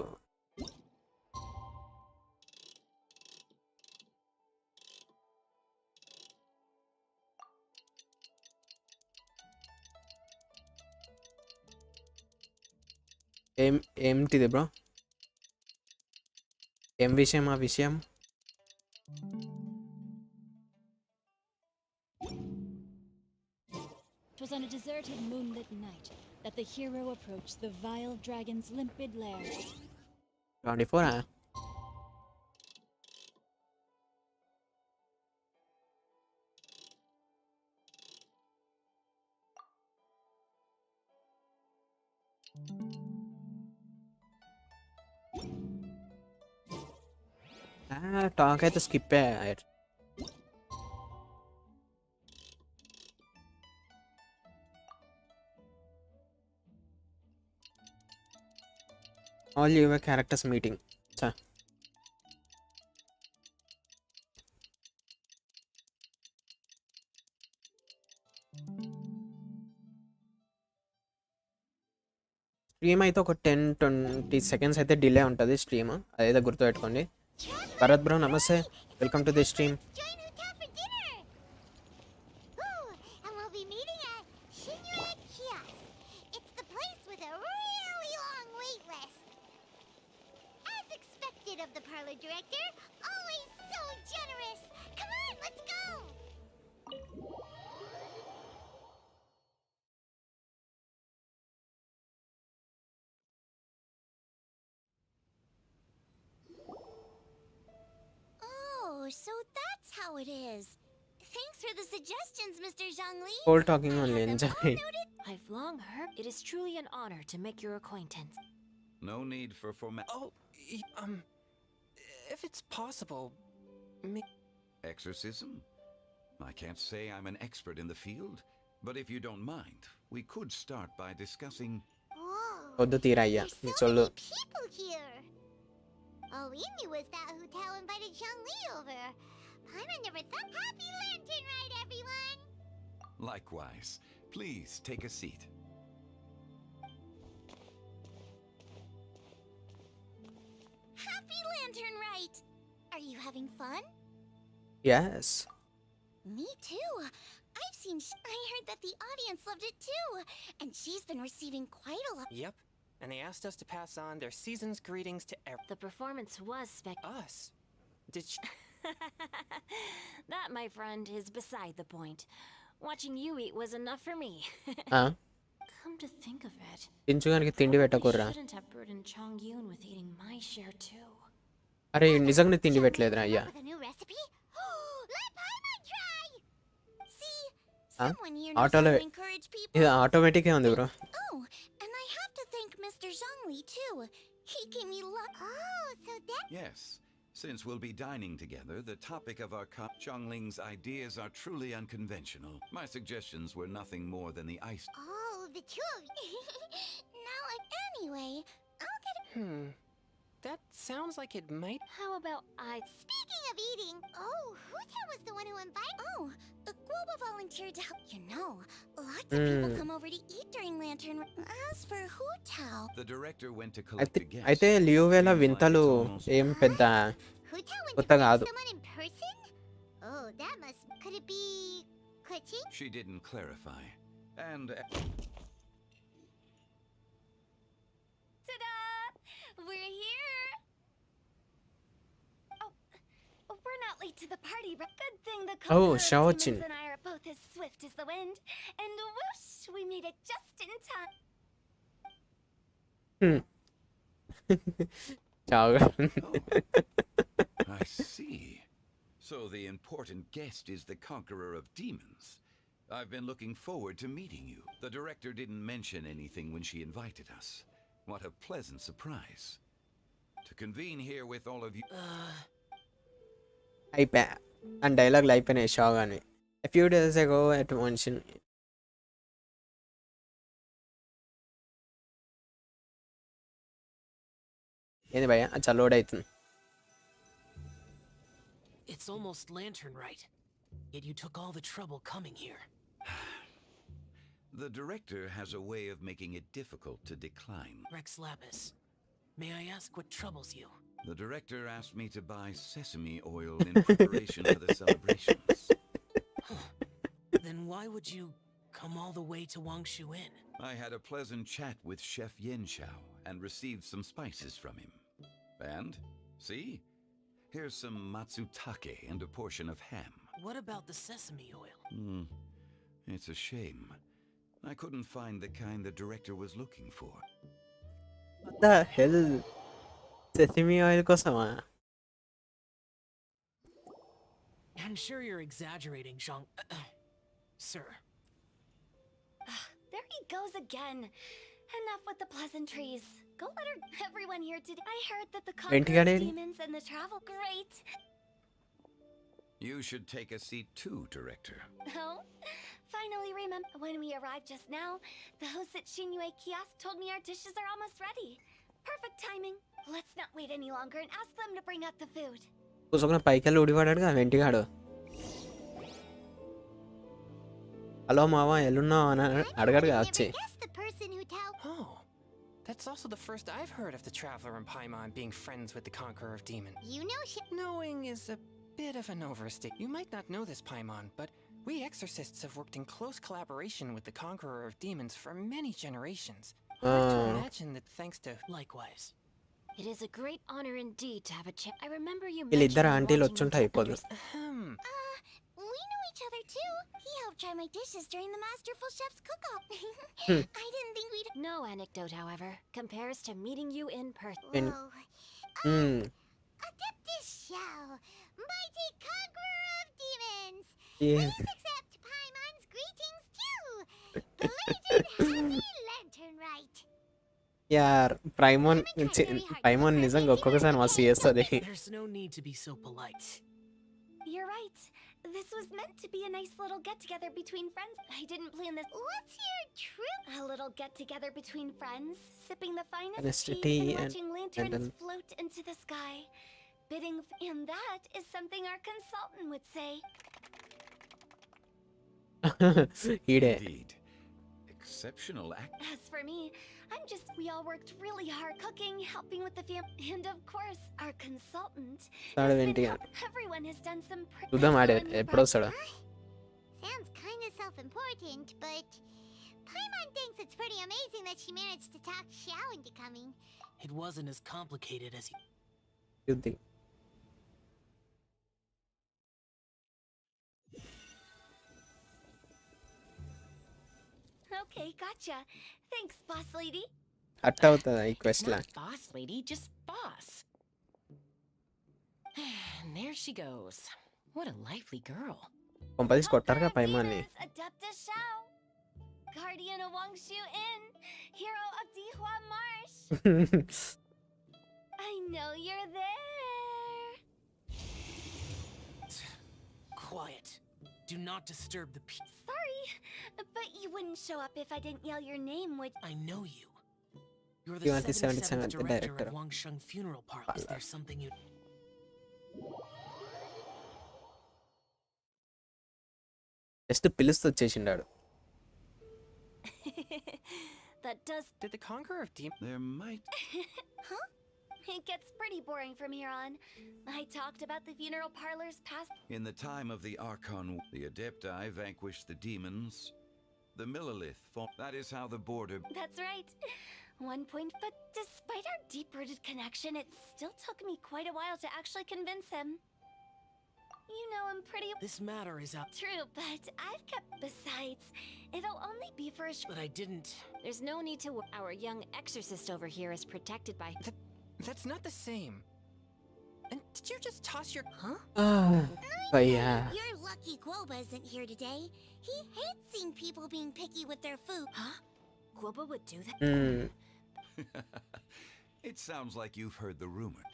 S1: ఏంటిది బ్రో? ఏం విషయం ఆ విషయం?
S9: Twas on a deserted moonlit night that the hero approached the vile dragon's limpid lair.
S1: 24. Talk అయితే స్కిప్ అయ్యారు. All your characters meeting. Stream అయితే ఒక 10-20 seconds అయితే డిలే ఉంటుంది స్ట్రీమ్, అదైతే గుర్తుపెట్టుకోండి. భరత్ బ్రో నమస్తే, welcome to the stream.
S4: Join Uta for dinner! Ooh, and we'll be meeting at A.G.S.C. It's the place with a really long wait list. As expected of the parlor director, always so generous. Come on, let's go! Oh, so that's how it is. Thanks for the suggestions, Mr. Zhangli.
S1: Whole talking only, enjoy.
S3: I've long heard it is truly an honor to make your acquaintance.
S13: No need for
S15: Oh, if it's possible,
S13: exorcism? I can't say I'm an expert in the field, but if you don't mind, we could start by discussing...
S1: వద్దు తీరయ్యా నీ చొల్లు.
S4: People here. All we knew was that Hutel invited Zhangli over. Paimon never thought. Happy Lantern Ride, everyone!
S13: Likewise. Please take a seat.
S4: lantern right. Are you having fun?
S1: Yes.
S4: Me too. I heard that the audience loved it too, and she's been receiving quite a lot.
S15: Yep. And they asked us to pass on their season's greetings to
S3: The performance was
S15: us. Did she?
S3: That, my friend, is beside the point. Watching you eat was enough for me. Come to think of it,
S1: తించుగానికి తిండి
S3: I
S1: పెట్టకుర్రా.
S3: shouldn't have burdened Chongyun with eating my share too.
S1: అరే నిజంగానే తిండి పెట్టలేదురా అయ్యా.
S4: With a new recipe? Let Paimon try! See,
S1: Huh?
S4: someone here knows how
S1: ఆటోలో
S4: to encourage people.
S1: ఇది ఆటోమేటిక్గా ఉంది bro.
S4: Oh, and I have to thank Mr. Zhongli too. He gave me luck. Oh, so that...
S13: Yes. Since we'll be dining together, the topic of our Zhongling's ideas are truly unconventional. My suggestions were nothing more than the ice.
S4: Oh, the two of Now, anyway, I'll get...
S15: That sounds like it might.
S3: How about
S4: Speaking of eating, Huta was the one who invited... Guoba volunteered to help. You know, lots of people come over to eat during Lantern... As for Hutao...
S13: The director went to collect a guest.
S1: అయితే లియోవేల వింతలు ఏం పెద్ద
S4: Hutao went
S1: కొత్త
S4: to meet
S1: కాదు.
S4: someone in person? Oh, that must... Could it be... Kuching?
S13: She didn't clarify. And...
S3: Ta-da! We're here! Oh, we're not late to the party, but good thing the
S1: Oh,
S3: Conqueror of
S1: Shaojin.
S3: Demons and I are both as swift as the wind, and whoosh, we made it just in time.
S1: చావుగా.
S13: I see. So the important guest is the conqueror of demons. I've been looking forward to meeting you. The director didn't mention anything when she invited us. What a pleasant surprise. To convene here with all of you...
S1: అయిపోయా and డైలాగ్లు అయిపోయినాయి షాగ్ అని. A few days ago at Genshin. ఏంది భయ్యా అచ్చా load అవుతుంది.
S2: It's almost lantern right. Yet you took all the trouble coming here.
S13: The director has a way of making it difficult to decline.
S2: Rex Lapis, may I ask what troubles you?
S13: The director asked me to buy sesame oil in preparation for the celebrations.
S2: Then why would you come all the way to Wangshu Inn?
S13: I had a pleasant chat with Chef Yen Xiao and received some spices from him. And, see? Here's some matsutake and a portion of ham.
S2: What about the sesame oil?
S13: It's a shame. I couldn't find the kind the director was looking for.
S1: What the hell? Sesame oil కోసమా?
S2: I'm sure you're exaggerating, Zhang... Sir.
S3: There he goes again. Enough with the pleasantries. Go let everyone here today. I heard that the Conqueror of Demons and the travel... Great.
S13: You should take a seat too, director.
S3: Oh? Finally remember when we arrived just now, the hosts at Shinue Kiosk told me our dishes are almost ready. Perfect timing. Let's not wait any longer and ask them to bring out the food.
S1: కూసుకున్న పైకి వెళ్ళి ఊడిపడాడుగా వెంటిగాడు. Hello మావా ఎల్లున్నావు అని అడగాడుగా వచ్చి.
S15: Oh, that's also the first I've heard of the Traveler and Paimon being friends with the Conqueror of Demons.
S4: You know
S15: Knowing is a bit of an overstate. You might not know this, Paimon, but we exorcists have worked in close collaboration with the Conqueror of Demons for many generations. Hard to imagine that thanks to...
S2: Likewise.
S3: It is a great honor indeed to have a chance. I remember you
S1: వీళ్ళిద్దరు
S3: mentioning
S1: ఆంటీలు
S3: wanting
S1: వచ్చుంటే
S3: to
S1: అయిపోదు.
S4: we know each other too. He helped try my dishes during the Masterful Chef's cook-off. I didn't think we'd...
S3: No anecdote, however, compares to meeting you in person.
S4: Adeptus Shao, mighty conqueror of demons.
S1: Yeah.
S4: Please accept Paimon's greetings too. Belated happy lantern rite.
S1: యార్ ప్రైమోన్ నిజంగా ఒక్కొక్కసారి మస్తు చేస్తుంది.
S2: There's no need to be so polite.
S3: You're right. This was meant to be a nice little get-together between friends. I didn't plan this.
S4: What's your trip?
S3: A little get-together between friends, sipping the finest
S1: Honestly,
S3: tea and
S1: and-
S3: watching lanterns
S1: and then-
S3: float into the sky. And that is something our consultant would say.
S1: ఈడే.
S13: Indeed. exceptional act.
S9: As for me, we all worked really hard cooking, helping with the and of course, our consultant.
S1: Saadu ఏంటి
S9: Everyone has done some
S1: చూద్దాం ఆడే ఎప్పుడు వస్తాడో.
S4: Sounds kind of self-important, but Paimon thinks it's pretty amazing that she managed to talk Xiao into coming.
S2: It wasn't as complicated as
S1: You think?
S9: Okay, gotcha. Thanks, boss lady.
S1: అట్ట అవుతుందా ఈ quest law?
S16: Not boss lady, just boss. And there she goes. What a lively girl.
S1: కొంపదీసి కొట్టారుగా పైమాన్ని.
S9: Adeptus Xiao, guardian of Wangshu Inn, hero of Dihua Marsh. I know you're there.
S2: quiet. Do not disturb the
S9: Sorry, but you wouldn't show up if I didn't yell your name, would
S2: I know you. You're
S1: You
S2: the
S1: are the
S2: 77th
S1: 77th
S2: director
S1: director.
S2: of Wangsheng Funeral Parlor. Is there something you...
S1: just పిలుస్తూ వచ్చేసిండాడు.
S9: that does...
S15: Did the Conqueror of Demons...
S13: There might...
S9: Huh? It gets pretty boring from here on. I talked about the funeral parlor's past...
S13: In the time of the Archon, the Adepti vanquished the demons. The Millilith fought. That is how the border...
S9: That's right. One point, but despite our deep-rooted connection, it still took me quite a while to actually convince him. You know I'm pretty...
S2: This matter is up.
S9: True, but I've kept... Besides, it'll only be for a...
S2: But I didn't...
S3: There's no need to... Our young exorcist over here is protected by...
S15: That's not the same. And did you just toss your...
S16: Huh?
S1: భయ్యా.
S4: You're lucky Guoba isn't here today. He hates seeing people being picky with their food.
S9: Huh? Guoba would do that?
S13: It sounds like you've heard the rumor.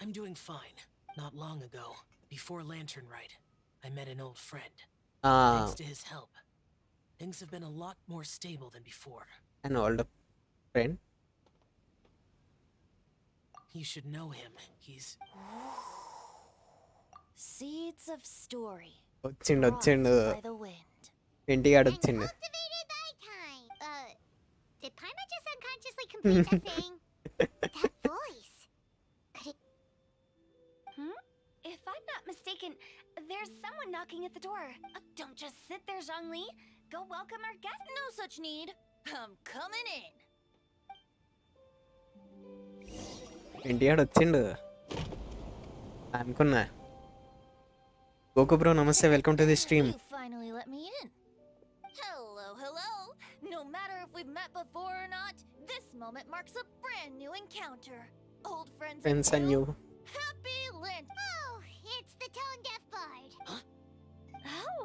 S2: I'm doing fine. Not long ago, before Lantern Rite, I met an old friend. Thanks to his help, things have been a lot more stable than before.
S1: An older friend?
S2: You should know him. He's...
S3: Seeds of story.
S1: వచ్చిండు
S3: By the wind.
S1: ఇంటికాడ వచ్చిండు.
S4: Cultivated by time. Did Paimon just unconsciously complete that saying? That voice. Could it...
S9: If I'm not mistaken, there's someone knocking at the door. Don't just sit there, Zhongli. Go welcome our guest.
S11: No such need. I'm coming in.
S1: ఇంటికాడ వచ్చిండు అనుకున్నా. గోకు bro నమస్తే, welcome to the stream.
S11: You finally let me in. Hello, hello. No matter if we've met before or not, this moment marks a brand new encounter. Old friends
S1: and new.
S11: Happy Lent.
S4: Oh, it's the tone-deaf bard.
S9: Oh,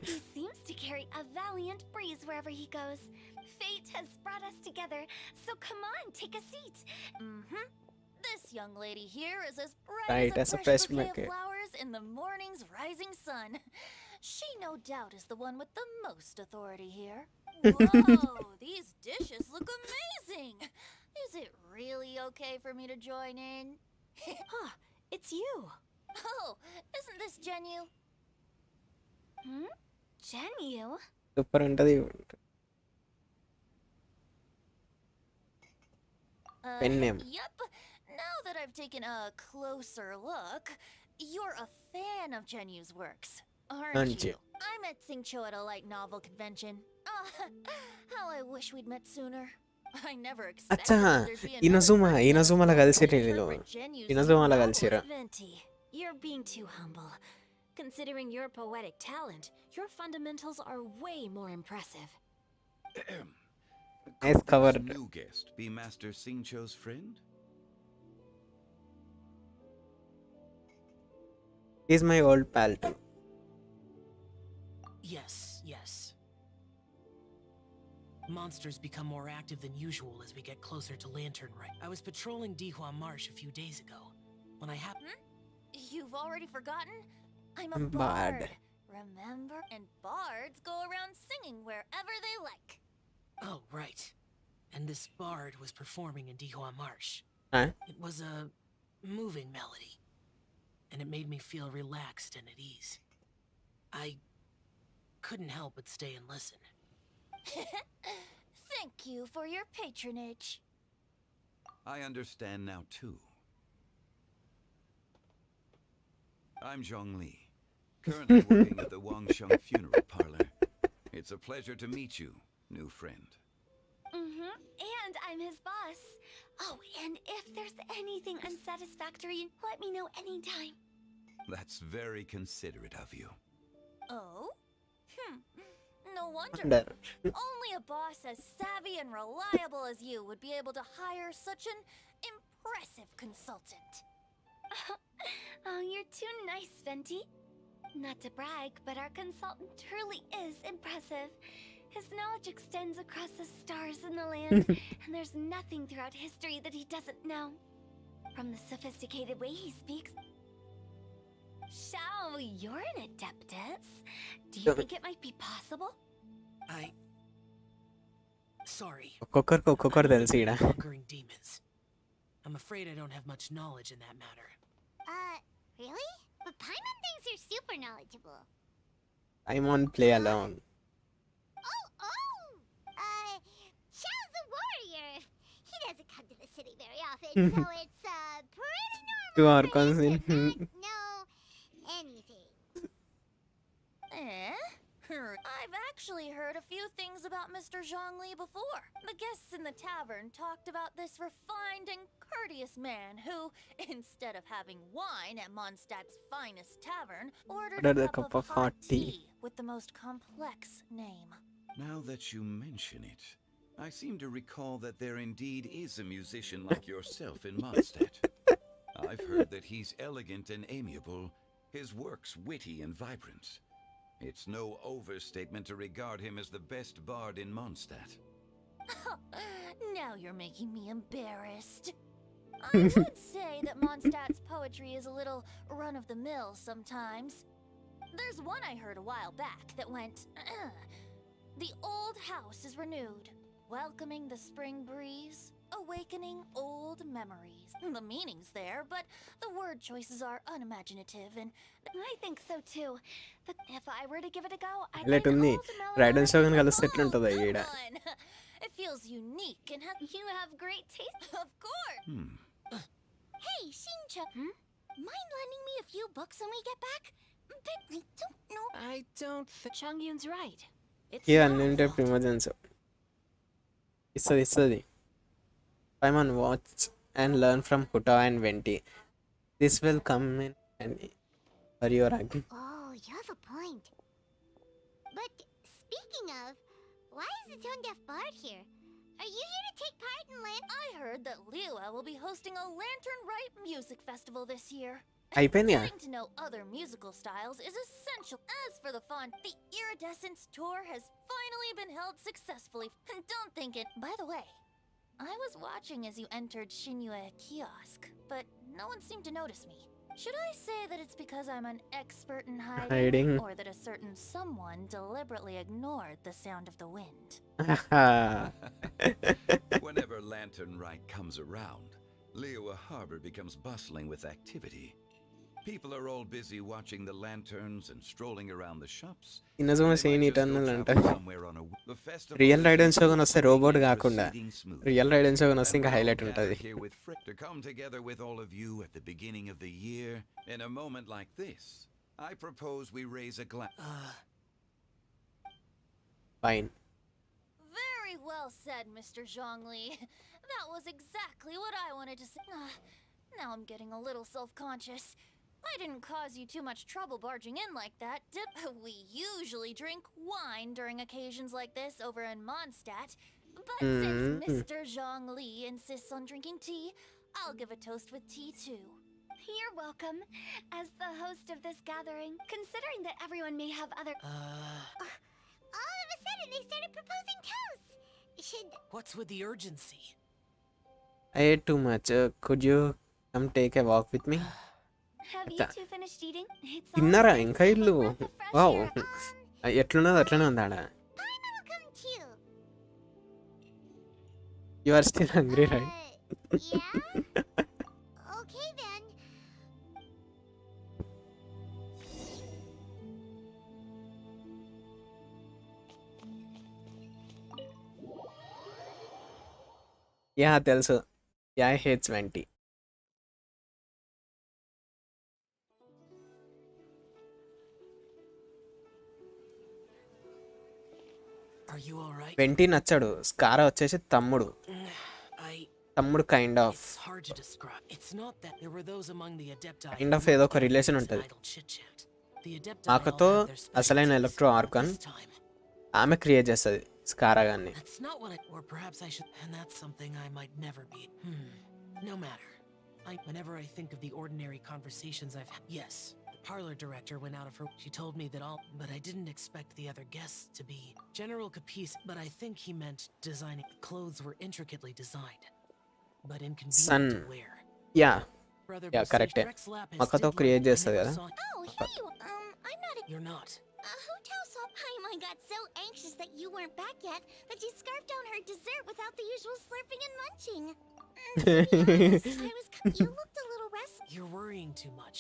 S9: he seems to carry a valiant breeze wherever he goes. Fate has brought us together, so come on, take a seat.
S11: This young lady here is as bright
S1: Right,
S11: as a fresh bouquet of flowers in the morning's rising sun. She no doubt is the one with the most authority here. Whoa, these dishes look amazing. Is it really okay for me to join in?
S9: Huh, it's you.
S11: Oh, isn't this Genu?
S9: Genu?
S1: Super ఉంటది. Pen name.
S11: Yep. Now that I've taken a closer look, you're a fan of Genu's works, aren't you? I met Xingqiu at a light novel convention. How I wish we'd met sooner. I never expected
S1: అచ్చా,
S11: there'd be
S1: ఇనజుమాలో కలిసిరు వీళ్ళు. ఇనజుమాలో కలిసిరు.
S9: Venti, you're being too humble. Considering your poetic talent, your fundamentals are way more impressive.
S1: Nice cover.
S13: This new guest be Master Xingqiu's friend?
S1: He's my old pal too.
S2: Yes, yes. Monsters become more active than usual as we get closer to Lantern Rite. I was patrolling Dihua Marsh a few days ago when I happened...
S11: You've already forgotten? I'm a
S1: Bard.
S11: bard. Remember? And bards go around singing wherever they like.
S2: Oh, right. And this bard was performing in Dihua Marsh.
S1: Huh?
S2: It was a moving melody, and it made me feel relaxed and at ease. I couldn't help but stay and listen.
S9: Thank you for your patronage.
S13: I understand now too. I'm Zhongli, currently working at the Wangsheng Funeral Parlor. It's a pleasure to meet you, new friend.
S9: And I'm his boss. Oh, and if there's anything unsatisfactory, let me know anytime.
S13: That's very considerate of you.
S9: Oh? No wonder.
S1: Wonder.
S9: Only a boss as savvy and reliable as you would be able to hire such an impressive consultant. Oh, you're too nice, Venti. Not to brag, but our consultant truly is impressive. His knowledge extends across the stars and the land, and there's nothing throughout history that he doesn't know. From the sophisticated way he speaks. Shao, you're an adeptus. Do you think it might be possible?
S2: Sorry.
S1: ఒక్కొక్కరు తెలుసు ఈడ.
S2: Conquering demons. I'm afraid I don't have much knowledge in that matter.
S4: Really? But Paimon thinks you're super knowledgeable.
S1: I'm on play alone.
S4: Xiao's a warrior. He doesn't come to the city very often, so it's pretty normal
S1: To our
S4: for him to
S1: cousin.
S4: not know anything.
S9: I've actually heard a few things about Mr. Zhongli before. The guests in the tavern talked about this refined and courteous man who, instead of having wine at Mondstadt's finest tavern, ordered a cup of hot tea with the most complex name.
S13: Now that you mention it, I seem to recall that there indeed is a musician like yourself in Mondstadt. I've heard that he's elegant and amiable, his works witty and vibrant. It's no overstatement to regard him as the best bard in Mondstadt.
S9: Now you're making me embarrassed. I would say that Mondstadt's poetry is a little run-of-the-mill sometimes. There's one I heard a while back that went, "The old house is renewed, welcoming the spring breeze, awakening old memories." The meaning's there, but the word choices are unimaginative, and
S3: I think so too. But if I were to give it a go, I'd
S1: Let
S3: find
S1: me
S3: all the
S1: Raiden
S3: melodrama-
S1: Shogun కలిసి ఎట్లుంటది ఈడ.
S9: come on. It feels unique and
S3: You have great taste.
S9: of course.
S4: Hey, Shincha. Mind lending me a few books when we get back? But I don't know.
S15: I don't think.
S3: Chongyun's right.
S9: It's
S1: Here
S9: not
S1: unlimited
S9: fault.
S1: primogenies. ఇస్తుంది. Paimon, watch and learn from Huta and Venti. This will come in handy for your ranking.
S4: Oh, you have a point. But speaking of, why is the tone deaf bard here? Are you here to take part in
S9: I heard that Liwa will be hosting a Lantern Rite music festival this year.
S1: అయిపోయిందా?
S9: Getting to know other musical styles is essential. As for the fun, the Iridescence tour has finally been held successfully. Don't think it. By the way, I was watching as you entered Shinyue Kiosk, but no one seemed to notice me. Should I say that it's because I'm an expert in hiding, or that a certain someone deliberately ignored the sound of the wind?
S13: Whenever Lantern Rite comes around, Liyue Harbor becomes bustling with activity. People are all busy watching the lanterns and strolling around the shops.
S1: Inazuma సేన్ eternal అంట. Real Raiden Shogun వస్తే robot కాకుండా real Raiden Shogun వస్తే ఇంకా highlight ఉంటుంది.
S13: To come together with all of you at the beginning of the year, in a moment like this, I propose we raise a glass.
S1: Fine.
S9: Very well said, Mr. Zhongli. That was exactly what I wanted to say. Now I'm getting a little self-conscious. I didn't cause you too much trouble barging in like that, did we? Usually drink wine during occasions like this over in Mondstadt. But since Mr. Zhongli insists on drinking tea, I'll give a toast with tea too.
S3: You're welcome. As the host of this gathering, considering that everyone may have other...
S4: all of a sudden they started proposing toasts?
S2: What's with the urgency?
S1: I ate too much. Could you come take a walk with me?
S3: Have you two finished eating? It's
S1: తిన్నారా ఇంకా ఇల్లు? Wow, ఎట్లున్నది అట్లనే ఉందాడ.
S4: Paimon will come too.
S1: You are still hungry, right?
S4: Yeah? Okay then.
S1: Yeah తెలుసు. Yeah hates Venti.
S2: Are you all right?
S1: Venti నచ్చాడు. Scara వచ్చేసి తమ్ముడు. తమ్ముడు kind of.
S2: It's hard to describe. It's not that there were those among the Adepti
S1: kind of ఏదో ఒక relation ఉంటుంది.
S2: The Adepti
S1: ఆకతో
S2: all had their
S1: అసలైన electro Archon ఆమె create చేస్తుంది స్కారా గాన్ని.
S2: That's not what or perhaps I should, and that's something I might never be. No matter. Whenever I think of the ordinary conversations I've had, yes, the parlor director went out of her. She told me that but I didn't expect the other guests to be General Capice, but I think he meant designing. Clothes were intricately designed, but inconvenient to wear.
S1: Yeah కరెక్టే. మక్కతో create చేస్తుంది కదా.
S4: Oh, here you I'm not
S2: You're not.
S4: Hotel saw Paimon got so anxious that you weren't back yet that she scarfed down her dessert without the usual slurping and munching. To be honest, you looked a little restless.
S2: You're worrying too much.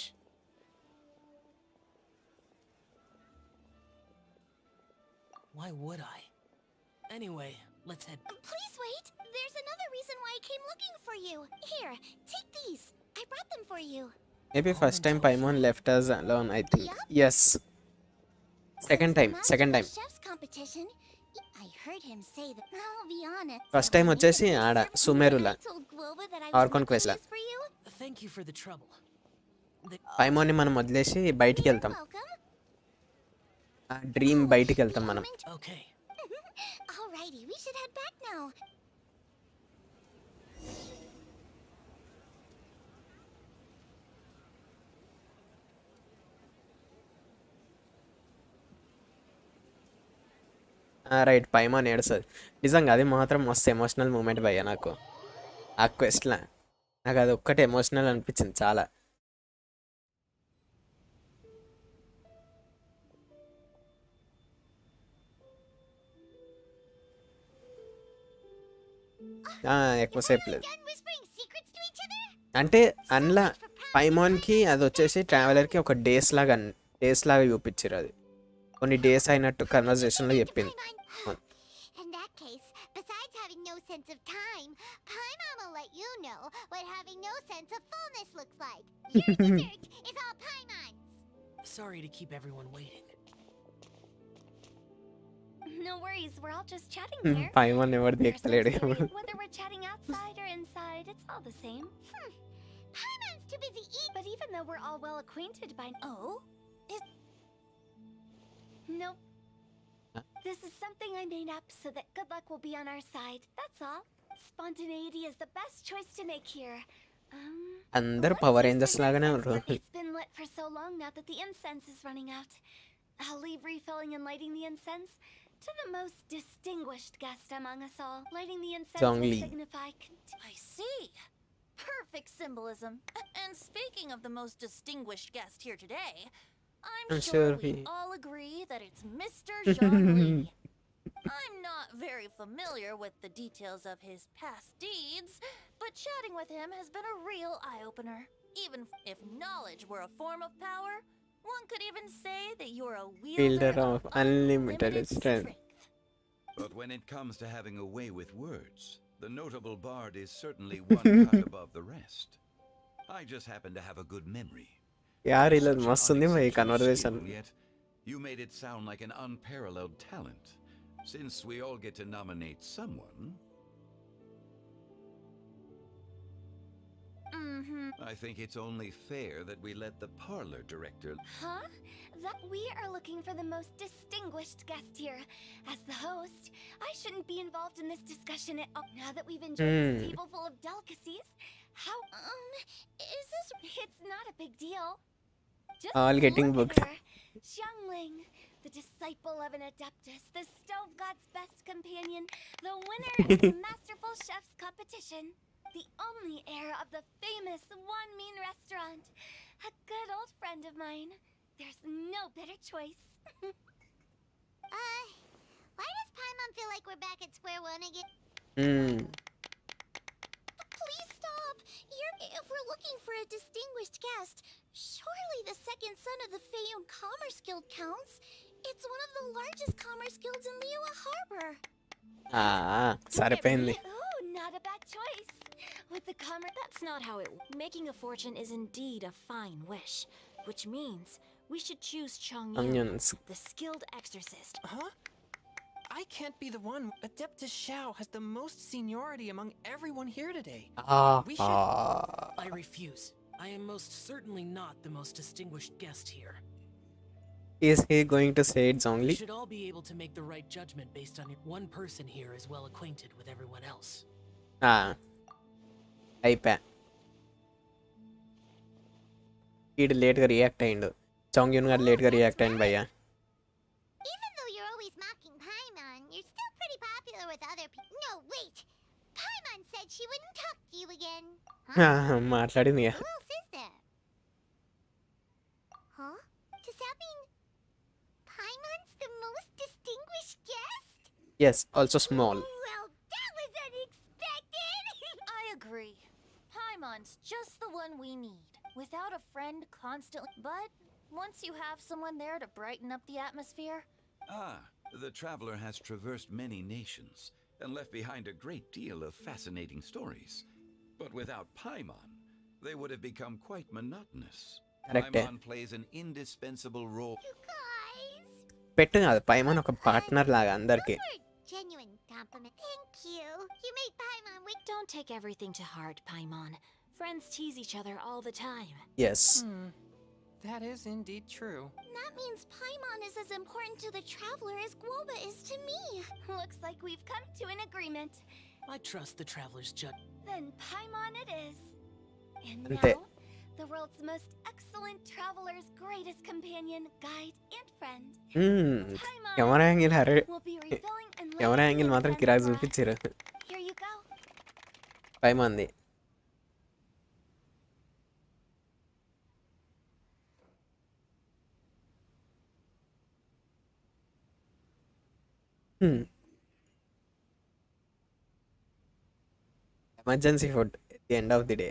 S2: Why would I? Anyway, let's head.
S4: Please wait. There's another reason why I came looking for you. Here, take these. I brought them for you.
S1: Maybe first time Paimon left us alone, I think. Yes. Second time.
S4: Chef's competition. I heard him say that. I'll be honest.
S1: First time వచ్చేసి ఆడ సుమేరులా archon క్వెస్ట్లా.
S2: Thank you for the trouble.
S1: పైమోని మనం వదిలేసి బయటికి వెళ్తాం. ఆ డ్రీమ్ బయటికి వెళ్తాం మనం.
S2: Okay.
S4: Alrighty, we should head back now.
S1: Right Paimon ఏడుస్తుంది నిజంగా. అది మాత్రం మస్తు ఎమోషనల్ మూమెంట్ భయ్యా నాకు ఆ క్వెస్ట్లా. నాకు అది ఒక్కటే ఎమోషనల్ అనిపించింది చాలా. ఎక్కువసేపు లేదు అంటే అందులో పైమాన్కి అది వచ్చేసి ట్రావెలర్కి ఒక డేస్ లాగా చూపించారు. అది కొన్ని డేస్ అయినట్టు కన్వర్జేషన్లో చెప్పింది.
S4: In that case, besides having no sense of time, Paimon will let you know what having no sense of fullness looks like. Your dessert is all Paimon's.
S2: Sorry to keep everyone waiting.
S3: No worries, we're all just chatting here.
S1: పైమాన్ ఎవరు దేకలేడు.
S3: Whether we're chatting outside or inside, it's all the same.
S4: Paimon's too busy eating.
S3: But even though we're all well acquainted by Nope. This is something I made up so that good luck will be on our side. That's all. Spontaneity is the best choice to make here.
S1: అందరు power Rangers లాగానే ఉంటారు.
S3: It's been lit for so long now that the incense is running out. I'll leave refilling and lighting the incense to the most distinguished guest among us all. Lighting the incense will signify
S11: I see. Perfect symbolism. And speaking of the most distinguished guest here today, I'm sure we all agree that it's Mr. Zhongli. I'm not very familiar with the details of his past deeds, but chatting with him has been a real eye-opener. Even if knowledge were a form of power, one could even say that you're a wielder of
S1: unlimited strength.
S13: But when it comes to having a way with words, the notable bard is certainly one cut above the rest. I just happen to have a good memory.
S1: యార్ ఇలా మస్తు ఉంది ఈ conversation.
S13: Yet you made it sound like an unparalleled talent. Since we all get to nominate someone, I think it's only fair that we let the parlor director.
S3: Huh? That we are looking for the most distinguished guest here. As the host, I shouldn't be involved in this discussion at all. Now that we've enjoyed this table full of delicacies, how is this? It's not a big deal. Just
S1: all getting booked.
S3: Xiangling, the disciple of an adeptus, the stove god's best companion, the winner of the masterful chef's competition, the only heir of the famous One Mean restaurant, a good old friend of mine. There's no better choice.
S4: Why does Paimon feel like we're back at square one again? Please stop. If we're looking for a distinguished guest, surely the second son of the Feyun Commerce Guild counts. It's one of the largest commerce guilds in Liyue Harbor.
S1: సరిపోయింది.
S3: Oh,
S9: not a bad choice. With the commerce,
S3: That's not how it. Making a fortune is indeed a fine wish, which means we should choose Chongyun,
S1: Onions.
S3: the skilled exorcist.
S15: Huh? I can't be the one. Adeptus Xiao has the most seniority among everyone here today. We should.
S2: I refuse. I am most certainly not the most distinguished guest here.
S1: Is he going to say it
S2: You
S1: Zhongli?
S2: should all be able to make the right judgment based on your. One person here is well acquainted with everyone else.
S1: అయిపోయా వీడు లేట్గా react అయ్యిండు చౌంగ్యూన్ గారు లేట్గా react అయ్యింది భయ్యా
S4: Even though you're always mocking Paimon, you're still pretty popular with other people. No, wait! Paimon said she wouldn't talk to you again.
S1: మాట్లాడింది
S4: Who else is there? Huh? Does that mean Paimon's the most distinguished guest?
S1: Yes also small
S4: Well, that was unexpected!
S9: I agree. Paimon's just the one we need. Without a friend constantly. But once you have someone there to brighten up the atmosphere.
S13: The traveler has traversed many nations and left behind a great deal of fascinating stories. But without Paimon, they would have become quite monotonous.
S1: Correct.
S13: Paimon plays an indispensable role.
S1: పెట్టు కాదు పైమన్ ఒక partner లాగా అందరికి
S4: Genuine compliment. Thank you. You made Paimon wait.
S3: Don't take everything to heart, Paimon. Friends tease each other all the time.
S1: Yes
S15: That is indeed true.
S9: That means Paimon is as important to the traveler as Guoba is to me. Looks like we've come to an agreement.
S2: I trust the traveler's judge.
S9: Then Paimon it is. And
S1: Ante.
S9: now, the world's most excellent traveler's greatest companion, guide, and friend.
S1: Camera angle హరే
S9: Will be refilling and
S1: camera angle మాత్రం కిరాక్ చూపించారు
S9: Here you go.
S1: పైమంది emergency food at the end of the day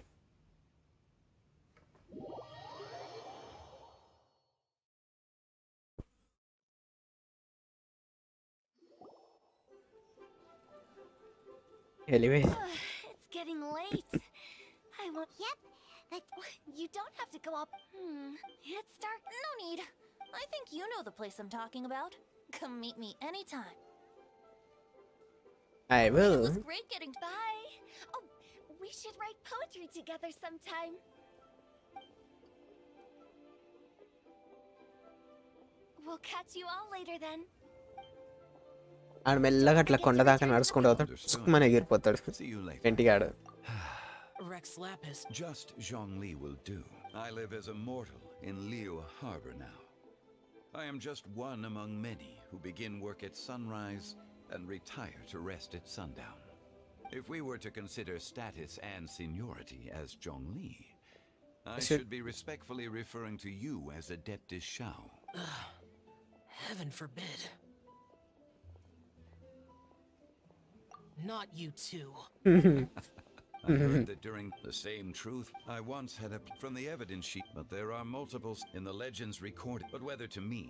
S1: ఎలివే
S9: It's getting late. I won't.
S4: Yep. Let's.
S9: You don't have to go up. It's dark. No need. I think you know the place I'm talking about. Come meet me anytime.
S1: I
S9: It
S1: will
S9: was great getting by. Oh, we should write poetry together sometime. We'll catch you all later then.
S1: ఆడు మెల్లగా అట్లా కొండ దాకా నడుచుకుంటూ పోతాడు సుక్కుమని ఎగిరిపోతాడు ఇంటికాడు
S2: Rex Lapis.
S13: Just Zhongli will do. I live as a mortal in Liu Harbor now. I am just one among many who begin work at sunrise and retire to rest at sundown. If we were to consider status and seniority as Zhongli, I should be respectfully referring to you as Adeptus Xiao.
S2: Heaven forbid. Not you too.
S13: I heard that during the same truth, I once had a from the evidence sheet, but there are multiples in the legends recorded. But whether to me,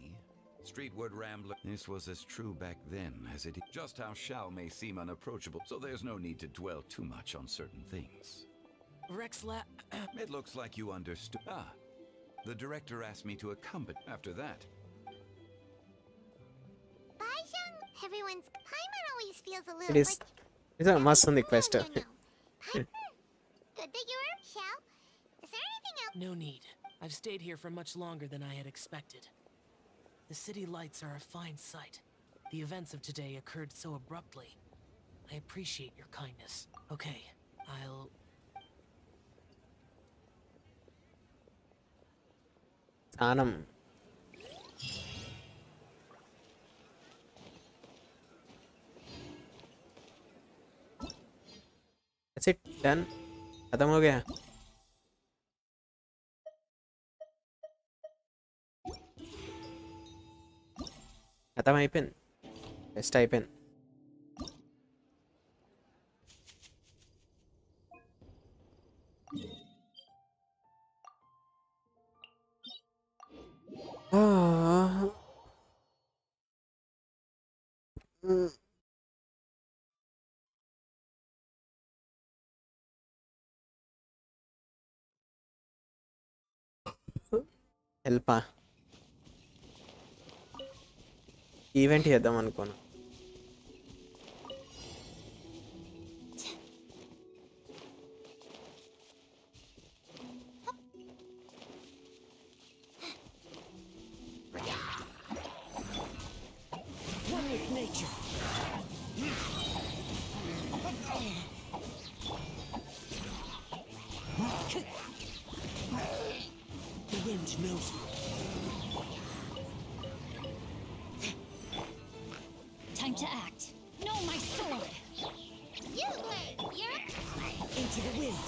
S13: Streetward Rambler, this was as true back then as it is. Just how Xiao may seem unapproachable, so there's no need to dwell too much on certain things.
S2: Rex
S13: It looks like you understood. The director asked me to accompany. After that,
S4: Bye, Zhang. Everyone's. Paimon always feels a
S1: it
S4: little
S1: is
S4: like.
S1: It's మస్త్ ఉంది quest
S4: Good that you're up, Xiao. Is there anything else?
S2: No need. I've stayed here for much longer than I had expected. The city lights are a fine sight. The events of today occurred so abruptly. I appreciate your kindness. Okay, I'll...
S1: స్నానం That's it, done. खत्म हो गया खत्म అయిపోయింది best అయిపోయింది హెల్పా event చేద్దాం అనుకోను.
S17: One with nature. The wind knows me.
S9: Time to act. No, my sword.
S4: You wait. You're
S17: Into the wind.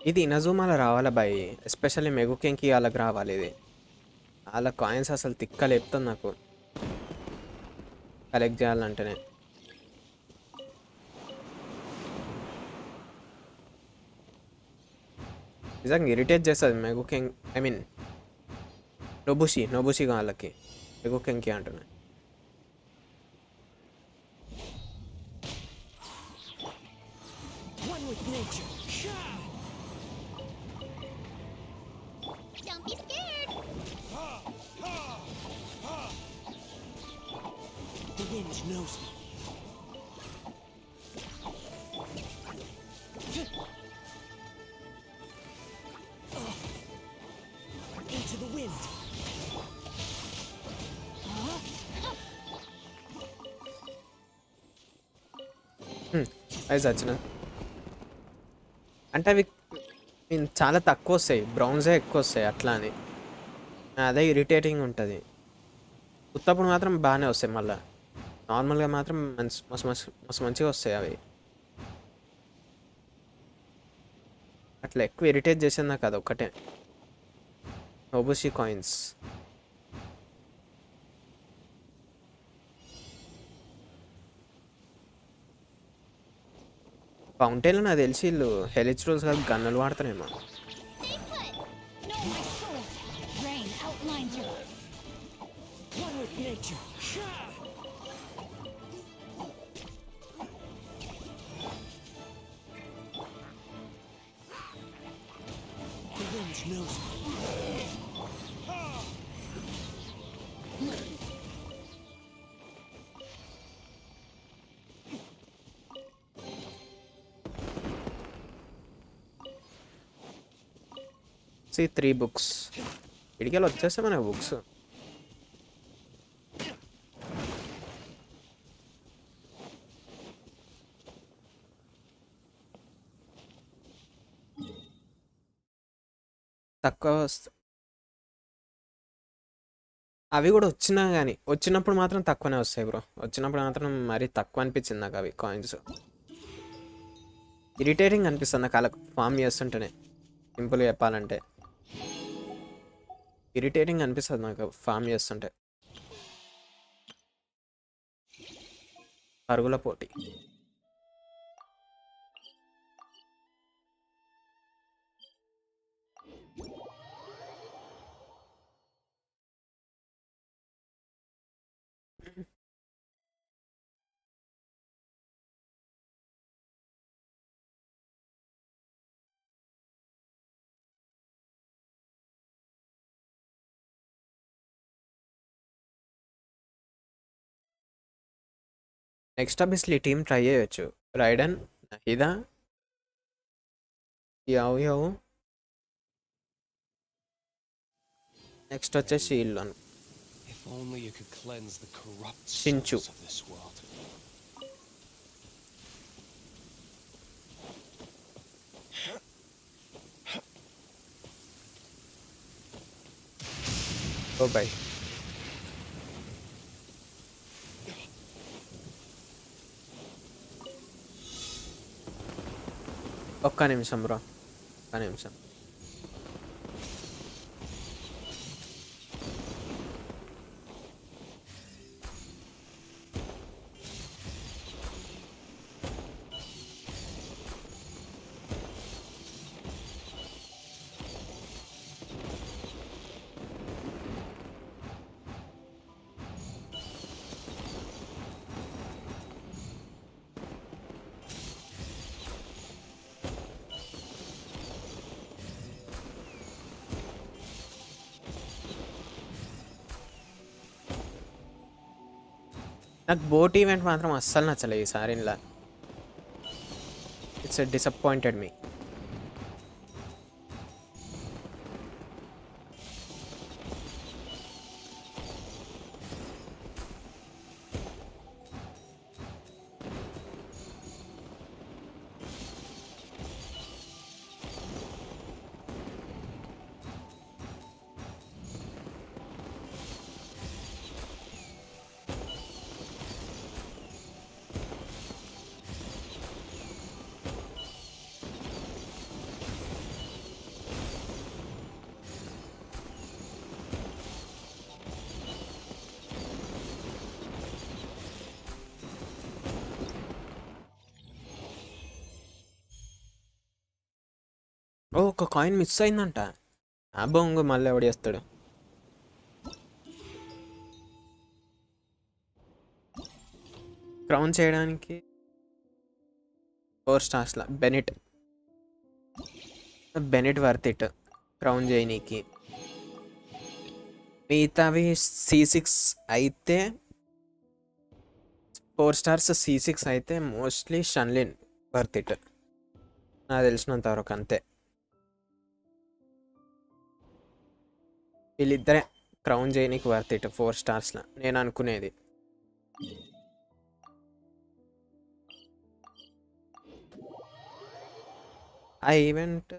S1: ఇది ఇనజూమాల రావాలా బాయ్, ఎస్పెషల్లీ మెగుకెంకి వాళ్ళకి రావాలి. ఇది వాళ్ళ కాయిన్స్ అసలు తిక్క లేపుతుంది నాకు కలెక్ట్ చేయాలంటేనే. నిజంగా ఇరిటేట్ చేస్తుంది మెగుకెంగ్, ఐ మీన్ నొబుషి వాళ్ళకి మెగుకెంకి అంటున్నాయి.
S17: One with nature.
S4: don't be scared.
S17: The wind knows me. Into the wind.
S1: అది చచ్చిన అంటే అవి చాలా తక్కువ వస్తాయి, బ్రౌన్సే ఎక్కువ వస్తాయి అట్లా అని. అదే ఇరిటేటింగ్ ఉంటుంది. ఉత్తప్పుడు మాత్రం బాగానే వస్తాయి, మళ్ళీ నార్మల్గా మాత్రం మస్తు మంచిగా వస్తాయి అవి. అట్లా ఎక్కువ ఇరిటేట్ చేసింది నాకు అది ఒక్కటే, నోబుషి కాయిన్స్. ఫౌంటైన్లో నాకు తెలిసి వీళ్ళు హెలిచ్ రూల్స్ కాదు గన్నులు వాడతారేమో.
S9: No, my sword. Rain outlines her.
S17: One with nature. The wind knows me.
S1: C 3 books ఇడికెళ్ళి వచ్చేస్తే మన బుక్స్. తక్కువ అవి కూడా వచ్చినా కానీ వచ్చినప్పుడు మాత్రం తక్కువనే వస్తాయి బ్రో. వచ్చినప్పుడు మాత్రం మరీ తక్కువ అనిపించింది నాకు అవి కాయిన్స్. ఇరిటేటింగ్ అనిపిస్తుంది నాకు అలా ఫామ్ చేస్తుంటేనే, సింపుల్గా చెప్పాలంటే ఇరిటేటింగ్ అనిపిస్తుంది నాకు ఫామ్ చేస్తుంటే. పరుగుల పోటీ. నెక్స్ట్ ఆబ్వియస్లీ టీమ్ ట్రై చేయొచ్చు. రైడన్, నహిదా, యావు నెక్స్ట్ వచ్చేసి షీల్డ్ అని
S18: If only you could cleanse the corrupt
S1: Shinchu.
S18: souls of this world.
S1: ఓ బై. ఒక్క నిమిషం బ్రో, ఒక్క నిమిషం. నాకు బోట్ ఈవెంట్ మాత్రం అస్సలు నచ్చలే ఈసారి ఇలా. It's disappointed me. ఓ ఒక కాయిన్ మిస్ అయిందంట. ఆ బొంగు మళ్ళీ ఎవడేస్తాడు. క్రౌన్ చేయడానికి 4 స్టార్స్లా బెనిట్ వర్త్ ఇట్ క్రౌన్ చేయనీకి. మిగతావి C6 అయితే 4 స్టార్స్ C6 అయితే మోస్ట్లీ షన్లిన్ వర్త్ ఇట్ నాకు తెలిసినంత వరకు అంతే. వీళ్ళిద్దరే క్రౌన్ చేయనీకి వర్త్ ఇట్ 4 స్టార్స్లా నేను అనుకునేది. ఆ ఈవెంట్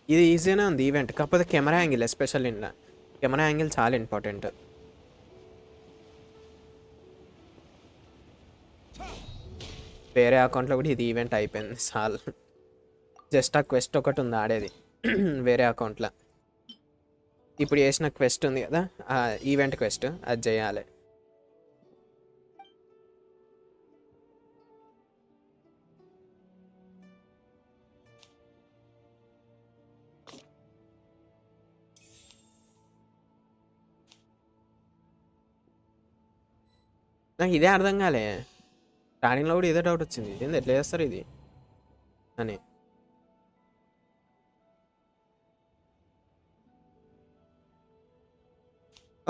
S1: ఇది ఈజీగానే ఉంది ఈవెంట్, కాకపోతే కెమెరా యాంగిల్ ఎస్పెషల్ ఇంట్లో కెమెరా యాంగిల్ చాలా ఇంపార్టెంట్. వేరే అకౌంట్లో కూడా ఇది ఈవెంట్ అయిపోయింది చాలు. జస్ట్ ఆ క్వెస్ట్ ఒకటి ఉంది ఆడేది వేరే అకౌంట్లో. ఇప్పుడు చేసిన క్వెస్ట్ ఉంది కదా ఆ ఈవెంట్ క్వెస్ట్, అది చేయాలి. నాకు ఇదే అర్థం కాలే, స్టార్టింగ్లో కూడా ఇదే డౌట్ వచ్చింది, ఏంది ఎట్లా చేస్తారు ఇది అని.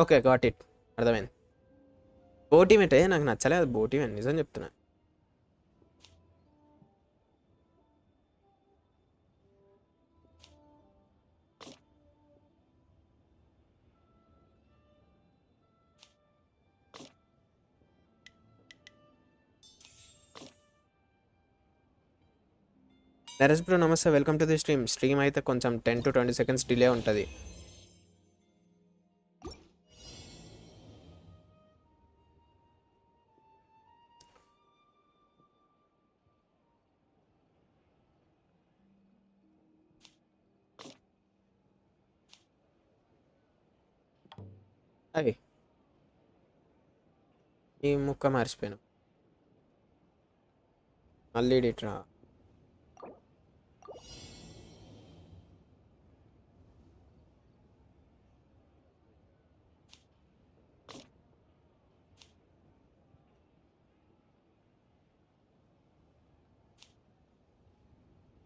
S1: ఓకే గాట్ ఇట్, అర్థమైంది. బోట్ ఈవెంట్ నాకు నచ్చలేదు, బోట్ ఈవెంట్ నిజం చెప్తున్నా. నరేష్ బ్రో నమస్తే, వెల్కమ్ టు ది స్ట్రీమ్ అయితే కొంచెం 10 to 20 seconds డిలే ఉంటుంది. అవి ఈ ముక్క మర్చిపోయాను, మళ్ళీ ఎడిట్ రా.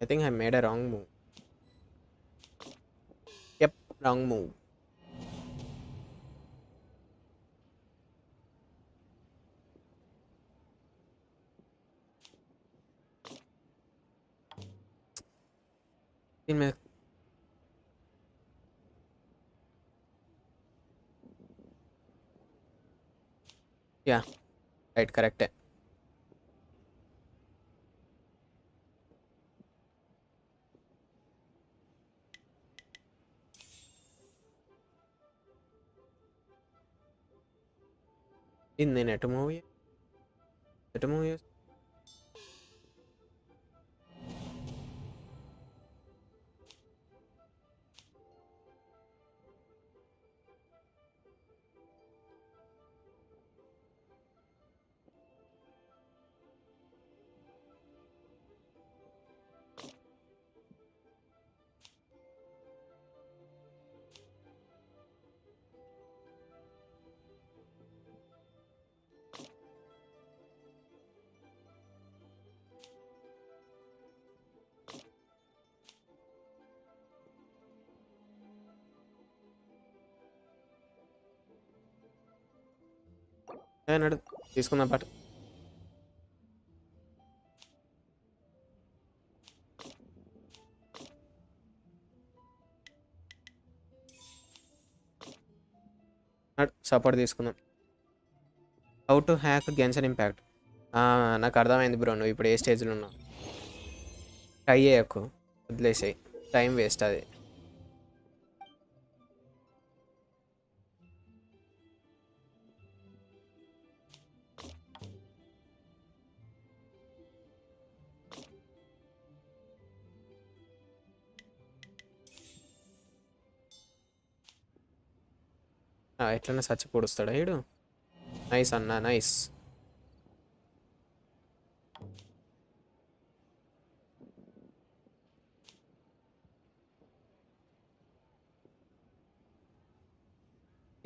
S1: I think I made a wrong move. Yep, wrong move. దీని మీద యా రైట్ కరెక్టే. ఇది నేను ఎటు మూవీ నడు తీసుకుందాం పాటు. సపోర్ట్ తీసుకుందాం. How to hack Genshin impact. నాకు అర్థమైంది బ్రో, నువ్వు ఇప్పుడు ఏ స్టేజ్లో ఉన్నావు. ట్రై చేయకు, వదిలేసాయి, టైం వేస్ట్ అది. ఎట్లన్నా సచ్చి పొడుస్తాడా వీడు. నైస్ అన్న, నైస్.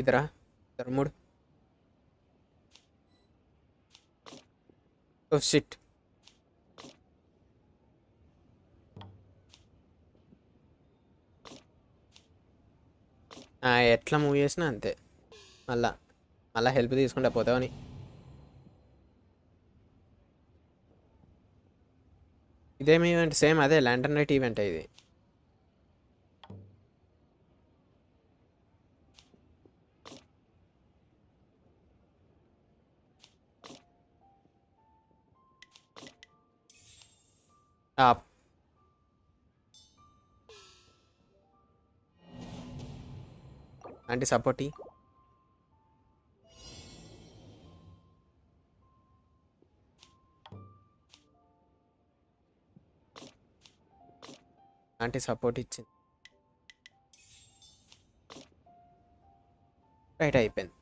S1: ఇద్దరా, ఇద్దరు మూడు. Oh shit. ఎట్లా మూవ్ చేసినా అంతే. మళ్ళా మళ్ళా హెల్ప్ తీసుకుంటా పోతావని. ఇదేమి ఈవెంట్? సేమ్ అదే ల్యాంటర్న్ నైట్ ఈవెంట్ ఇది. అంటే సపోర్ట్ అంటే సపోర్ట్ ఇచ్చింది. రైట్, అయిపోయింది.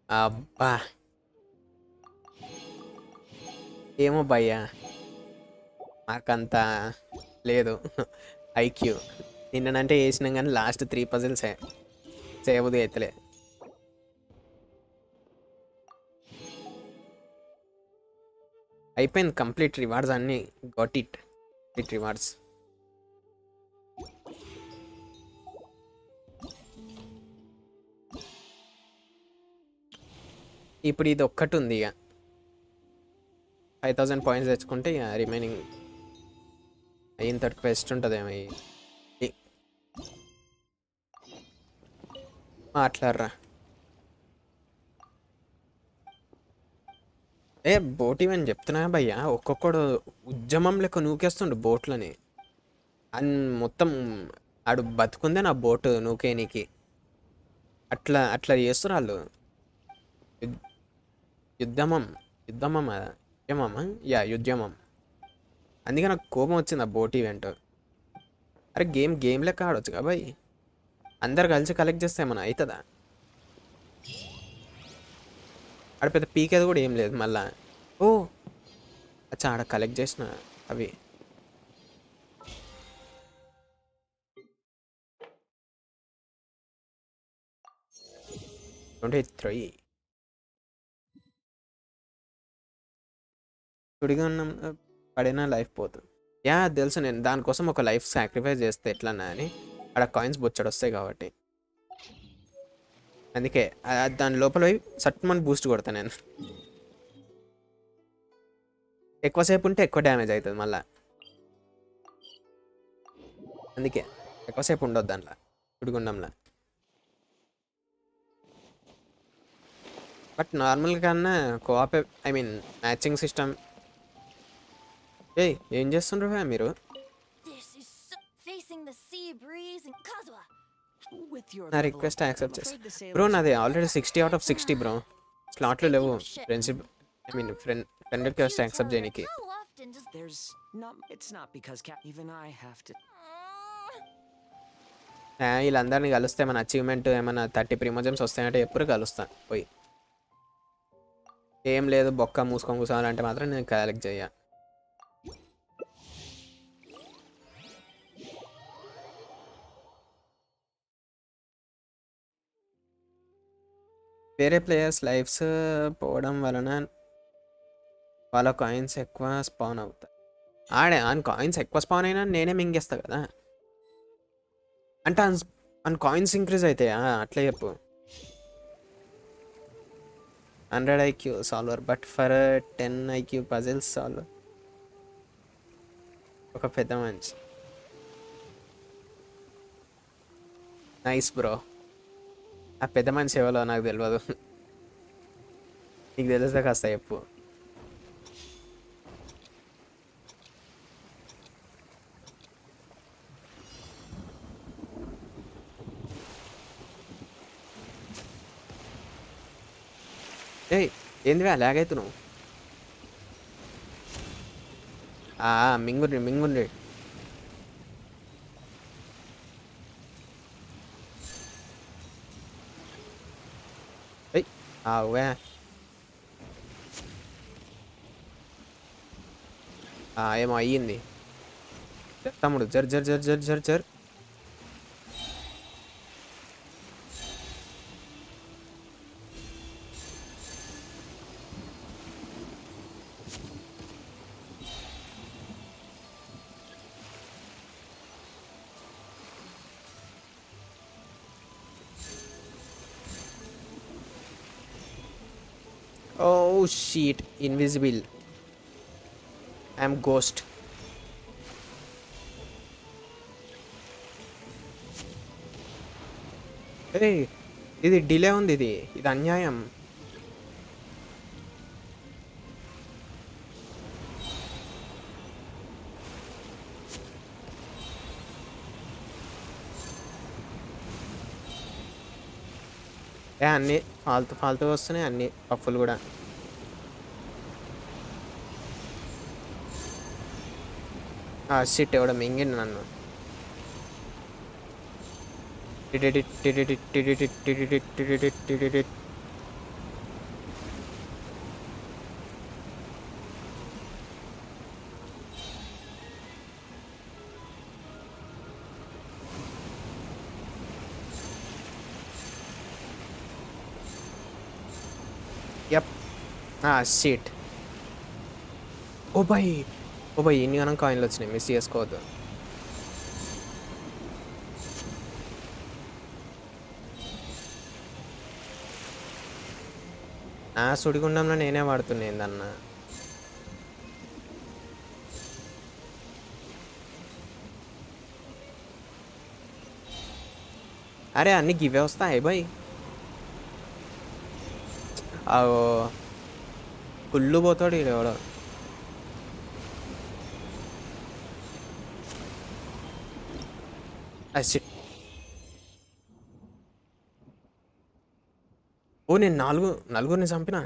S1: అబ్బా ఏమో భయ్యా, మాకంతా లేదు ఐక్యూ. నిన్నంటే వేసినాం కానీ లాస్ట్ 3 పజిల్స్ చేయబుద్ధి అవుతలే. అయిపోయింది కంప్లీట్ రివార్డ్స్ అన్నీ. Got it, complete rewards. ఇప్పుడు ఇది ఒక్కటి ఉంది, ఇక 5000 పాయింట్స్ తెచ్చుకుంటే ఇక రిమైనింగ్ ఇంతటి క్వెస్ట్ ఉంటుందేమో. మాట్లాడరా. బోట్ ఈవెంట్ చెప్తున్నా భయ్యా, ఒక్కొక్కడు ఉద్యమం లెక్క నూకేస్తుండు బోట్లని. మొత్తం ఆడు బతుకుందే నా బోటు నూకేనికి. అట్లా అట్లా చేస్తున్నారు వాళ్ళు. యుద్ధమం యుద్ధమమ్మా యుద్ధమమ్మా యుద్ధమం. అందుకే నాకు కోపం వచ్చింది ఆ బోట్ ఈవెంట్. అరే గేమ్ లెక్క ఆడవచ్చు కాబోయ్. అందరు కలిసి కలెక్ట్ చేస్తే ఏమన్నా అవుతుందా? ఆడ పెద్ద పీకేది కూడా ఏం లేదు మళ్ళా. ఓ అచ్చా, ఆడ కలెక్ట్ చేసిన అవి. చుడిగా ఉన్నాం పడినా లైఫ్ పోతుంది. తెలుసు, నేను దానికోసం ఒక లైఫ్ సాక్రిఫైస్ చేస్తే ఎట్లన్నా అని. అక్కడ కాయిన్స్ బొచ్చడు వస్తాయి కాబట్టి అందుకే దాని లోపల పోయి సట్మని బూస్ట్ కొడతాను నేను. ఎక్కువసేపు ఉంటే ఎక్కువ డ్యామేజ్ అవుతుంది మళ్ళా. అందుకే ఎక్కువసేపు ఉండొద్దు దాంట్లో సుడిగుండంలో. బట్ నార్మల్ కన్నా co-op, I mean matching system. ఏం చేస్తుండ్రు మీరు? నా రిక్వెస్ట్ యాక్సెప్ట్ చేసి బ్రో. నాది ఆల్రెడీ 60 out of 60 బ్రో. స్లాట్లు లేవు friendship, I mean friend request accept చేయడానికి. వీళ్ళందరినీ కలిస్తే మన అచీవ్మెంట్ ఏమైనా 30 ప్రిమోజమ్స్ వస్తాయంటే ఎప్పుడు కలుస్తాను పోయి. ఏం లేదు బొక్క మూసుకొని కూర్చోవాలంటే మాత్రం నేను కలెక్ట్ చేయ. వేరే ప్లేయర్స్ లైఫ్స్ పోవడం వలన వాళ్ళ కాయిన్స్ ఎక్కువ స్పాన్ అవుతాయి. ఆడే అని కాయిన్స్ ఎక్కువ స్పాన్ అయినా నేనే మింగేస్తా కదా. అంటే అని కాయిన్స్ ఇంక్రీజ్ అవుతాయా? అట్లా చెప్పు. 100 IQ solver but for 10 IQ puzzles solve. ఒక పెద్ద మనిషి. Nice bro. ఆ పెద్ద మనిషి ఎవరో నాకు తెలియదు. నీకు తెలిస్తే కాస్త చెప్పు. ఏయ్ ఏంది లాగైతున్నావు? మింగుండ్రి. ఏయ్ ఆవే. ఏమో అయ్యింది తమ్ముడు. జర్ జర్ జర్ జర్ జర్ జర్. Oh shit, invisible. I'm ghost. ఏయ్ ఇది డిలే ఉంది. ఇది అన్యాయం. అన్నీ ఫాల్తూ వస్తున్నాయి అన్ని పప్పులు కూడా. షిట్ ఎవడ మింగింది నన్ను. యప్. షిట్. ఓ బై ఇన్ని గనం కాయిన్లు వచ్చినాయి. మిస్ చేసుకోవద్దు. నా సుడిగుండంలో నేనే వాడుతున్నా ఏందన్నా. అరే అన్ని గివే వస్తాయి బాయ్. కుళ్ళు పోతాడు ఎవడో. ఓ నేను నలుగురిని చంపిన.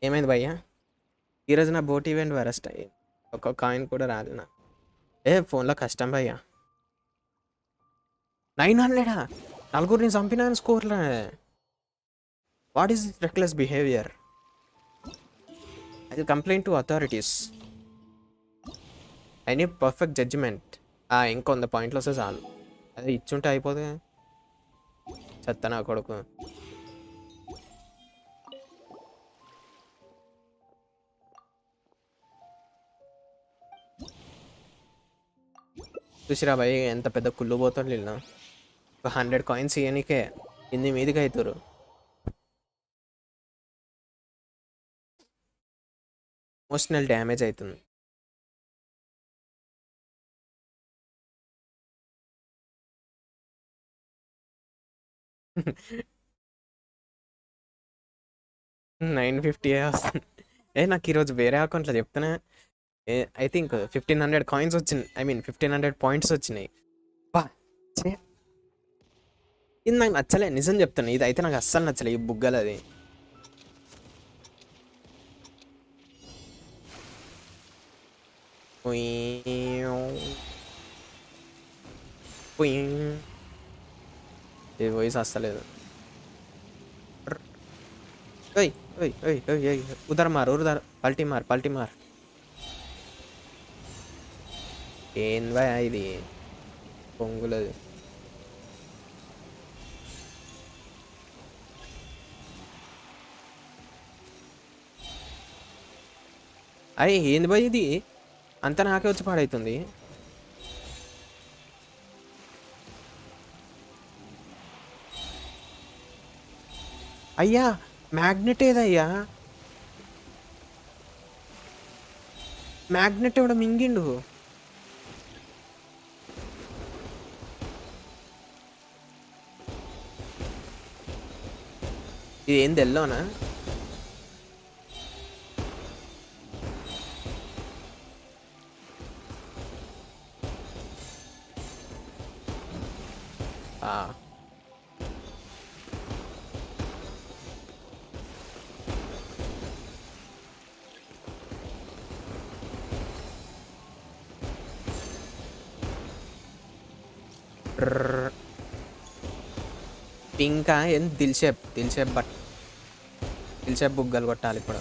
S1: ఏమైంది భయ్యా? ఈరోజు నా బోట్ ఈవెంట్ వరస్ట్ అయ్యింది. ఒక్క కాయిన్ కూడా రాలేనా? ఫోన్లో కష్టం భయ్యా. 900 నలుగురిని చంపిన స్కోర్లో. What is reckless behaviour? I will complaint to authorities. I need perfect judgement. ఇంకొంత పాయింట్లు వస్తే చాలు. అదే ఇచ్చుంటే అయిపోదు. చెత్త నా కొడుకు. చూసిరా భయ్ ఎంత పెద్ద కుళ్ళు పోతాడు వీళ్ళు. ఒక 100 కాయిన్స్ ఇయనికే ఇన్ని మీదికి అవుతారు. ఎమోషనల్ డ్యామేజ్ అవుతుంది. $950 వస్తుంది. నాకు ఈరోజు వేరే అకౌంట్లో చెప్తానే ఐ థింక్ 1500 కాయిన్స్ వచ్చినాయి. ఐ మీన్ 1500 పాయింట్స్ వచ్చినాయి. బా ఇది నాకు నచ్చలే, నిజం చెప్తాను. ఇది అయితే నాకు అస్సలు నచ్చలే ఈ బుగ్గలు. అది ఇది వాయిస్ వస్తలేదు. ఉదర్ పల్టీ మార్. ఏందా ఇది పొంగులది. అరే ఏంది భయ్ ఇది అంతా నాకే వచ్చి పాడవుతుంది. అయ్యా మ్యాగ్నెట్ ఏదయ్యా, మ్యాగ్నెట్ ఎవడ మింగిండు. ఇది ఏంది ఎల్లోనా? ఇంకా ఏం దిల్షేప్ బుగ్గలు కొట్టాలి ఇప్పుడు.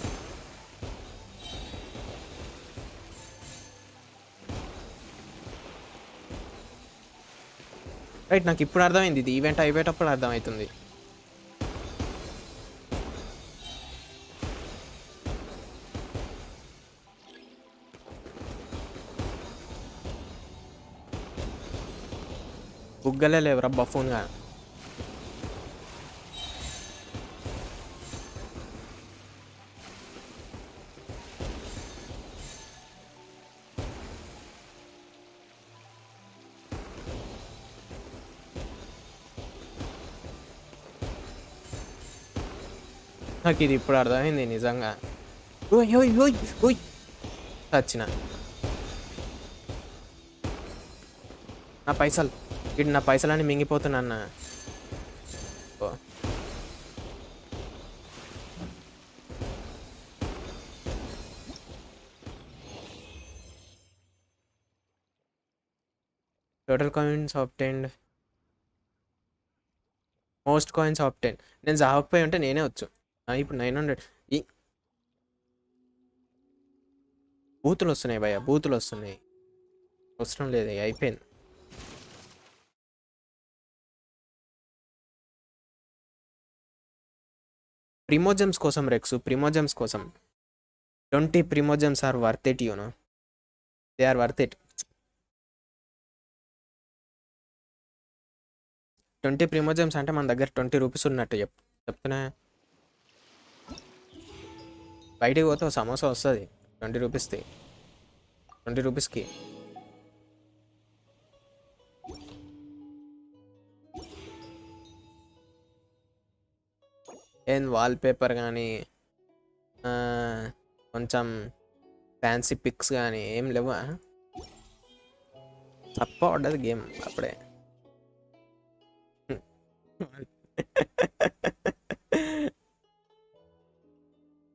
S1: రైట్, నాకు ఇప్పుడు అర్థమైంది, ఇది ఈవెంట్ అయిపోయేటప్పుడు అర్థమవుతుంది. బుగ్గలే లేవురా బఫూన్గా. నాకు ఇది ఇప్పుడు అర్థమైంది నిజంగా. ఓయ్ ఓయ్ ఓయ్ ఓయ్ వచ్చిన నా పైసలు, ఇటు నా పైసలని మింగిపోతున్నా అన్న. Total coins obtained, most coins obtain. నేను జావకపోయి ఉంటే నేనే వచ్చు. ఇప్పుడు 900 ఈ బూతులు వస్తున్నాయి భయ్య, బూతులు వస్తున్నాయి. అవసరం లేదు, అయిపోయింది. ప్రిమోజెమ్స్ కోసం రెక్స్, ప్రిమోజెమ్స్ కోసం 20 primogems are worth it, you know, they are worth it. 20 primogems అంటే మన దగ్గర 20 రూపీస్ ఉన్నట్టు చెప్తున్నా. బయటికి పోతే ఒక సమోసా వస్తుంది 20 రూపీస్ది, 20 రూపీస్కి. ఏం వాల్పేపర్ కానీ కొంచెం ఫ్యాన్సీ పిక్స్ కానీ ఏం లేవా? తప్ప పడ్డది గేమ్ అప్పుడే.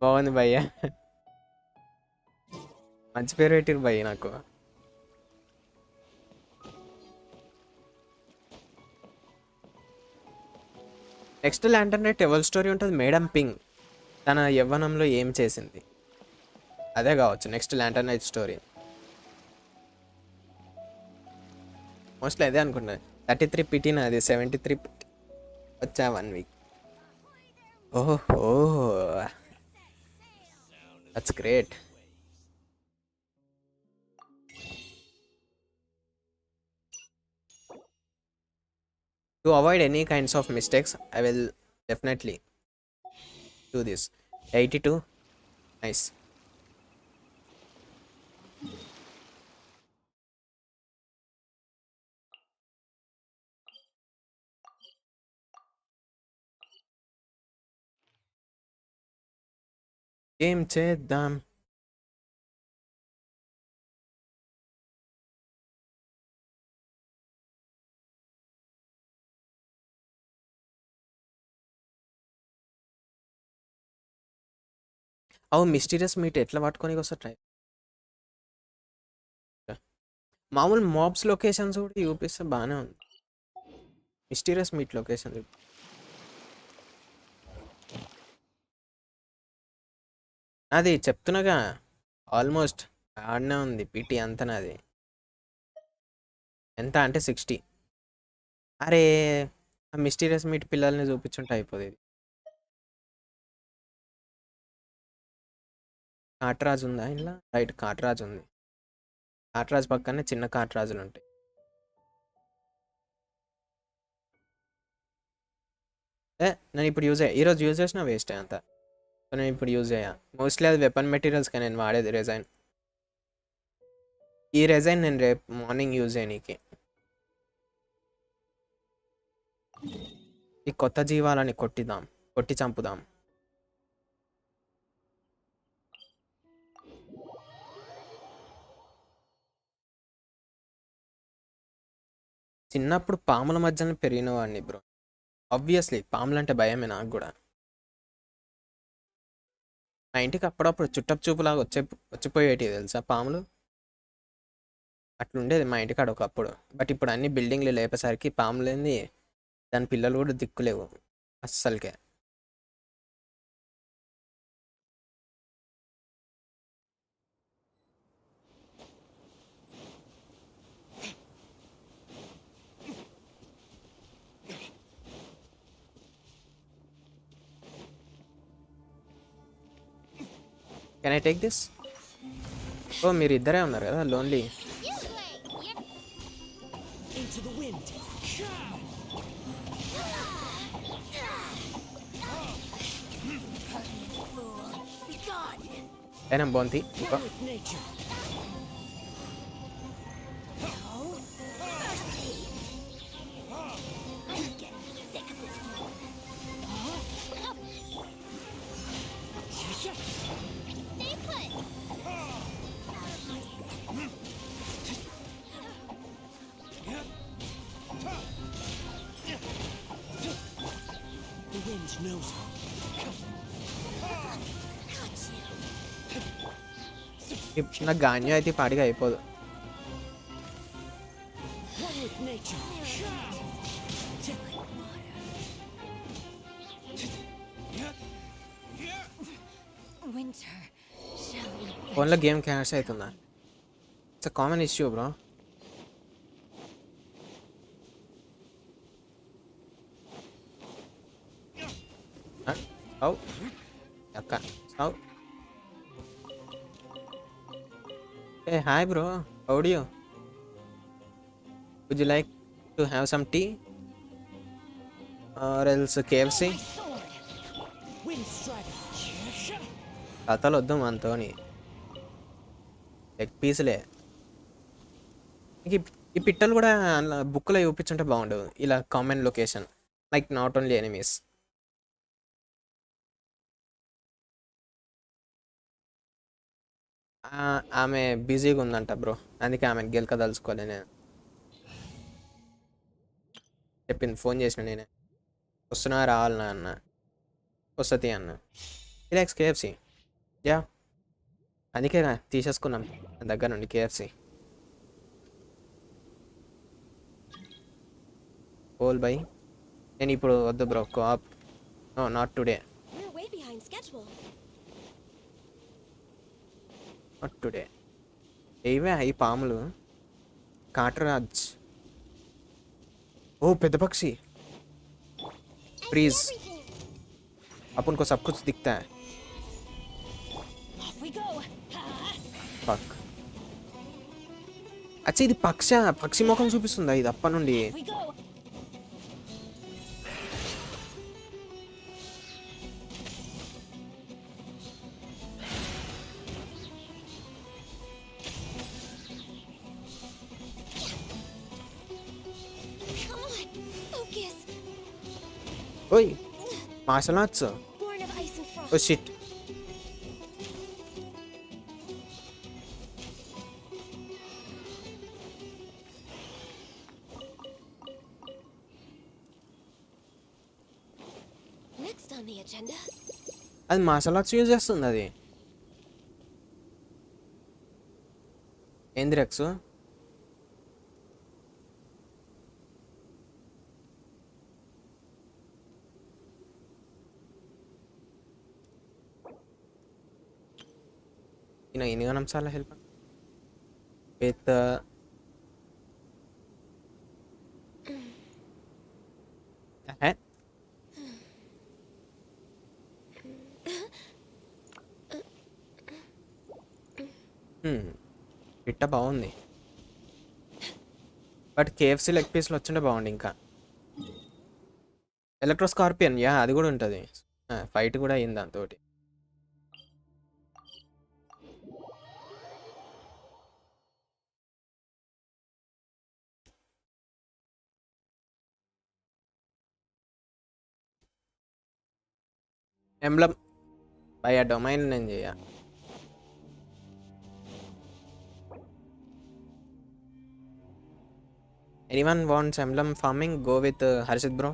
S1: బాగుంది భయ్య, మంచి పేరు పెట్టిరు భయ్య నాకు. నెక్స్ట్ ల్యాంటర్నైట్ ఎవరి స్టోరీ ఉంటుంది? మేడం పింగ్ తన యవ్వనంలో ఏం చేసింది, అదే కావచ్చు నెక్స్ట్ ల్యాంటర్నైట్ స్టోరీ. మోస్ట్లీ అదే అనుకుంటున్నాను. 33 పిటీనా, అది 73 వచ్చా 1 వీక్. ఓహో, that's great. To avoid any kinds of mistakes, I will definitely do this. 82, nice. ఏం చేద్దాం? అవు మిస్టీరియస్ మీట్ ఎట్లా పట్టుకొని వస్తా ట్రై. మామూలు మాబ్స్ లొకేషన్స్ కూడా చూపిస్తే బాగానే ఉంది. మిస్టీరియస్ మీట్ లొకేషన్ అది చెప్తున్నాగా, ఆల్మోస్ట్ ఆడనే ఉంది పీటీ అంతా నాది. ఎంత అంటే 60. అరే ఆ మిస్టీరియస్ మీట్ పిల్లల్ని చూపించుంటే అయిపోతుంది. కాటరాజు ఉందా ఇలా? రైట్, కాటరాజు ఉంది. కాటరాజు పక్కనే చిన్న కాటరాజులు ఉంటాయి. నేను ఇప్పుడు ఈరోజు యూజ్ చేసిన వేస్ట్ అంతా. సో నేను ఇప్పుడు యూజ్ చేయ. మోస్ట్లీ అది వెపన్ మెటీరియల్స్కి నేను వాడేది రెజైన్. ఈ రెజైన్ నేను రేపు మార్నింగ్ యూజ్ చేయనీకి. ఈ కొత్త జీవాలని కొట్టి చంపుదాం. చిన్నప్పుడు పాముల మధ్యన పెరిగిన వాడిని బ్రో. ఆబ్వియస్లీ పాములు అంటే భయమే నాకు కూడా. మా ఇంటికి అప్పుడప్పుడు చుట్టపు చూపులాగా వచ్చిపోయేటివి తెలుసా పాములు. అట్లుండేది మా ఇంటికాడ ఒకప్పుడు. బట్ ఇప్పుడు అన్ని బిల్డింగ్లు లేపేసరికి పాములు ఏంది, దాని పిల్లలు కూడా దిక్కులేవు అస్సలకే. Can I take this? Oh మీరు ఇద్దరే ఉన్నారు కదా లోన్లీ.
S17: Into the wind.
S1: అయినా బాగుంది ఇంకా.
S17: With nature. The wind knows me.
S1: నా గాన్యం అయితే ఈ పాటిగా అయిపోదు.
S17: One with nature.
S3: Winter shall eat.
S1: ఫోన్లో గేమ్ క్యాష్ అవుతుందా? It's a common issue bro. Stove అక్క stove. Hey hi bro, how do you? Would you like to have some tea or else KFC?
S17: Wind strider.
S1: కథలు వద్దు మనతోని, leg పీసులే. ఈ పిట్టలు కూడా అలా బుక్లో చూపించుంటే బాగుండదు. ఇలా common location like not only enemies. ఆమె బిజీగా ఉందంట బ్రో, అందుకే ఆమె గెలకదలుచుకోలే. నేను చెప్పింది, ఫోన్ చేసిన నేనే, వస్తున్నా రావాలన్నా అన్న. వస్తుంది అన్న. Relax KFC. యా అందుకే తీసేసుకున్నాం నా దగ్గర నుండి KFC. Whole by. నేను ఇప్పుడు వద్దు bro, co-op no, not today.
S3: We're way behind schedule.
S1: Not today. ఏవే ఈ పాములు? కాటరాజ్. ఓ పెద్ద పక్షి. प्लीज अपन को सब कुछ दिखता है.
S9: Off we go.
S1: Fuck. అచ్చా ఇది పక్షి ముఖం చూపిస్తుందా ఇది అప్ప నుండి?
S9: Off we go.
S3: Come on, focus.
S1: ఓయ్ martial arts.
S3: Born of ice and frost.
S1: Oh shit.
S3: Next on the agenda.
S1: అది మార్షల్ ఆర్ట్స్ యూజ్ చేస్తుంది అది. ఏంది రెక్స్? ఇనగనం చాలా హెల్ప్ విత్ పిట్ట బాగుంది, బట్ కేఎఫ్సీ లెగ్ పీస్లు వచ్చింటే బాగుంది. ఇంకా ఎలక్ట్రో స్కార్పియన్, యా అది కూడా ఉంటుంది. ఫైట్ కూడా అయింది దాంతో. ఎంబ్లమ్ బై ఆ డొమైన్ నేను చేయ. Anyone wants emblem farming, go with Harshit bro.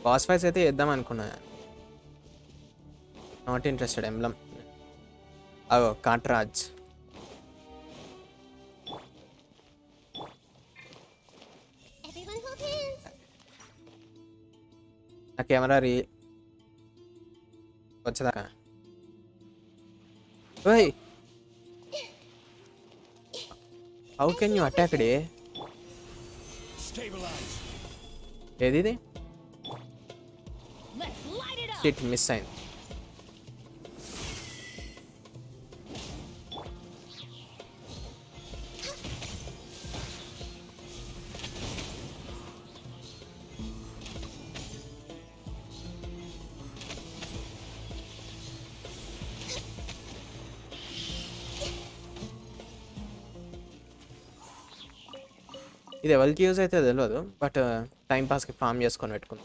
S1: Boss fights అయితే వేద్దాం అనుకున్నా, నాట్ ఇంట్రెస్టెడ్. ఎంబ్లమ్ అగో కాట్రాజ్.
S4: Everyone hold hands.
S1: నా కెమెరా వచ్చేదాకా. ఓయ్, హౌ కెన్ యూ అటాక్ డే?
S17: Stabilize.
S1: ఏది ఇది?
S9: Let's light it up.
S1: Shit, miss అయింది. ఇది ఎవరికి యూజ్ అయితే తెలియదు, బట్ టైం పాస్కి ఫామ్ చేసుకొని పెట్టుకుంది.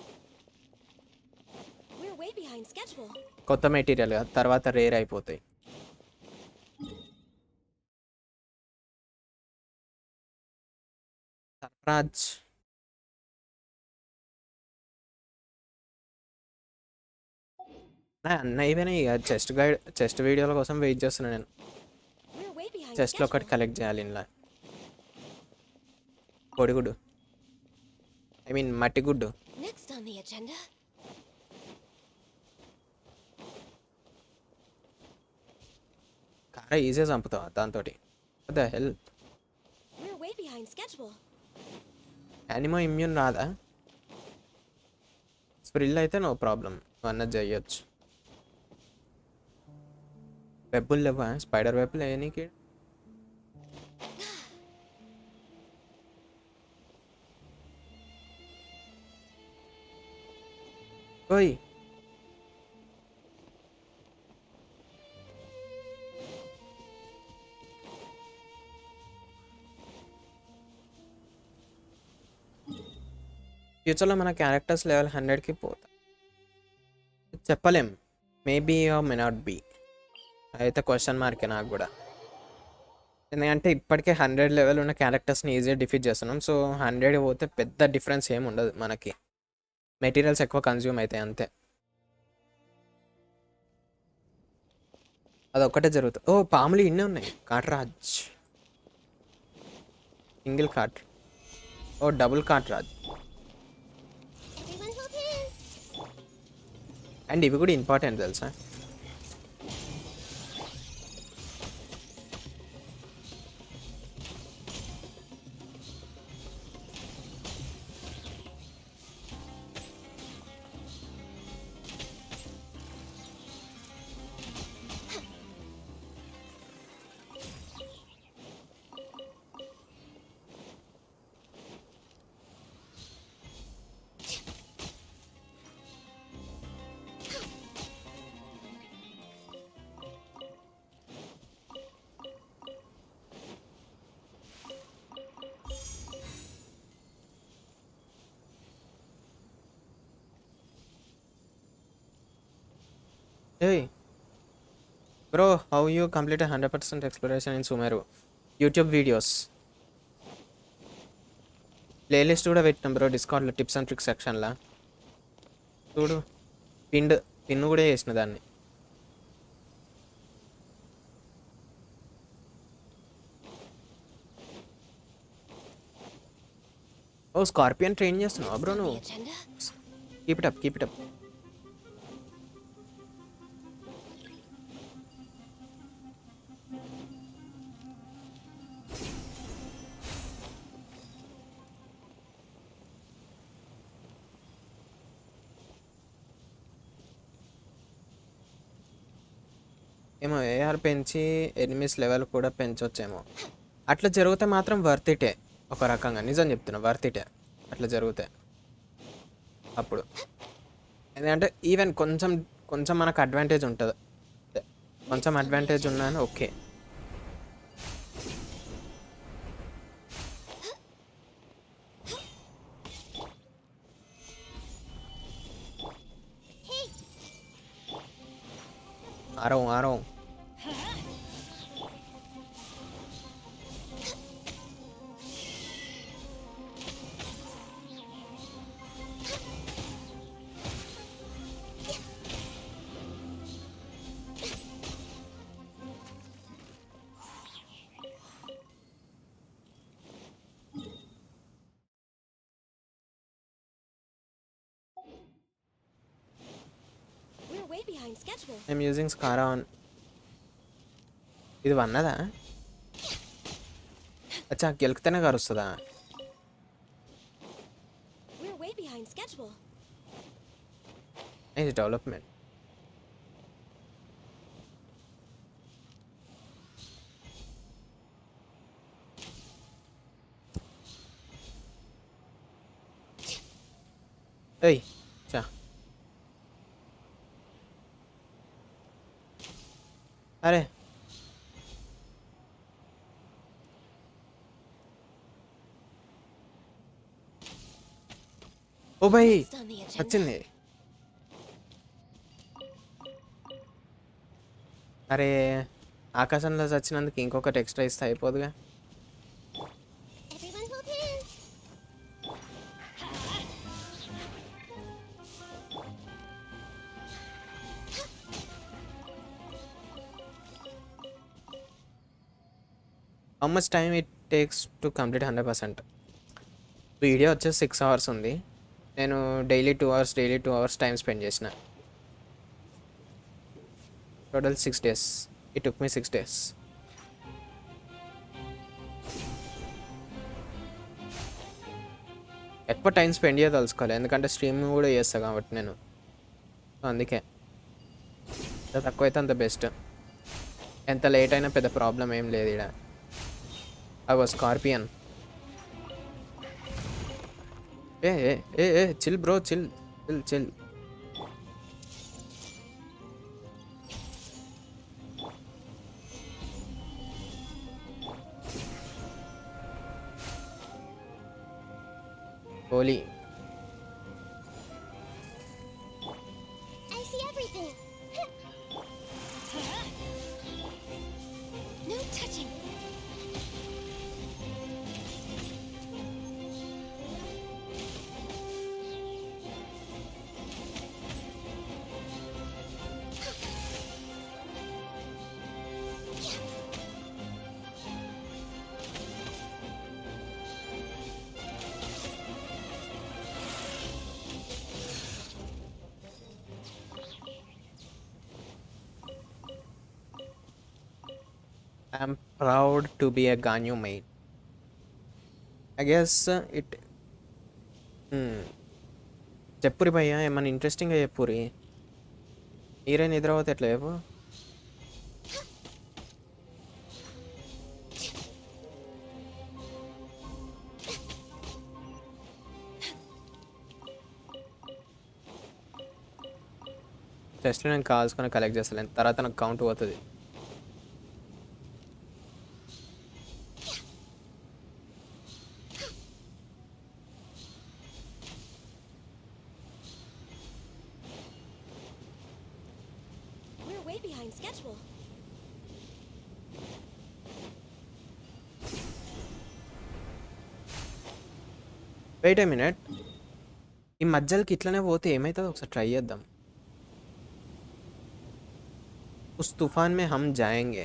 S3: We're way behind schedule.
S1: కొత్త మెటీరియల్ తర్వాత రేర్ అయిపోతాయి. రాజ్ అన్న అయిపోయినాయి ఇక. చెస్ట్ వీడియోల కోసం వెయిట్ చేస్తున్నాను నేను.
S3: We're way behind
S1: చెస్ట్లో ఒకటి కలెక్ట్ చేయాలి. ఇలా కోడిగుడ్డు, ఐ మీన్ మట్టి గుడ్డు.
S3: Next on the agenda.
S1: కారా ఈజీగా చంపుతావా దాంతో? The hell.
S3: We're way behind schedule.
S1: యానిమో immune రాదా? స్ప్రిల్ అయితే నో ప్రాబ్లం, అన్నది చేయొచ్చు. వెబ్బులు లేవా? స్పైడర్ వెబ్బులు నీకు? ఓయ్, ఫ్యూచర్లో మన క్యారెక్టర్స్ లెవెల్ 100కి పోతా చెప్పలేం. Maybe or may not be. అయితే క్వశ్చన్ మార్కే నాకు కూడా. ఎందుకంటే ఇప్పటికే 100 లెవెల్ ఉన్న క్యారెక్టర్స్ని ఈజీగా డిఫీట్ చేస్తున్నాం. సో 100 పోతే పెద్ద డిఫరెన్స్ ఏమి ఉండదు మనకి. మెటీరియల్స్ ఎక్కువ కన్జ్యూమ్ అవుతాయి అంతే. అదొక్కటే జరుగుతుంది. ఓ పాములు ఇన్నే ఉన్నాయి. కాట్రాజ్ సింగిల్ కార్ట్. ఓ డబుల్ కాట్రాజ్.
S4: Everyone hold hands.
S1: అండ్ ఇవి కూడా ఇంపార్టెంట్ తెలుసా? Hey, bro, how you complete 100% exploration in Sumeru? YouTube videos. Playlist కూడా పెట్టినాం బ్రో డిస్కౌంట్లో, టిప్స్ అండ్ ట్రిక్స్ సెక్షన్లో చూడు. పిన్ కూడా చేసిన దాన్ని. ఓ స్కార్పియన్ ట్రైన్ చేస్తున్నావు బ్రో నువ్వు? Keep it up, keep it up. ఏమో ఏఆర్ పెంచి ఎనిమిస్ లెవెల్ కూడా పెంచొచ్చేమో. అట్లా జరిగితే మాత్రం వర్త్ ఇటే ఒక రకంగా, నిజం చెప్తున్నా, వర్త్ ఇటే అట్లా జరిగితే. అప్పుడు ఎందుకంటే ఈవెన్ కొంచెం కొంచెం మనకు అడ్వాంటేజ్ ఉంటుంది, కొంచెం అడ్వాంటేజ్ ఉన్నా ఓకే. ఆరవం ఆరవం.
S3: We're way behind schedule.
S1: I'm using Scara on. ఇది వన్నదా? అచ్చా గెలికితేనే గారు వస్తుందా?
S3: We're way behind schedule.
S1: ఇది డెవలప్మెంట్. ఏయ్ చా అరే ఓ భాయ్
S3: Next on the agenda.
S1: వచ్చింది. అరే ఆకాశంలో చచ్చినందుకు ఇంకొకటి ఎక్స్ట్రా ఇస్తే అయిపోదుగా.
S4: Everyone hold hands.
S1: How much time it takes to complete 100%? Video వచ్చేసి 6 hours ఉంది. నేను డైలీ 2 hours టైం స్పెండ్ చేసిన. Total 6 days. It took me 6 days. ఎక్కువ టైం స్పెండ్ చేయదలుచుకోవాలి, ఎందుకంటే స్ట్రీమ్ కూడా చేస్తా కాబట్టి నేను. సో అందుకే ఎంత తక్కువ అయితే అంత బెస్ట్. ఎంత లేట్ అయినా పెద్ద ప్రాబ్లం ఏం లేదు ఇక్కడ. అగో స్కార్పియన్. ఏ ఏ ఏ ఏ chill bro, chill chill chill. Holy.
S4: I see everything. No touching.
S1: I'm proud to be a Ganyu main. I guess it. చెప్పురి భయ్యా, ఏమన్నా ఇంట్రెస్టింగ్గా చెప్పురి. మీరే నిద్రపోతే ఎట్లా చెప్పు. టెస్ట్లో నేను కాల్సుకొని కలెక్ట్ చేస్తాను, తర్వాత నాకు కౌంట్ పోతుంది.
S3: We're way behind schedule.
S1: Wait a minute, ఈ మధ్యలోకి ఇట్లనే పోతే ఏమవుతుందో ఒకసారి ట్రై చేద్దాం. उस तूफान में हम जाएंगे.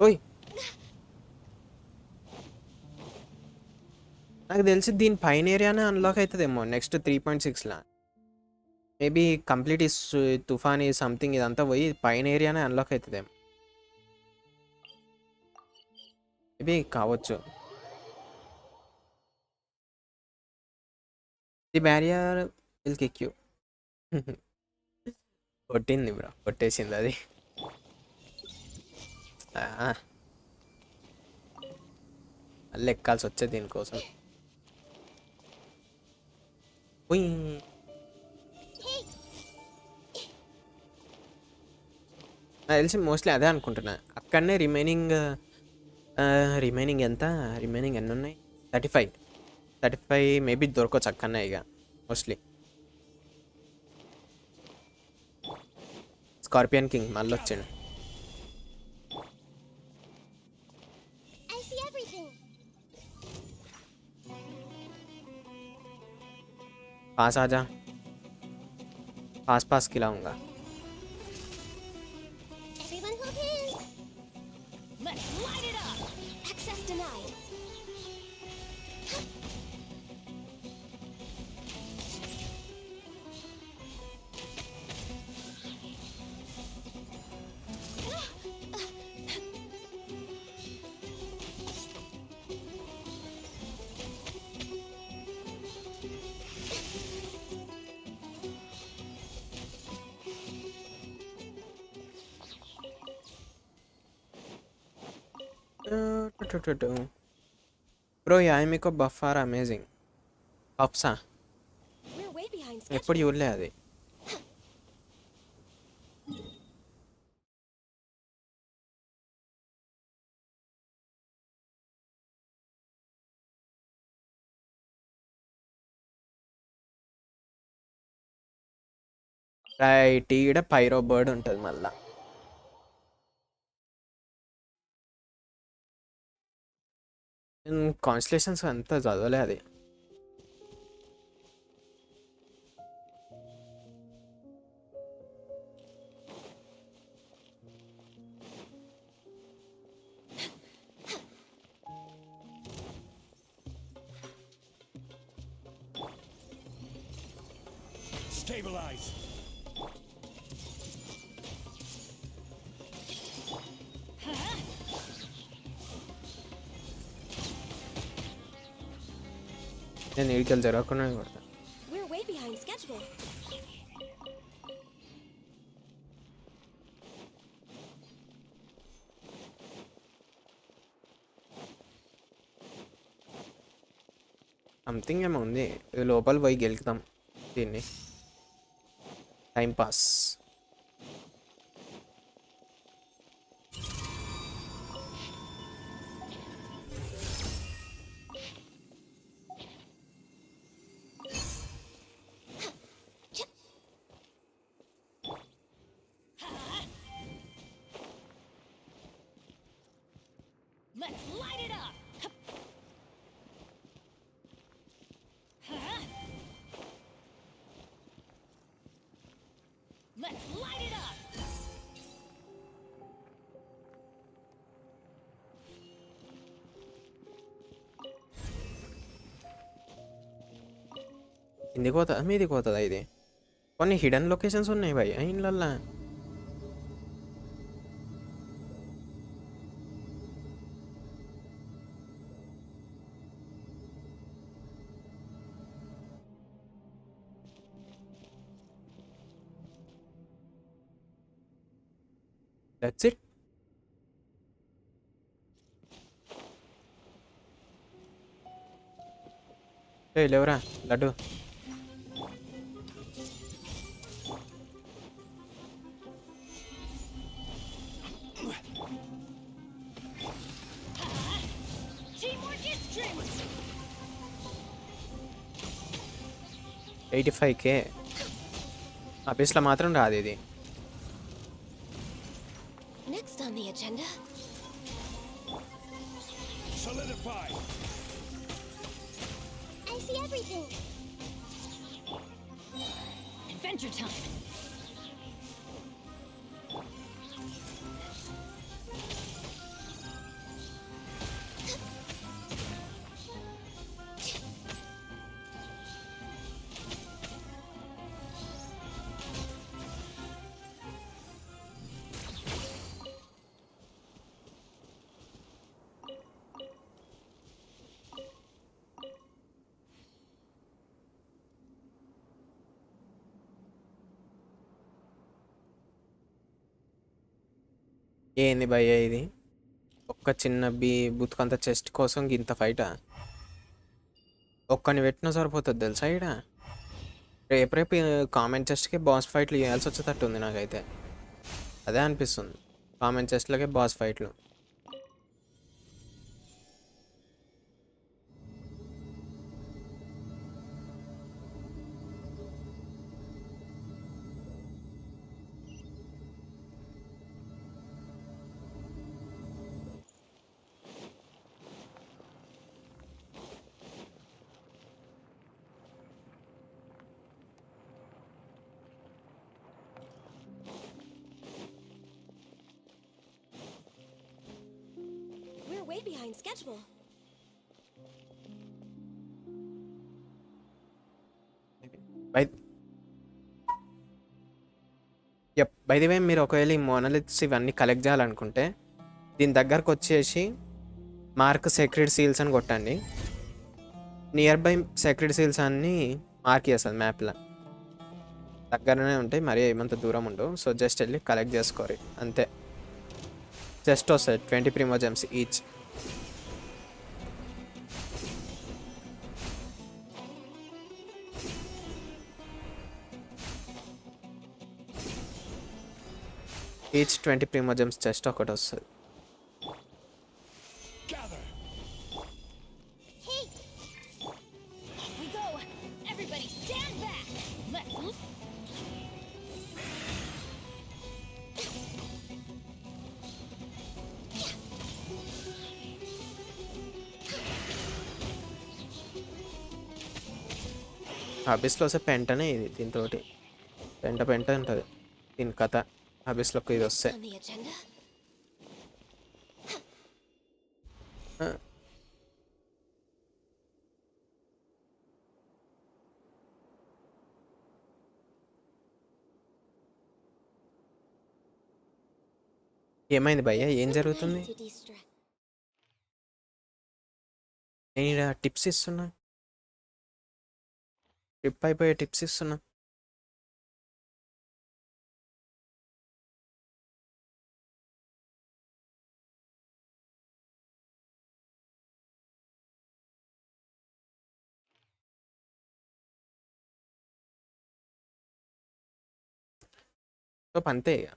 S1: ఓయ్ నాకు తెలిసి దీని పైన ఏరియానే అన్లాక్ అవుతుందేమో నెక్స్ట్ 3.6లా. మేబీ కంప్లీట్ ఈ తుఫాన్ ఈ సంథింగ్ ఇదంతా పోయి పైన ఏరియానే అన్లాక్ అవుతుందేమో. మేబీ కావచ్చు. The barrier will kick you. కొట్టింది బ్రో, కొట్టేసింది అది. మళ్ళీ ఎక్కాల్సి వచ్చేది దీనికోసం. ఉయ్. నాకు తెలిసి మోస్ట్లీ అదే అనుకుంటున్నా. అక్కడనే రిమైనింగ్ ఎంత రిమైనింగ్ ఎన్ని ఉన్నాయి? 35 మేబీ దొరకవచ్చు అక్కడనే ఇక మోస్ట్లీ. స్కార్పియన్ కింగ్ మళ్ళీ వచ్చాడు.
S4: I see everything.
S1: पास आ जा, पास खिलाऊंगा.
S4: Everyone hold hands. Let's light it up. Access denied.
S1: Bro yay మీకు బఫ్ ఆర్ అమేజింగ్. బఫ్సా
S3: We're way behind
S1: ఎప్పుడు
S3: schedule.
S1: చూడలే అది. రైట్, ఈడ పైరో బర్డ్ ఉంటుంది మళ్ళా. కాన్స్టలేషన్స్ అంతా చదవలే అది.
S17: Stabilize.
S1: నేను ఈడికెళ్ళి జరగకుండా కొడతా.
S3: We're way behind schedule.
S1: Something ఏమో ఉంది, ఇది లోపల పోయి గెలుకుతాం దీన్ని. Time pass.
S11: Let's light it up. Let's light it up.
S1: కిందికి పోతుందా మీదికి పోతుందా? ఇది కొన్ని హిడెన్ లొకేషన్స్ ఉన్నాయి భయ్ ఇండ్లల్లా. That's it. ఏ లేవరా laddu.
S11: Teamwork is strength.
S1: 85K ఆఫీస్లో మాత్రం రాదు ఇది.
S3: Next on the agenda.
S17: Solidify.
S4: I see everything.
S11: Adventure time.
S1: ఏంది భయ్యా ఇది? ఒక్క చిన్న బుతుకంత చెస్ట్ కోసం ఇంత ఫైటా? ఒక్కని పెట్టినా సరిపోతుంది తెలుసా ఈడ. రేపు కామెంట్ చెస్ట్కి బాస్ ఫైట్లు చేయాల్సి వచ్చేటట్టు ఉంది నాకైతే. అదే అనిపిస్తుంది, కామెంట్ చెస్ట్లకే బాస్ ఫైట్లు.
S3: We're way behind schedule.
S1: By the way, మీరు ఒకవేళ ఈ మోనలిథ్స్ ఇవన్నీ కలెక్ట్ చేయాలనుకుంటే దీని దగ్గరకు వచ్చేసి మార్క్ సెక్రెట్ సీల్స్ అని కొట్టండి. నియర్ బై సెక్రెట్ సీల్స్ అన్ని మార్క్ చేస్తుంది మ్యాప్లో. దగ్గరనే ఉంటాయి, మరీ ఏమంత దూరం ఉండవు. సో జస్ట్ వెళ్ళి కలెక్ట్ చేసుకోరు అంతే. జస్ట్ వస్తుంది 20 primogems each. Each 20 primogems just ఒకటి వస్తుంది.
S9: Hey! Off we go! Everybody stand back! Let's look.
S1: అబిస్లో వస్తే పెంటనే ఇది. దీంతో పెంట ఉంటుంది దీని కథ. అబిస్లోకి ఇది వస్తే
S3: On the agenda?
S1: ఏమైంది భయ్యా, ఏం జరుగుతుంది?
S3: Nice to de-stress.
S1: నేను ఇక్కడ టిప్స్ ఇస్తున్నా, ట్రిప్ అయిపోయే టిప్స్ ఇస్తున్నా. సో అంతే ఇక.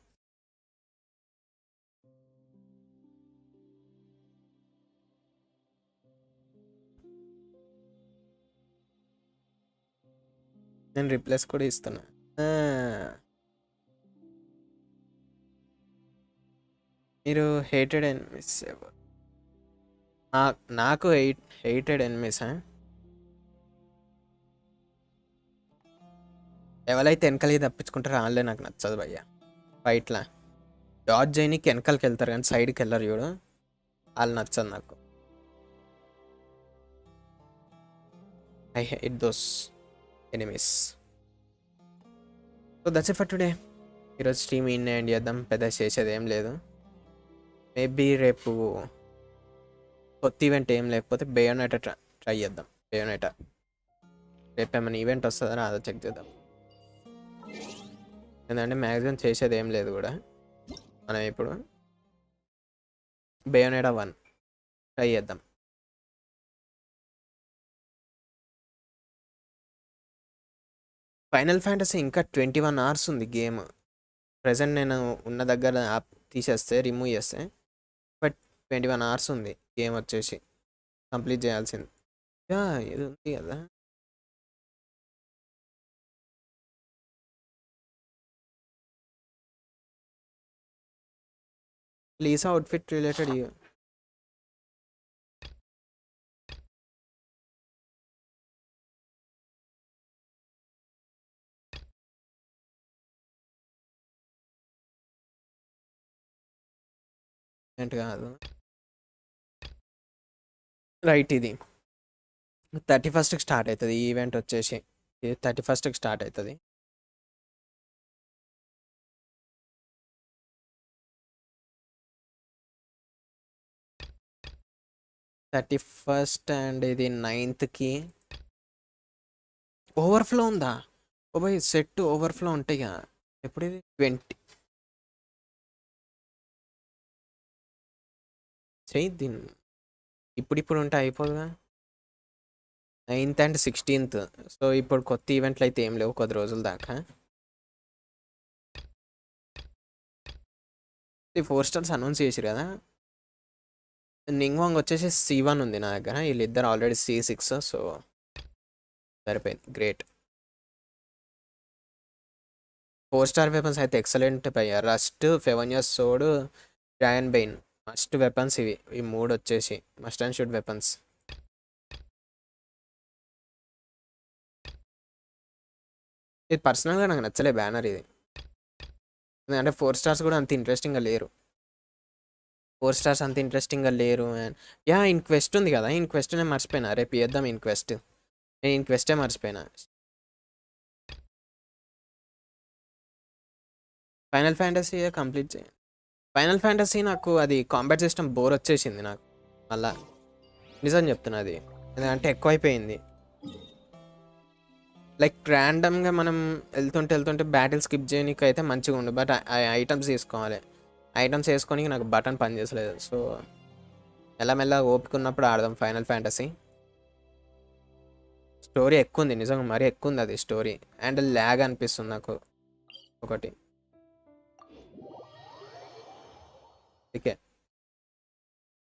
S1: నేను రిప్లేస్ కూడా ఇస్తున్నా. మీరు హేటెడ్ ఎనిమిస్, నాకు హేటెడ్ ఎనిమిసా? ఎవరైతే వెనకాలకి తప్పించుకుంటారో వాళ్ళే నాకు నచ్చదు భయ్య. ఫైట్లా డాట్ చేయనికి వెనకాలకి వెళ్తారు కానీ సైడ్కి వెళ్ళరు చూడు, వాళ్ళు నచ్చదు నాకు. I hate those enemies. So that's it for today. ఈరోజు స్ట్రీమ్ ఇన్ ఎండ్ చేద్దాం, పెద్ద చేసేది ఏం లేదు. మేబీ రేపు కొత్త ఈవెంట్ ఏం లేకపోతే బేయోనెటా ట్రై చేద్దాం. బేయోనెటా రేపు ఏమైనా ఈవెంట్ వస్తుందని అదో చెక్ చేద్దాం. ఎందుకంటే మ్యాక్సిమం చేసేది ఏం లేదు కూడా. మనం ఇప్పుడు బేయోనెటా 1 ట్రై చేద్దాం. ఫైనల్ ఫ్యాంటసీ ఇంకా 21 hours ఉంది గేమ్. ప్రజెంట్ నేను ఉన్న దగ్గర యాప్ తీసేస్తే, రిమూవ్ చేస్తే, బట్ 21 hours ఉంది గేమ్ వచ్చేసి కంప్లీట్ చేయాల్సింది. ఇది ఉంది కదా, లీసా అవుట్ఫిట్ రిలేటెడ్. ఏంటి కాదు రైట్, ఇది 31st స్టార్ట్ అవుతుంది ఈ ఈవెంట్ వచ్చేసి. ఇది 31st స్టార్ట్ అవుతుంది. అండ్ ఇది 9th ఓవర్ఫ్లో ఉందా? ఓ బై సెట్ ఓవర్ఫ్లో ఉంటాయి కదా. ఎప్పుడు ఇది 20 చెయ్యి దీన్ని ఇప్పుడు ఉంటే అయిపోదుగా. 9th and 16th. సో ఇప్పుడు కొత్త ఈవెంట్లు అయితే ఏం లేవు కొద్ది రోజుల దాకా. ఈ 4 స్టార్స్ అనౌన్స్ చేసిరు కదా. నింగ్వాంగ్ వచ్చేసి C1 ఉంది నా దగ్గర, వీళ్ళిద్దరు ఆల్రెడీ C6. సో సరిపోయింది, గ్రేట్. 4 స్టార్ వెపన్స్ అయితే ఎక్సలెంట్ భయ్య. Rust, Favonius sword, dragon bane must weapons ఇవి. ఈ 3 వచ్చేసి మస్ట్ అండ్ షుడ్ వెపన్స్. ఇది పర్సనల్గా నాకు నచ్చలే బ్యానర్ ఇది. ఎందుకంటే 4 స్టార్స్ కూడా అంత ఇంట్రెస్టింగ్గా లేరు. 4 స్టార్స్ అంత ఇంట్రెస్టింగ్గా లేరు. అండ్ యా ఇన్క్వెస్ట్ ఉంది కదా, ఇన్క్వెస్ట్ నేను మర్చిపోయినా. రేపు చేద్దాం ఇన్క్వెస్ట్. నేను ఇన్క్వెస్టే మర్చిపోయినా. ఫైనల్ ఫ్యాంటసీ కంప్లీట్ చేయండి. ఫైనల్ ఫ్యాంటసీ నాకు అది కాంబాట్ సిస్టమ్ బోర్ వచ్చేసింది నాకు మళ్ళా. నిజం చెప్తున్నా, అది ఎందుకంటే ఎక్కువైపోయింది. లైక్ ర్యాండమ్గా మనం వెళ్తుంటే బ్యాటిల్ స్కిప్ చేయడానికి అయితే మంచిగా ఉండు. బట్ ఐటమ్స్ తీసుకోవాలి. ఐటమ్స్ వేసుకొని నాకు బటన్ పనిచేసలేదు. సో మెల్లమెల్ల ఓపుకున్నప్పుడు ఆడదాం ఫైనల్ ఫ్యాంటసీ. స్టోరీ ఎక్కువ ఉంది, నిజంగా మరీ ఎక్కువ ఉంది అది స్టోరీ. అండ్ ల్యాగ్ అనిపిస్తుంది నాకు ఒకటి. Okay,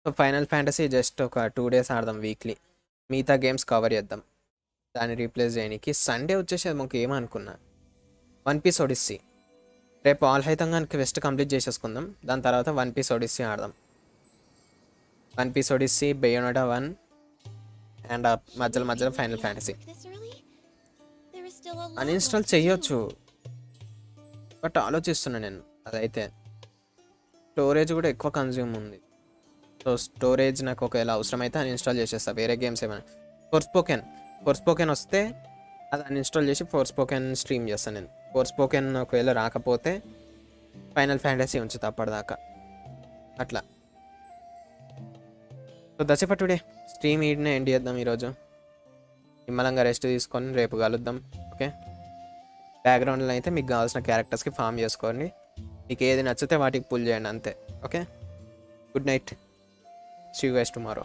S1: so final fantasy just ఒక 2 days ఆడదాం వీక్లీ. మిగతా గేమ్స్ కవర్ చేద్దాం దాన్ని రీప్లేస్ చేయడానికి. సండే వచ్చేసి అది మాకు ఏమనుకున్నా, వన్ పీస్ ఒడిస్సీ. రేపు ఆల్ హైతంగానికి క్వెస్ట్ కంప్లీట్ చేసేసుకుందాం. దాని తర్వాత వన్ పీస్ ఒడిస్సీ ఆడదాం. వన్ పీస్ ఒడిస్సీ, బేయోనెటా 1 అండ్ మధ్యలో ఫైనల్ ఫ్యాంటసీ. అన్ఇన్స్టాల్ చెయ్యొచ్చు, బట్ ఆలోచిస్తున్నా నేను. అదైతే స్టోరేజ్ కూడా ఎక్కువ కన్జ్యూమ్ ఉంది. సో స్టోరేజ్ నాకు ఒకవేళ అవసరమైతే అన్ఇన్స్టాల్ చేసేస్తా. వేరే గేమ్స్ ఏమైనా ఫోర్స్పోకెన్ వస్తే అది అన్ఇన్స్టాల్ చేసి ఫోర్స్పోకెన్ స్ట్రీమ్ చేస్తాను నేను. ఫోర్స్పోకెన్ ఒకవేళ రాకపోతే ఫైనల్ ఫ్యాంటసీ ఉంచుతా అప్పటిదాకా అట్లా. So that's it for today. Stream ఈడ్నే ఎండ్ చేద్దాం ఈరోజు. నిమ్మలంగా రెస్ట్ తీసుకొని రేపు కలుద్దాం. ఓకే, బ్యాక్గ్రౌండ్లో అయితే మీకు కావాల్సిన క్యారెక్టర్స్కి ఫామ్ చేసుకోండి. మీకు ఏది నచ్చితే వాటికి పుల్ చేయండి అంతే. Okay, good night, see you guys tomorrow.